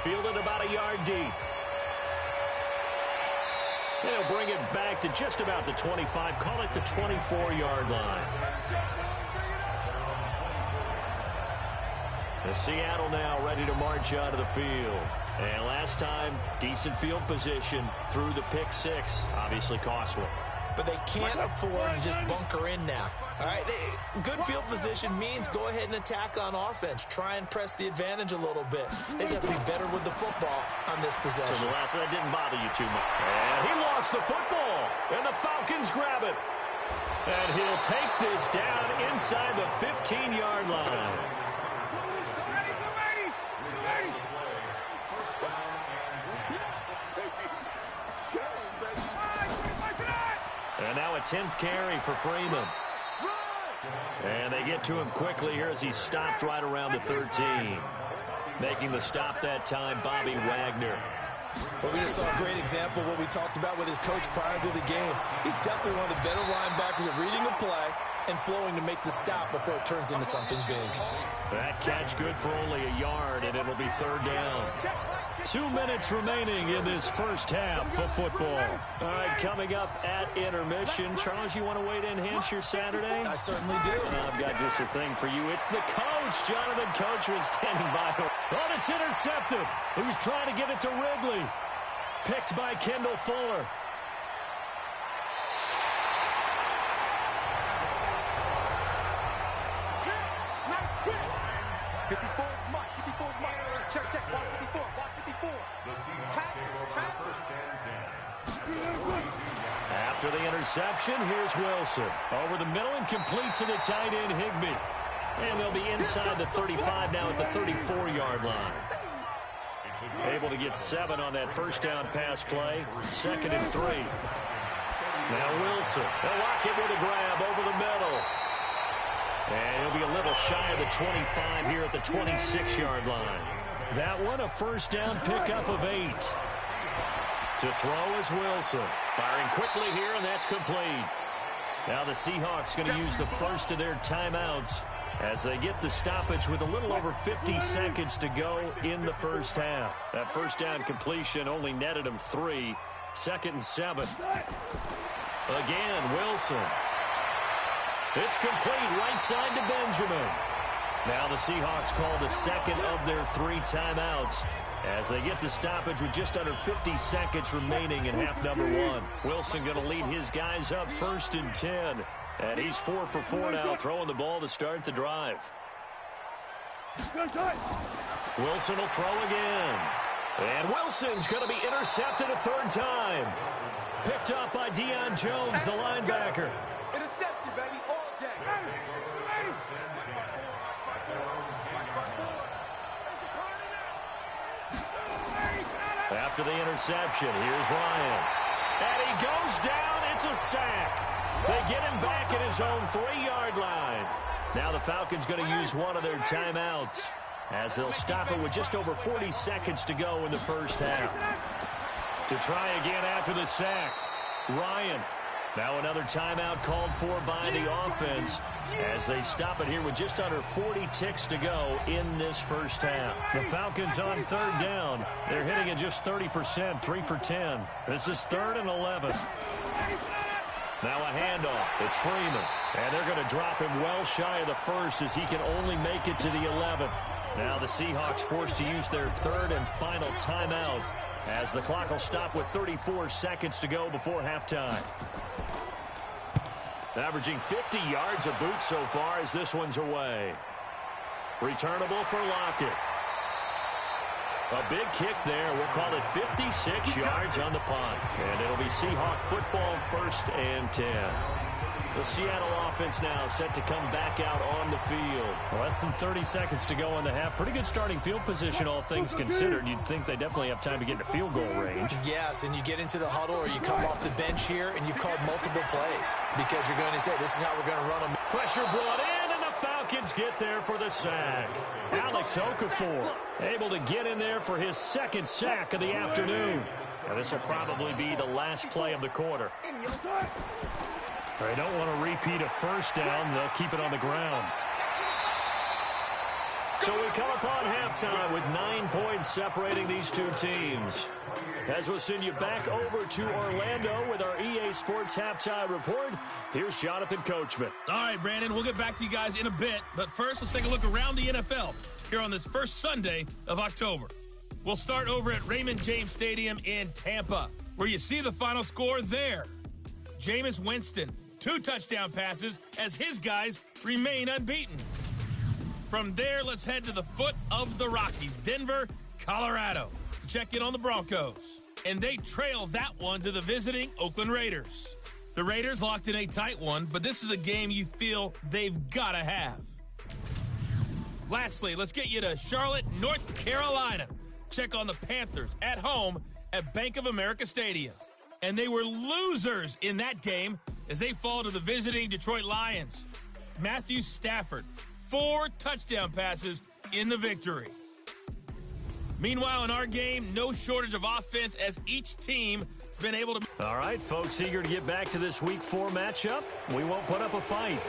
Speaker 4: Fielded about a yard deep. They'll bring it back to just about the 25. Call it the 24-yard line. The Seattle now ready to march out of the field. And last time, decent field position through the pick 6. Obviously costly.
Speaker 5: But they can't afford to just bunker in now. All right, good field position means go ahead and attack on offense. Try and press the advantage a little bit. They just have to be better with the football on this possession.
Speaker 4: So the last one didn't bother you too much. And he lost the football, and the Falcons grab it. And he'll take this down inside the 15-yard line. And now a 10th carry for Freeman. And they get to him quickly here as he stopped right around the 13. Making the stop that time, Bobby Wagner.
Speaker 5: Well, we just saw a great example of what we talked about with his coach prior to the game. He's definitely one of the better linebackers at reading a play and flowing to make the stop before it turns into something big.
Speaker 4: That catch good for only a yard, and it'll be 3rd down. 2 minutes remaining in this first half of football. All right, coming up at intermission. Charles, you want to wait to enhance your Saturday?
Speaker 5: I certainly do.
Speaker 4: I've got just a thing for you. It's the coach, Jonathan Coachman, standing by. Oh, it's intercepted. He was trying to get it to Ridley. Picked by Kendall Fuller. After the interception, here's Wilson. Over the middle and complete to the tight end, Higbee. And they'll be inside the 35 now at the 34-yard line. Able to get 7 on that first down pass play. 2nd and 3. Now Wilson. They'll lock it with a grab over the middle. And he'll be a little shy of the 25 here at the 26-yard line. That one, a first down pickup of 8. To throw is Wilson. Firing quickly here, and that's complete. Now the Seahawks going to use the first of their timeouts as they get the stoppage with a little over 50 seconds to go in the first half. That first down completion only netted them 3. 2nd and 7. Again, Wilson. It's complete right side to Benjamin. Now the Seahawks call the second of their 3 timeouts as they get the stoppage with just under 50 seconds remaining in half number 1. Wilson going to lead his guys up 1st and 10. And he's 4 for 4 now, throwing the ball to start the drive. Wilson will throw again. And Wilson's going to be intercepted a 3rd time. Picked up by Deion Jones, the linebacker.
Speaker 3: Interception, baby, all day.
Speaker 4: After the interception, here's Ryan. And he goes down. It's a sack. They get him back at his own 3-yard line. Now the Falcons going to use one of their timeouts as they'll stop it with just over 40 seconds to go in the first half. To try again after the sack, Ryan. Now another timeout called for by the offense as they stop it here with just under 40 ticks to go in this first half. The Falcons on 3rd down. They're hitting at just 30%, 3 for 10. This is 3rd and 11. Now a handoff. It's Freeman. And they're going to drop him well shy of the 1st as he can only make it to the 11th. Now the Seahawks forced to use their 3rd and final timeout as the clock will stop with 34 seconds to go before halftime. Averaging 50 yards a boot so far as this one's away. Returnable for Lockett. A big kick there. We'll call it 56 yards on the punt. And it'll be Seahawk football 1st and 10. The Seattle offense now set to come back out on the field. Less than 30 seconds to go in the half. Pretty good starting field position, all things considered. You'd think they definitely have time to get into field goal range.
Speaker 5: Yes, and you get into the huddle or you come off the bench here and you've called multiple plays because you're going to say, this is how we're going to run them.
Speaker 4: Pressure brought in, and the Falcons get there for the sack. Alex Okafor able to get in there for his 2nd sack of the afternoon. And this will probably be the last play of the quarter. They don't want to repeat a first down. They'll keep it on the ground. So we come upon halftime with 9 points separating these two teams. As we'll send you back over to Orlando with our EA Sports Halftime Report, here's Jonathan Coachman.
Speaker 7: All right, Brandon, we'll get back to you guys in a bit. But first, let's take a look around the NFL here on this first Sunday of October. We'll start over at Raymond James Stadium in Tampa, where you see the final score there. Jameis Winston, 2 touchdown passes as his guys remain unbeaten. From there, let's head to the foot of the Rockies, Denver, Colorado. Check in on the Broncos. And they trail that one to the visiting Oakland Raiders. The Raiders locked in a tight one, but this is a game you feel they've got to have. Lastly, let's get you to Charlotte, North Carolina. Check on the Panthers at home at Bank of America Stadium. And they were losers in that game as they fall to the visiting Detroit Lions. Matthew Stafford, 4 touchdown passes in the victory. Meanwhile, in our game, no shortage of offense as each team has been able to...
Speaker 4: All right, folks, eager to get back to this Week 4 matchup. We won't put up a fight.